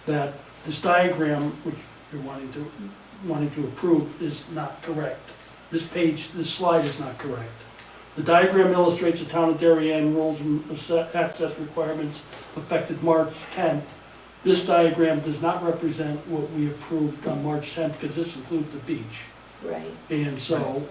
[SPEAKER 14] that this diagram, which you're wanting to approve, is not correct. This slide is not correct. The diagram illustrates the town of Darien rules and access requirements effective March 10th. This diagram does not represent what we approved on March 10th, because this includes the beach.
[SPEAKER 1] Right.
[SPEAKER 14] And so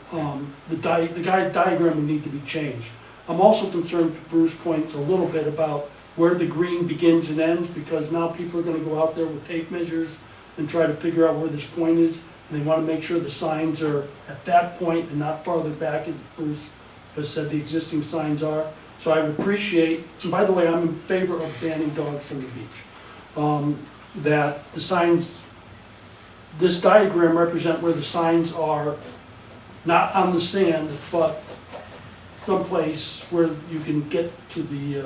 [SPEAKER 14] the diagram would need to be changed. I'm also concerned, to Bruce's point, a little bit about where the green begins and ends, because now people are going to go out there with tape measures and try to figure out where this point is, and they want to make sure the signs are at that point and not farther back, as Bruce has said the existing signs are. So I would appreciate, and by the way, I'm in favor of banning dogs from the beach, that the signs, this diagram represent where the signs are not on the sand, but someplace where you can get to the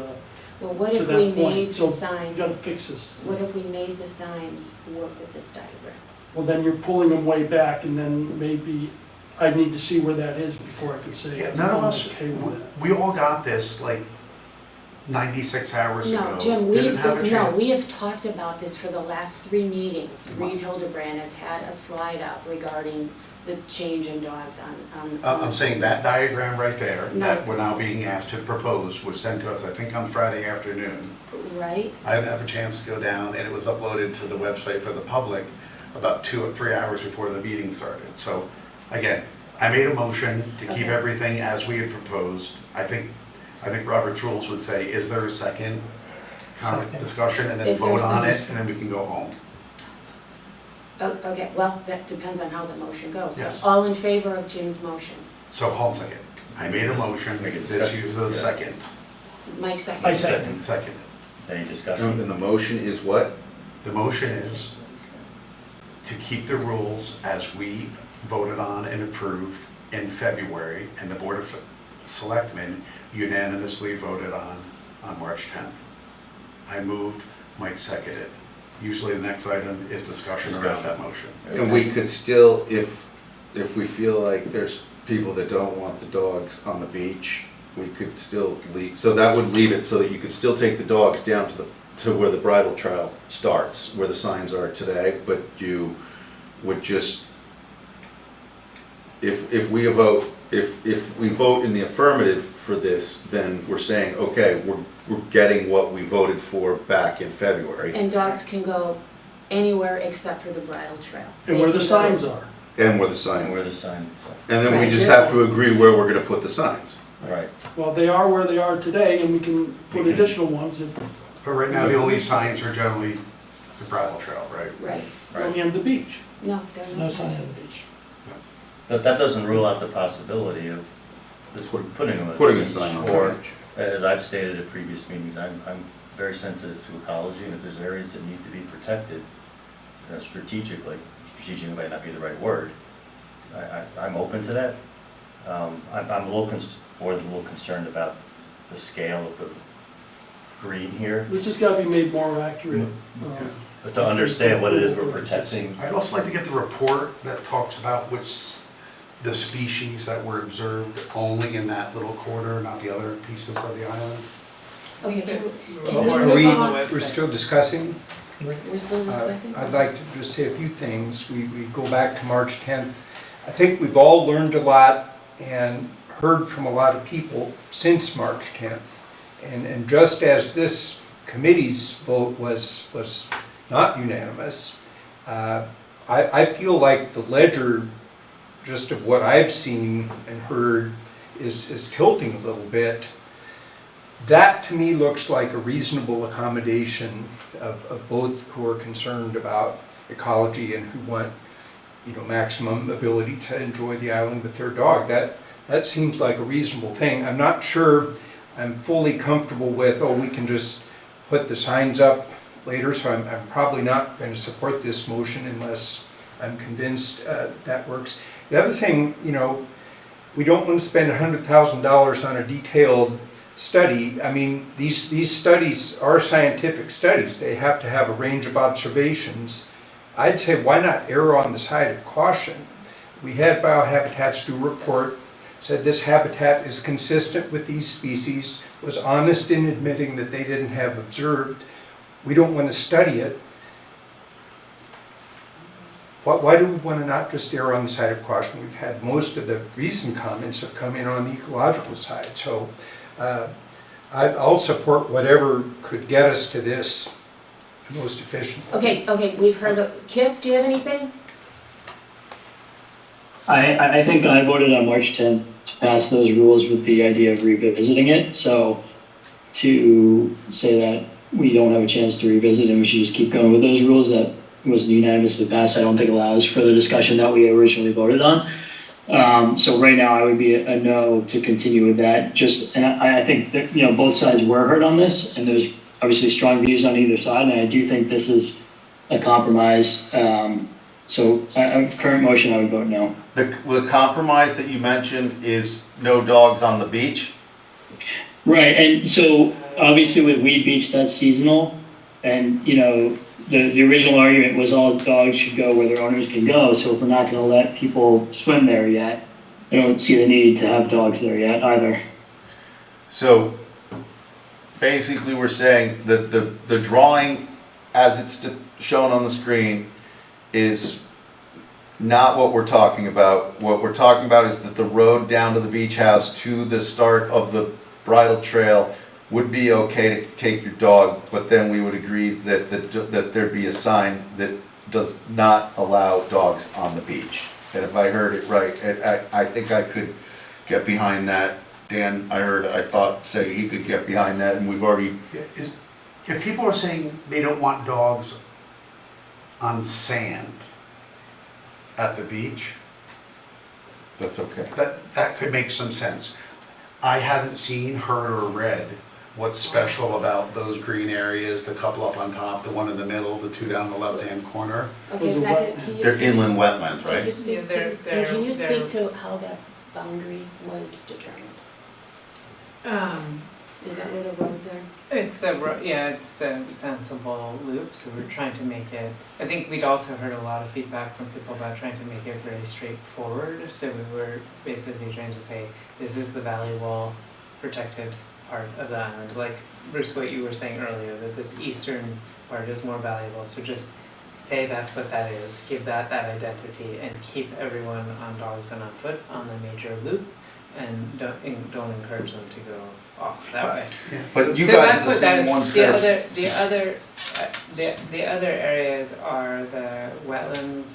[SPEAKER 1] Well, what
[SPEAKER 14] to
[SPEAKER 1] if
[SPEAKER 14] that
[SPEAKER 1] we
[SPEAKER 14] point.
[SPEAKER 1] made
[SPEAKER 14] So
[SPEAKER 1] the signs?
[SPEAKER 14] you gotta fix this.
[SPEAKER 1] What if we made the signs work with this diagram?
[SPEAKER 14] Well, then you're pulling them way back, and then maybe I need to see where that is before I can say.
[SPEAKER 7] Yeah, none of
[SPEAKER 14] I'm
[SPEAKER 7] us,
[SPEAKER 14] okay with that.
[SPEAKER 7] we all got this like 96 hours ago.
[SPEAKER 1] No, Jim,
[SPEAKER 7] Didn't have a
[SPEAKER 1] no,
[SPEAKER 7] chance.
[SPEAKER 1] we have talked about this for the last 3 meetings. Reed Hildebrand has had a slide up regarding the change in dogs on.
[SPEAKER 7] I'm saying that diagram right there,
[SPEAKER 1] No.
[SPEAKER 7] that we're now being asked to propose, was sent to us, I think, on Friday afternoon.
[SPEAKER 1] Right?
[SPEAKER 7] I didn't have a chance to go down, and it was uploaded to the website for the public about 2 or 3 hours before the meeting started. So, again, I made a motion to keep
[SPEAKER 1] Okay.
[SPEAKER 7] everything as we had proposed. I think Robert's rules would say, is there a second
[SPEAKER 9] Second.
[SPEAKER 7] discussion, and then
[SPEAKER 1] Is there a
[SPEAKER 7] vote on it,
[SPEAKER 1] second?
[SPEAKER 7] and then we can go home.
[SPEAKER 1] Oh, okay, well, that depends on how the motion goes.
[SPEAKER 7] Yes.
[SPEAKER 1] So all in favor of Jim's motion?
[SPEAKER 7] So, hold on a second. I made a motion,
[SPEAKER 8] Make a
[SPEAKER 7] this
[SPEAKER 8] discussion.
[SPEAKER 7] uses a second.
[SPEAKER 1] Mike second.
[SPEAKER 9] I second.
[SPEAKER 7] Second.
[SPEAKER 8] Any discussion?
[SPEAKER 5] And the motion is what?
[SPEAKER 7] The motion is to keep the rules as we voted on and approved in February, and the Board of Selectmen unanimously voted on March 10th. I moved, Mike seconded. Usually the next item is discussion around that motion.
[SPEAKER 5] And we could still, if we feel like there's people that don't want the dogs on the beach, we could still leave, so that would leave it so that you could still take the dogs down to where the bridle trail starts, where the signs are today, but you would just, if we vote in the affirmative for this, then we're saying, okay, we're getting what we voted for back in February.
[SPEAKER 1] And dogs can go anywhere except for the bridle trail.
[SPEAKER 14] And where the signs are.
[SPEAKER 5] And where the sign,
[SPEAKER 8] And where the sign,
[SPEAKER 5] and then we
[SPEAKER 1] Right.
[SPEAKER 5] just have to agree where we're gonna put the signs.
[SPEAKER 8] right.
[SPEAKER 14] Well, they are where they are today, and we can put additional ones if,
[SPEAKER 7] But right now, the only signs are generally the bridle trail, right?
[SPEAKER 1] Right.
[SPEAKER 14] only on the beach.
[SPEAKER 1] No, there are no
[SPEAKER 9] No
[SPEAKER 1] signs
[SPEAKER 9] sign.
[SPEAKER 1] on the beach.
[SPEAKER 8] But that doesn't rule out the possibility of just putting them. at
[SPEAKER 5] Putting a
[SPEAKER 8] the
[SPEAKER 5] sign on
[SPEAKER 8] beach,
[SPEAKER 5] the
[SPEAKER 8] or,
[SPEAKER 5] beach.
[SPEAKER 8] as I've stated at previous meetings, I'm very sensitive to ecology, and if there's areas that need to be protected strategically might not be the right word, I'm open to that. I'm a little, more than a little concerned about the scale of the green here,
[SPEAKER 14] This has got to be made more accurate.
[SPEAKER 8] but to understand what it is we're protecting.
[SPEAKER 7] I'd also like to get the report that talks about the species that were observed only in that little quarter, not the other pieces of the island.
[SPEAKER 1] Okay, can
[SPEAKER 10] Are
[SPEAKER 1] we
[SPEAKER 10] we,
[SPEAKER 1] move on?
[SPEAKER 10] we're still discussing?
[SPEAKER 1] We're still discussing?
[SPEAKER 10] I'd like to just say a few things. We go back to March 10th. I think we've all learned a lot and heard from a lot of people since March 10th. And just as this committee's vote was not unanimous, I feel like the ledger, just of what I've seen and heard, is tilting a little bit. That to me looks like a reasonable accommodation of both who are concerned about ecology and who want, maximum ability to enjoy the island with their dog. That seems like a reasonable thing. I'm not sure I'm fully comfortable with, we can just put the signs up later, so I'm probably not going to support this motion unless I'm convinced that works. The other thing, we don't want to spend $100,000 on a detailed study. I mean, these studies are scientific studies. They have to have a range of observations. I'd say, why not err on the side of caution? We had Biohabitats do a report, said this habitat is consistent with these species, was honest in admitting that they didn't have observed. We don't want to study it. Why do we want to not just err on the side of caution? We've had most of the recent comments have come in on the ecological side. So I'll support whatever could get us to this most efficient.
[SPEAKER 1] Okay, we've heard of, Kip, do you have anything?
[SPEAKER 11] I think I voted on March 10th to pass those rules with the idea of revisiting it. So to say that we don't have a chance to revisit and we should just keep going with those rules that was unanimously passed, I don't think allows for the discussion that we originally voted on. So right now I would be a no to continue with that. And I think that, both sides were heard on this, and there's obviously strong views on either side, and I do think this is a compromise. So current motion, I would vote no.
[SPEAKER 5] The compromise that you mentioned is no dogs on the beach?
[SPEAKER 11] Right, and so obviously with Weed Beach, that's seasonal, and the original argument was all dogs should go where their owners can go, so if we're not gonna let people swim there yet, I don't see the need to have dogs there yet either.
[SPEAKER 5] So basically, we're saying that the drawing as it's shown on the screen is not what we're talking about. What we're talking about is that the road down to the beach house to the start of the bridle trail would be okay to take your dog, but then we would agree that there'd be a sign that does not allow dogs on the beach. And if I heard it right, I think I could get behind that. Dan, I thought say he could get behind that, and we've already.
[SPEAKER 7] If people are saying they don't want dogs on sand at the beach,
[SPEAKER 5] That's okay.
[SPEAKER 7] that could make some sense. I haven't seen, heard, or read what's special about those green areas, the couple up on top, the one in the middle, the two down the left-hand corner.
[SPEAKER 1] Okay, Becca, can you?
[SPEAKER 5] They're inland wetlands,
[SPEAKER 1] Can you
[SPEAKER 5] right?
[SPEAKER 1] speak
[SPEAKER 6] Yeah, they're-
[SPEAKER 1] to, and can you
[SPEAKER 6] they're-
[SPEAKER 1] speak to how that boundary was determined? Is that where the roads are?
[SPEAKER 6] It's it's the sensible loop, so we're trying to make it, I think we'd also heard a lot of feedback from people about trying to make it very straightforward, so we were basically trying to say, this is the valley wall protected part of the island, like Bruce, what you were saying earlier, that this eastern part is more valuable, so just say that's what that is, give that identity, and keep everyone on dogs and on foot on the major loop, and don't encourage them to go off that way.
[SPEAKER 5] But you
[SPEAKER 6] So
[SPEAKER 5] guys
[SPEAKER 6] that's
[SPEAKER 5] are the
[SPEAKER 6] what that
[SPEAKER 5] same
[SPEAKER 6] is.
[SPEAKER 5] ones
[SPEAKER 6] The other areas are the wetlands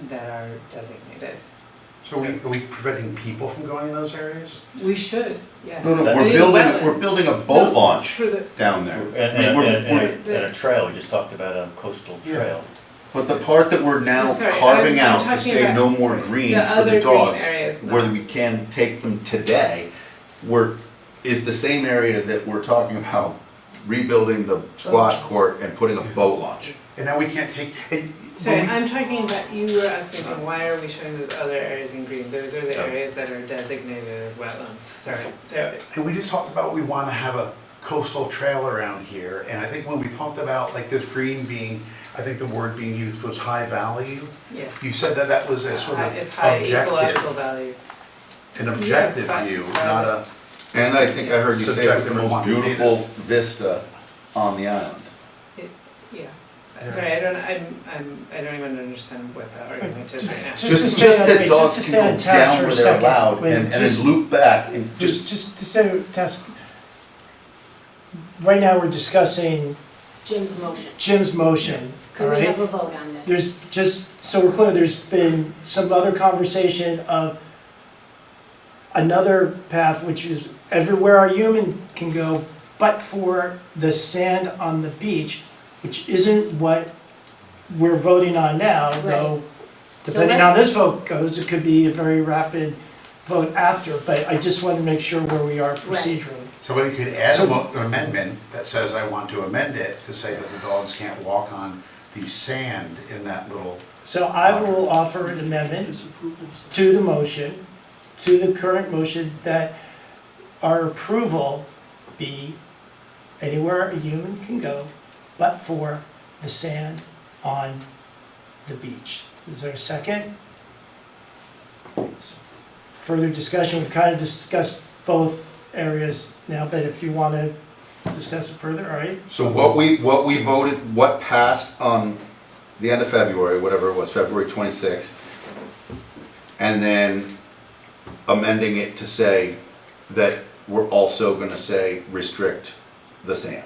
[SPEAKER 6] that are designated.
[SPEAKER 7] So are we preventing people from going in those areas?
[SPEAKER 6] We should, yes.
[SPEAKER 5] No,
[SPEAKER 6] I
[SPEAKER 5] we're
[SPEAKER 6] mean,
[SPEAKER 5] building a boat launch
[SPEAKER 6] for the-
[SPEAKER 5] down there.
[SPEAKER 8] And a trail, we just talked about a coastal trail.
[SPEAKER 5] But the part that we're now
[SPEAKER 6] I'm sorry,
[SPEAKER 5] carving
[SPEAKER 6] I'm
[SPEAKER 5] out to
[SPEAKER 6] talking
[SPEAKER 5] say
[SPEAKER 6] about-
[SPEAKER 5] no more
[SPEAKER 6] sorry,
[SPEAKER 5] green
[SPEAKER 6] the
[SPEAKER 5] for
[SPEAKER 6] other
[SPEAKER 5] the
[SPEAKER 6] green
[SPEAKER 5] dogs,
[SPEAKER 6] areas, not-
[SPEAKER 5] where we can take them today, is the same area that we're talking about rebuilding the squash court and putting a boat launch.
[SPEAKER 7] And now we can't take,
[SPEAKER 6] Sorry, I'm talking about, you were asking me, why are we showing those other areas in green? Those are the areas that are designated as wetlands, sorry. So,
[SPEAKER 7] and we just talked about we want to have a coastal trail around here, and I think when we talked about like this green being, I think the word being used was high value.
[SPEAKER 6] yeah.
[SPEAKER 7] You said that was a sort of
[SPEAKER 6] It's high ecological
[SPEAKER 7] objective,
[SPEAKER 6] value.
[SPEAKER 7] an objective
[SPEAKER 6] Yeah,
[SPEAKER 7] view,
[SPEAKER 6] but-
[SPEAKER 7] not a,
[SPEAKER 5] And I think I heard you say it was the
[SPEAKER 7] Subjective
[SPEAKER 5] most
[SPEAKER 7] quantitative.
[SPEAKER 5] beautiful vista on the island.
[SPEAKER 6] Yeah. Sorry, I don't even understand what the argument is right now.
[SPEAKER 5] Just
[SPEAKER 9] stay on-
[SPEAKER 5] that
[SPEAKER 9] wait,
[SPEAKER 5] dogs
[SPEAKER 9] just to
[SPEAKER 5] can
[SPEAKER 9] stay on
[SPEAKER 5] go
[SPEAKER 9] task
[SPEAKER 5] down
[SPEAKER 9] for a
[SPEAKER 5] where they're
[SPEAKER 9] second.
[SPEAKER 5] allowed
[SPEAKER 9] Wait,
[SPEAKER 5] and then
[SPEAKER 9] just-
[SPEAKER 5] loop back and
[SPEAKER 9] Just to stay on task, right now we're discussing
[SPEAKER 1] Jim's motion.
[SPEAKER 9] Jim's motion, all
[SPEAKER 1] Could we
[SPEAKER 9] right?
[SPEAKER 1] have a vote on this?
[SPEAKER 9] There's, just so we're clear, there's been some other conversation of another path, which is everywhere a human can go, but for the sand on the beach, which isn't what we're voting on now, though,
[SPEAKER 1] Right.
[SPEAKER 9] depending
[SPEAKER 1] So
[SPEAKER 9] on
[SPEAKER 1] let's-
[SPEAKER 9] this vote goes, it could be a very rapid vote after, but I just want to make sure where we are procedurally.
[SPEAKER 7] somebody could add
[SPEAKER 9] So-
[SPEAKER 7] an amendment that says I want to amend it to say that the dogs can't walk on the sand in that little.
[SPEAKER 9] So I will offer an amendment to the motion, to the current motion, that our approval be anywhere a human can go, but for the sand on the beach. Is there a second? Further discussion, we've kind of discussed both areas now, but if you want to discuss it further, all right?
[SPEAKER 5] So what we voted, what passed on the end of February, whatever it was, February 26th, and then amending it to say that we're also gonna say restrict the sand.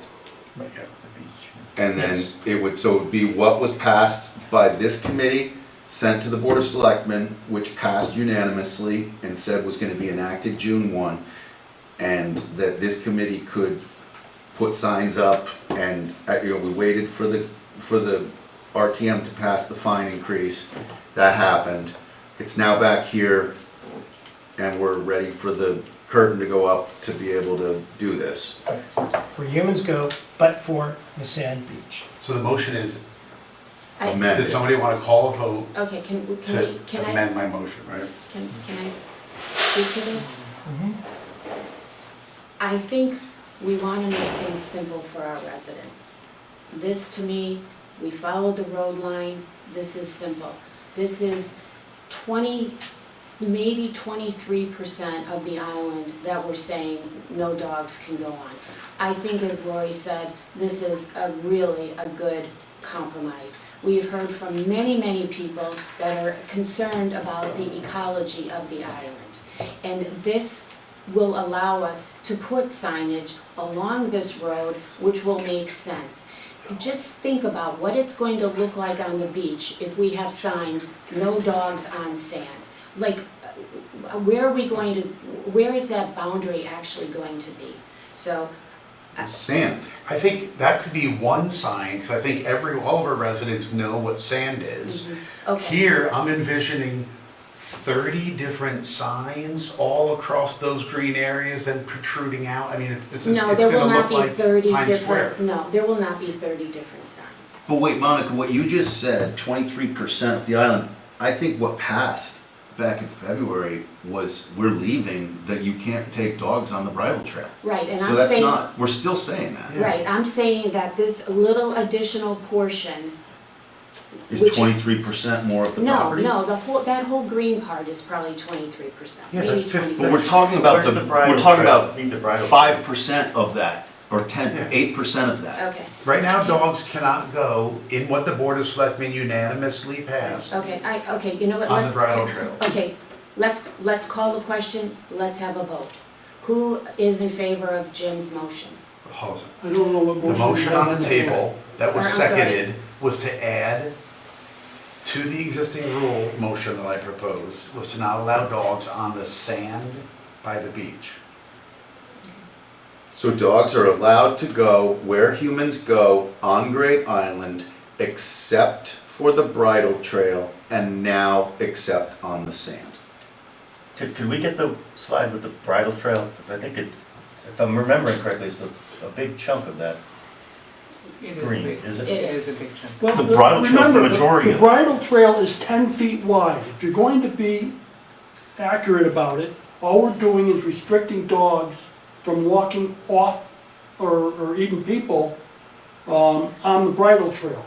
[SPEAKER 5] And then
[SPEAKER 9] Yes.
[SPEAKER 5] it would be what was passed by this committee, sent to the Board of Selectmen, which passed unanimously and said was gonna be enacted June 1, and that this committee could put signs up, and, we waited for the RTM to pass the fine increase. That happened. It's now back here, and we're ready for the curtain to go up to be able to do this.
[SPEAKER 9] Where humans go, but for the sand beach.
[SPEAKER 7] So the motion is,
[SPEAKER 1] I-
[SPEAKER 5] Amended.
[SPEAKER 7] does somebody want to call a vote
[SPEAKER 1] Okay, can
[SPEAKER 7] to
[SPEAKER 1] I,
[SPEAKER 7] amend my motion, right?
[SPEAKER 1] can I speak to this? I think we want to make things simple for our residents. This, to me, we followed the road line, this is simple. This is 20 maybe 23% of the island that we're saying no dogs can go on. I think, as Lori said, this is really a good compromise. We've heard from many, many people that are concerned about the ecology of the island. And this will allow us to put signage along this road, which will make sense. Just think about what it's going to look like on the beach if we have signs, no dogs on sand. Like, where is that boundary actually going to be? So,
[SPEAKER 5] Sand.
[SPEAKER 7] I think that could be one sign, because I think all of our residents know what sand is.
[SPEAKER 1] okay.
[SPEAKER 7] Here, I'm envisioning 30 different signs all across those green areas and protruding out. I mean, it's
[SPEAKER 1] No, there will
[SPEAKER 7] gonna
[SPEAKER 1] not
[SPEAKER 7] look
[SPEAKER 1] be
[SPEAKER 7] like
[SPEAKER 1] 30
[SPEAKER 7] Times Square.
[SPEAKER 1] different, no, there will not be 30 different signs.
[SPEAKER 5] But wait, Monica, what you just said, 23% of the island, I think what passed back in February was we're leaving that you can't take dogs on the bridle trail.
[SPEAKER 1] Right, and
[SPEAKER 5] So
[SPEAKER 1] I'm
[SPEAKER 5] that's
[SPEAKER 1] saying,
[SPEAKER 5] not, we're still saying that.
[SPEAKER 1] right, I'm saying that this little additional portion,
[SPEAKER 5] Is
[SPEAKER 1] which-
[SPEAKER 5] 23% more of the
[SPEAKER 1] no,
[SPEAKER 5] property?
[SPEAKER 1] no, that whole green part is probably 23%,
[SPEAKER 7] Yeah,
[SPEAKER 1] maybe
[SPEAKER 7] that's 50.
[SPEAKER 1] 20%.
[SPEAKER 5] But we're talking about
[SPEAKER 8] Where's the bridle
[SPEAKER 5] we're talking
[SPEAKER 8] trail?
[SPEAKER 5] about
[SPEAKER 8] Need the bridle trail.
[SPEAKER 5] 5% of that, or 8% of that.
[SPEAKER 1] Okay,
[SPEAKER 7] Right now, dogs cannot go in what the Board of Selectmen unanimously passed
[SPEAKER 1] okay, you know what,
[SPEAKER 7] on the
[SPEAKER 1] let's,
[SPEAKER 7] bridle trail.
[SPEAKER 1] okay, let's call the question, let's have a vote. Who is in favor of Jim's motion?
[SPEAKER 7] Hold on.
[SPEAKER 14] I don't know what motion.
[SPEAKER 7] The motion on the table that was
[SPEAKER 1] Or, I'm sorry.
[SPEAKER 7] seconded was to add to the existing rule motion that I proposed, was to not allow dogs on the sand by the beach.
[SPEAKER 5] So dogs are allowed to go where humans go on Great Island, except for the bridle trail, and now except on the sand.
[SPEAKER 8] Could we get the slide with the bridle trail? I think it's, if I'm remembering correctly, it's a big chunk of that green, is it?
[SPEAKER 1] It
[SPEAKER 6] It is
[SPEAKER 1] is.
[SPEAKER 6] a big chunk.
[SPEAKER 14] Well,
[SPEAKER 5] The bridle trail's the
[SPEAKER 14] remember,
[SPEAKER 5] majority
[SPEAKER 14] The
[SPEAKER 5] of it.
[SPEAKER 14] bridle trail is 10 feet wide. If you're going to be accurate about it, all we're doing is restricting dogs from walking off, or even people, on the bridle trail.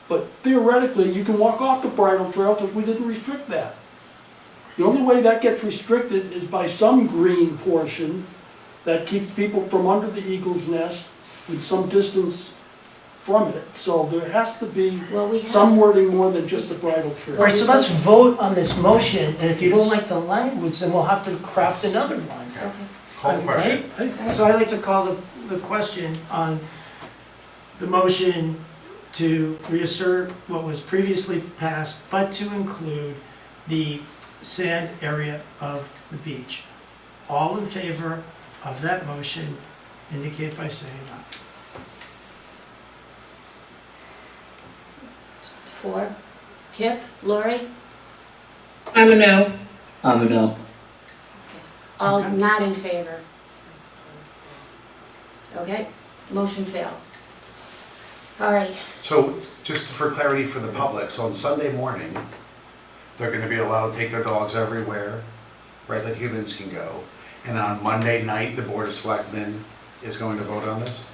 [SPEAKER 14] But theoretically, you can walk off the bridle trail because we didn't restrict that. The only way that gets restricted is by some green portion that keeps people from under the eagle's nest with some distance from it. So there has to be
[SPEAKER 1] Well, we have.
[SPEAKER 14] some wording more than just the bridle trail.
[SPEAKER 9] All right, so let's vote on this motion, and if you don't like the language, then we'll have to craft another one.
[SPEAKER 1] Okay.
[SPEAKER 7] Call the question.
[SPEAKER 9] Right? So I'd like to call the question on the motion to reassert what was previously passed, but to include the sand area of the beach. All in favor of that motion indicate by saying aye.
[SPEAKER 1] 4. Kip, Lori,
[SPEAKER 13] I'm a no.
[SPEAKER 11] I'm a no.
[SPEAKER 1] all
[SPEAKER 7] Okay.
[SPEAKER 1] not in favor. Okay, motion fails. All right,
[SPEAKER 7] So, just for clarity for the public, so on Sunday morning, they're gonna be allowed to take their dogs everywhere, right, that humans can go. And on Monday night, the Board of Selectmen is going to vote on this?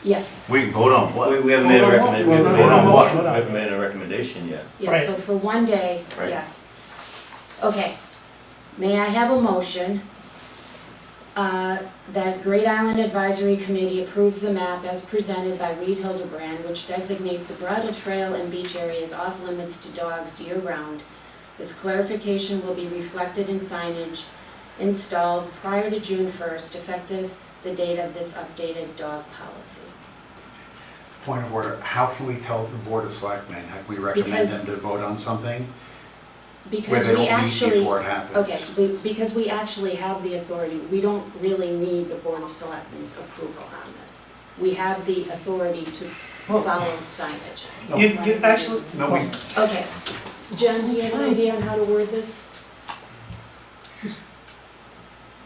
[SPEAKER 1] yes,
[SPEAKER 5] Wait, vote on what?
[SPEAKER 8] We haven't made a
[SPEAKER 14] Vote on what?
[SPEAKER 8] recommendation.
[SPEAKER 5] Vote on what?
[SPEAKER 8] We haven't made a recommendation yet.
[SPEAKER 1] yes, so for one day,
[SPEAKER 8] Right.
[SPEAKER 1] yes. Okay, may I have a motion that Great Island Advisory Committee approves the map as presented by Reed Hildebrand, which designates the bridle trail and beach areas off limits to dogs year-round. This clarification will be reflected in signage installed prior to June 1st, effective the date of this updated dog policy.
[SPEAKER 7] Point of order, how can we tell the Board of Selectmen, have we recommend
[SPEAKER 1] Because-
[SPEAKER 7] them to vote on something where
[SPEAKER 1] Because
[SPEAKER 7] they
[SPEAKER 1] we
[SPEAKER 7] don't meet
[SPEAKER 1] actually,
[SPEAKER 7] before it happens?
[SPEAKER 1] okay, because we actually have the authority, we don't really need the Board of Selectmen's approval on this. We have the authority to follow signage.
[SPEAKER 9] You actually,
[SPEAKER 7] No, we,
[SPEAKER 1] Okay, Jen, do you have an idea on how to word this?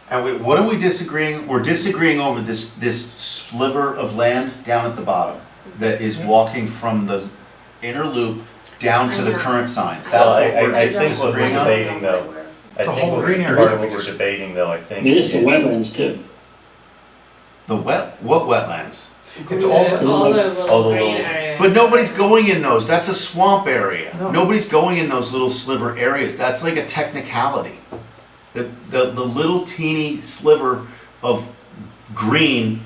[SPEAKER 5] And what are we disagreeing? We're disagreeing over this sliver of land down at the bottom that is walking from the inner loop down to the
[SPEAKER 1] I know.
[SPEAKER 5] current signs. That's
[SPEAKER 8] Well,
[SPEAKER 5] what we're
[SPEAKER 8] I think what we're
[SPEAKER 5] disagreeing on.
[SPEAKER 8] debating though, I
[SPEAKER 7] The
[SPEAKER 8] think
[SPEAKER 7] whole
[SPEAKER 8] what
[SPEAKER 7] green area
[SPEAKER 8] part of
[SPEAKER 7] we
[SPEAKER 8] what we're
[SPEAKER 7] just-
[SPEAKER 8] debating though, I think.
[SPEAKER 11] There's the
[SPEAKER 8] is-
[SPEAKER 11] wetlands too.
[SPEAKER 5] What wetlands?
[SPEAKER 7] it's all,
[SPEAKER 6] All the
[SPEAKER 8] All the
[SPEAKER 6] little green
[SPEAKER 8] little-
[SPEAKER 6] areas.
[SPEAKER 5] But nobody's going in those, that's a swamp area.
[SPEAKER 7] No.
[SPEAKER 5] Nobody's going in those little sliver areas, that's like a technicality. The little teeny sliver of green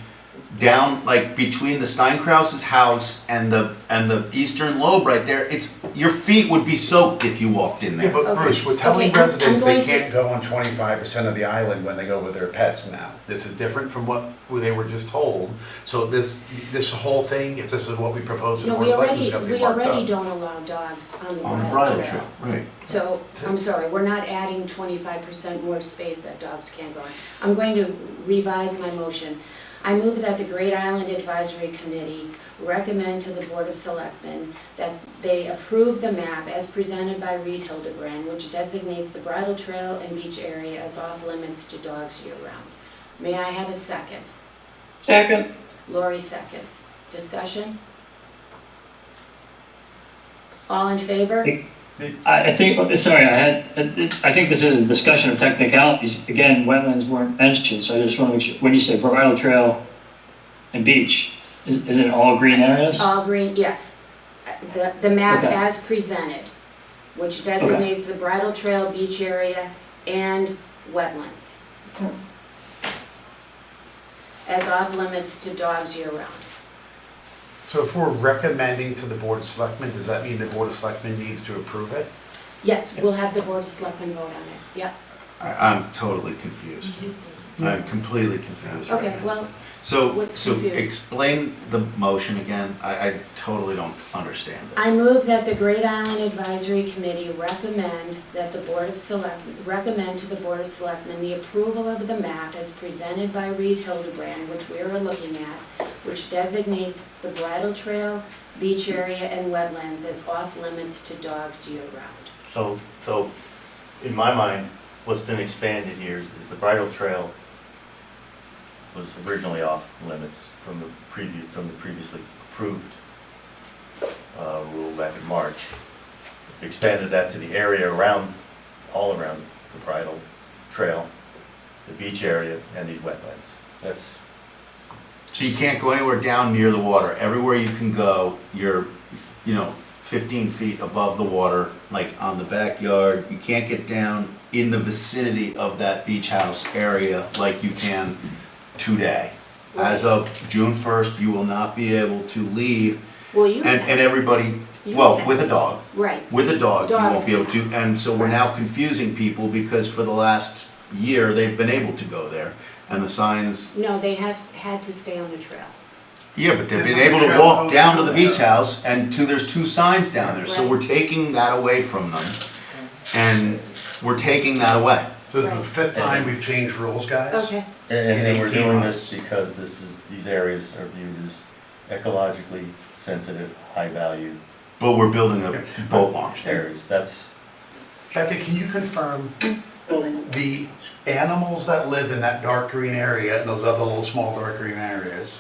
[SPEAKER 5] down, like between the Steinkraus's house and the eastern lobe right there, your feet would be soaked if you walked in
[SPEAKER 7] Yeah,
[SPEAKER 5] there.
[SPEAKER 7] but
[SPEAKER 1] Okay.
[SPEAKER 7] Bruce, we're telling
[SPEAKER 1] Okay, I'm
[SPEAKER 7] residents they
[SPEAKER 1] going to-
[SPEAKER 7] can't go on 25% of the island when they go with their pets now. This is different from what they were just told. So this whole thing, if this is what we propose to the
[SPEAKER 1] No,
[SPEAKER 7] Board
[SPEAKER 1] we
[SPEAKER 7] of Selectmen, it's
[SPEAKER 1] already,
[SPEAKER 7] gonna be
[SPEAKER 1] we
[SPEAKER 7] marked
[SPEAKER 1] already
[SPEAKER 7] up.
[SPEAKER 1] don't allow dogs on the
[SPEAKER 5] On the
[SPEAKER 1] bridle
[SPEAKER 5] bridle
[SPEAKER 1] trail.
[SPEAKER 5] trail, right.
[SPEAKER 1] So, I'm sorry, we're not adding 25% more space that dogs can't go on. I'm going to revise my motion. I move that the Great Island Advisory Committee recommend to the Board of Selectmen that they approve the map as presented by Reed Hildebrand, which designates the bridle trail and beach area as off limits to dogs year-round. May I have a second?
[SPEAKER 13] Second.
[SPEAKER 1] Lori seconds. Discussion? All in favor?
[SPEAKER 11] I think, sorry, I think this is a discussion of technicalities. Again, wetlands weren't mentioned, so I just want to make sure, when you say bridle trail and beach, is it all green areas?
[SPEAKER 1] All green, yes. The map
[SPEAKER 11] Okay.
[SPEAKER 1] as presented, which designates the bridle trail, beach area, and wetlands as off limits to dogs year-round.
[SPEAKER 7] So if we're recommending to the Board of Selectmen, does that mean the Board of Selectmen needs to approve it?
[SPEAKER 1] Yes, we'll have the Board of Selectmen vote on it, yep.
[SPEAKER 5] I'm totally confused. I'm completely confused right
[SPEAKER 1] Okay,
[SPEAKER 5] now.
[SPEAKER 1] well,
[SPEAKER 5] So
[SPEAKER 1] what's confused?
[SPEAKER 5] explain the motion again. I totally don't understand this.
[SPEAKER 1] I move that the Great Island Advisory Committee recommend that the Board of Selectmen, recommend to the Board of Selectmen the approval of the map as presented by Reed Hildebrand, which we are looking at, which designates the bridle trail, beach area, and wetlands as off limits to dogs year-round.
[SPEAKER 8] So, in my mind, what's been expanded here is the bridle trail was originally off limits from the previously approved rule back in March. We expanded that to the area all around the bridle trail, the beach area, and these wetlands. That's,
[SPEAKER 5] So you can't go anywhere down near the water. Everywhere you can go, you're, 15 feet above the water, like on the backyard. You can't get down in the vicinity of that beach house area like you can today. As of June 1st, you will not be able to leave.
[SPEAKER 1] Well, you
[SPEAKER 5] And
[SPEAKER 1] can.
[SPEAKER 5] everybody,
[SPEAKER 1] You
[SPEAKER 5] well,
[SPEAKER 1] can.
[SPEAKER 5] with a dog.
[SPEAKER 1] Right,
[SPEAKER 5] With a dog, you
[SPEAKER 1] Dogs
[SPEAKER 5] won't be able to. And so we're
[SPEAKER 1] Right.
[SPEAKER 5] now confusing people because for the last year, they've been able to go there. And the signs,
[SPEAKER 1] no, they have had to stay on the trail.
[SPEAKER 5] yeah, but they've
[SPEAKER 7] Yeah,
[SPEAKER 5] been
[SPEAKER 7] but
[SPEAKER 5] able
[SPEAKER 7] the
[SPEAKER 5] to
[SPEAKER 7] trail
[SPEAKER 5] walk
[SPEAKER 7] goes
[SPEAKER 5] down to
[SPEAKER 7] down
[SPEAKER 5] the
[SPEAKER 7] there.
[SPEAKER 5] beach house and there's two signs down there. So
[SPEAKER 1] Right.
[SPEAKER 5] we're taking that away from them. And we're taking that away.
[SPEAKER 7] So this is the
[SPEAKER 1] Right.
[SPEAKER 7] fifth time we've changed rules, guys?
[SPEAKER 1] Okay,
[SPEAKER 8] and we're
[SPEAKER 7] 18
[SPEAKER 8] doing
[SPEAKER 7] months.
[SPEAKER 8] this because these areas are viewed as ecologically sensitive, high value
[SPEAKER 5] But we're building a boat launch there.
[SPEAKER 8] areas. That's,
[SPEAKER 7] Becca, can you confirm the animals that live in that dark green area and those other little small dark green areas,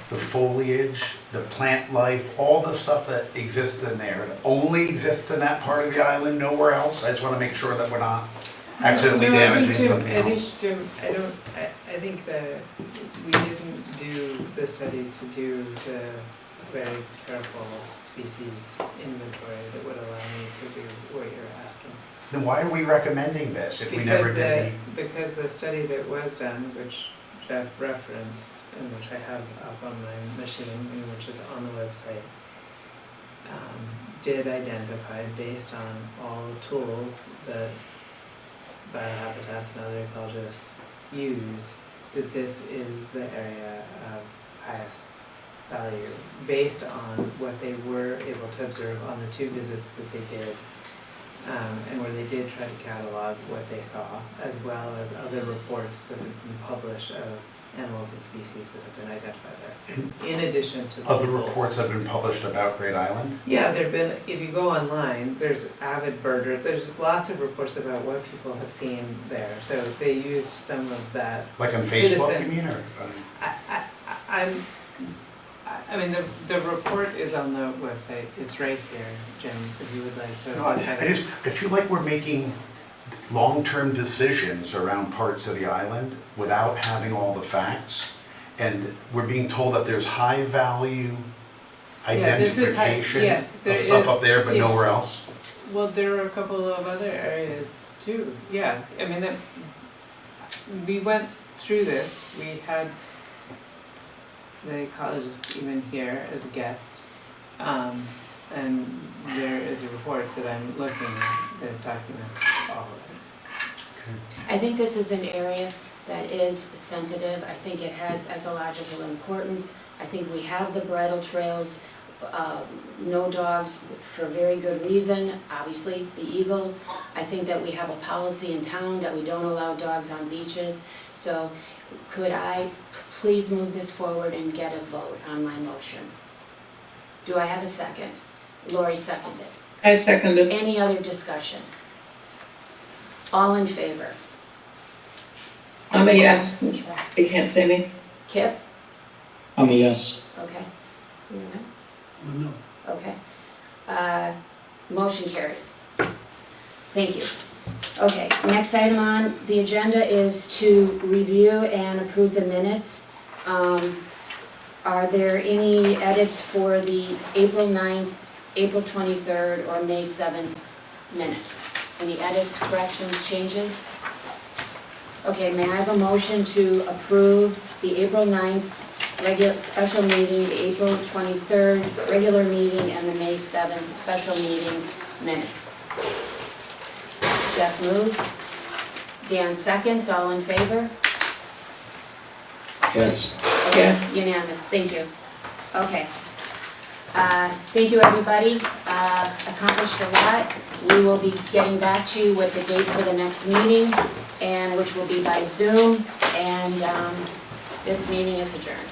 [SPEAKER 7] the foliage, the plant life, all the stuff that exists in there, it only exists in that part of the island, nowhere else? I just want to make sure that we're not accidentally
[SPEAKER 6] No, I think,
[SPEAKER 7] damaging
[SPEAKER 6] Jim,
[SPEAKER 7] something
[SPEAKER 6] I
[SPEAKER 7] else.
[SPEAKER 6] think, Jim, I think that we didn't do the study to do the very careful species inventory that would allow me to do what you're asking.
[SPEAKER 7] Then why are we recommending this if we never did
[SPEAKER 6] Because the study that was done, which Jeff referenced, and which I have up on my machine, and which is on the website, did identify, based on all the tools that biohabitats and other ecologists use, that this is the area of highest value, based on what they were able to observe on the 2 visits that they did, and where they did try to catalog what they saw, as well as other reports that have been published of animals and species that have been identified there, in addition to the
[SPEAKER 7] Other
[SPEAKER 6] labels.
[SPEAKER 7] reports have been published about Great Island?
[SPEAKER 6] Yeah, there've been, if you go online, there's avid birder, there's lots of reports about what people have seen there, so they used some of that.
[SPEAKER 7] Like on Facebook,
[SPEAKER 6] citizen-
[SPEAKER 7] you mean, or?
[SPEAKER 6] I mean, the report is on the website, it's right here, Jim, if you would like to.
[SPEAKER 7] No, I feel like we're making long-term decisions around parts of the island without having all the facts. And we're being told that there's high-value
[SPEAKER 6] Yeah, this is high-
[SPEAKER 7] identification
[SPEAKER 6] yes, there
[SPEAKER 7] of stuff
[SPEAKER 6] is-
[SPEAKER 7] up there, but
[SPEAKER 6] yes.
[SPEAKER 7] nowhere else.
[SPEAKER 6] Well, there are a couple of other areas too, yeah, I mean, we went through this, we had the ecologist even here as a guest. And there is a report that I'm looking at that documents all of it.
[SPEAKER 1] I think this is an area that is sensitive. I think it has ecological importance. I think we have the bridle trails, no dogs for a very good reason, obviously the eagles. I think that we have a policy in town that we don't allow dogs on beaches. So could I please move this forward and get a vote on my motion? Do I have a second? Lori seconded.
[SPEAKER 13] I seconded.
[SPEAKER 1] Any other discussion? All in favor?
[SPEAKER 13] I'm a yes. They can't say me.
[SPEAKER 1] Kip?
[SPEAKER 11] I'm a yes.
[SPEAKER 1] Okay. You know?
[SPEAKER 14] No.
[SPEAKER 1] Okay. Motion carries. Thank you. Okay, next item on the agenda is to review and approve the minutes. Are there any edits for the April 9th, April 23rd, or May 7th minutes? Any edits, corrections, changes? Okay, may I have a motion to approve the April 9th regular special meeting, the April 23rd regular meeting, and the May 7th special meeting minutes? Jeff moves. Dan seconds. All in favor?
[SPEAKER 11] Yes.
[SPEAKER 1] Okay,
[SPEAKER 13] Yes.
[SPEAKER 1] unanimous, thank you. Okay. Thank you, everybody. Accomplished a lot. We will be getting back to you with the date for the next meeting, and which will be by Zoom, and this meeting is adjourned.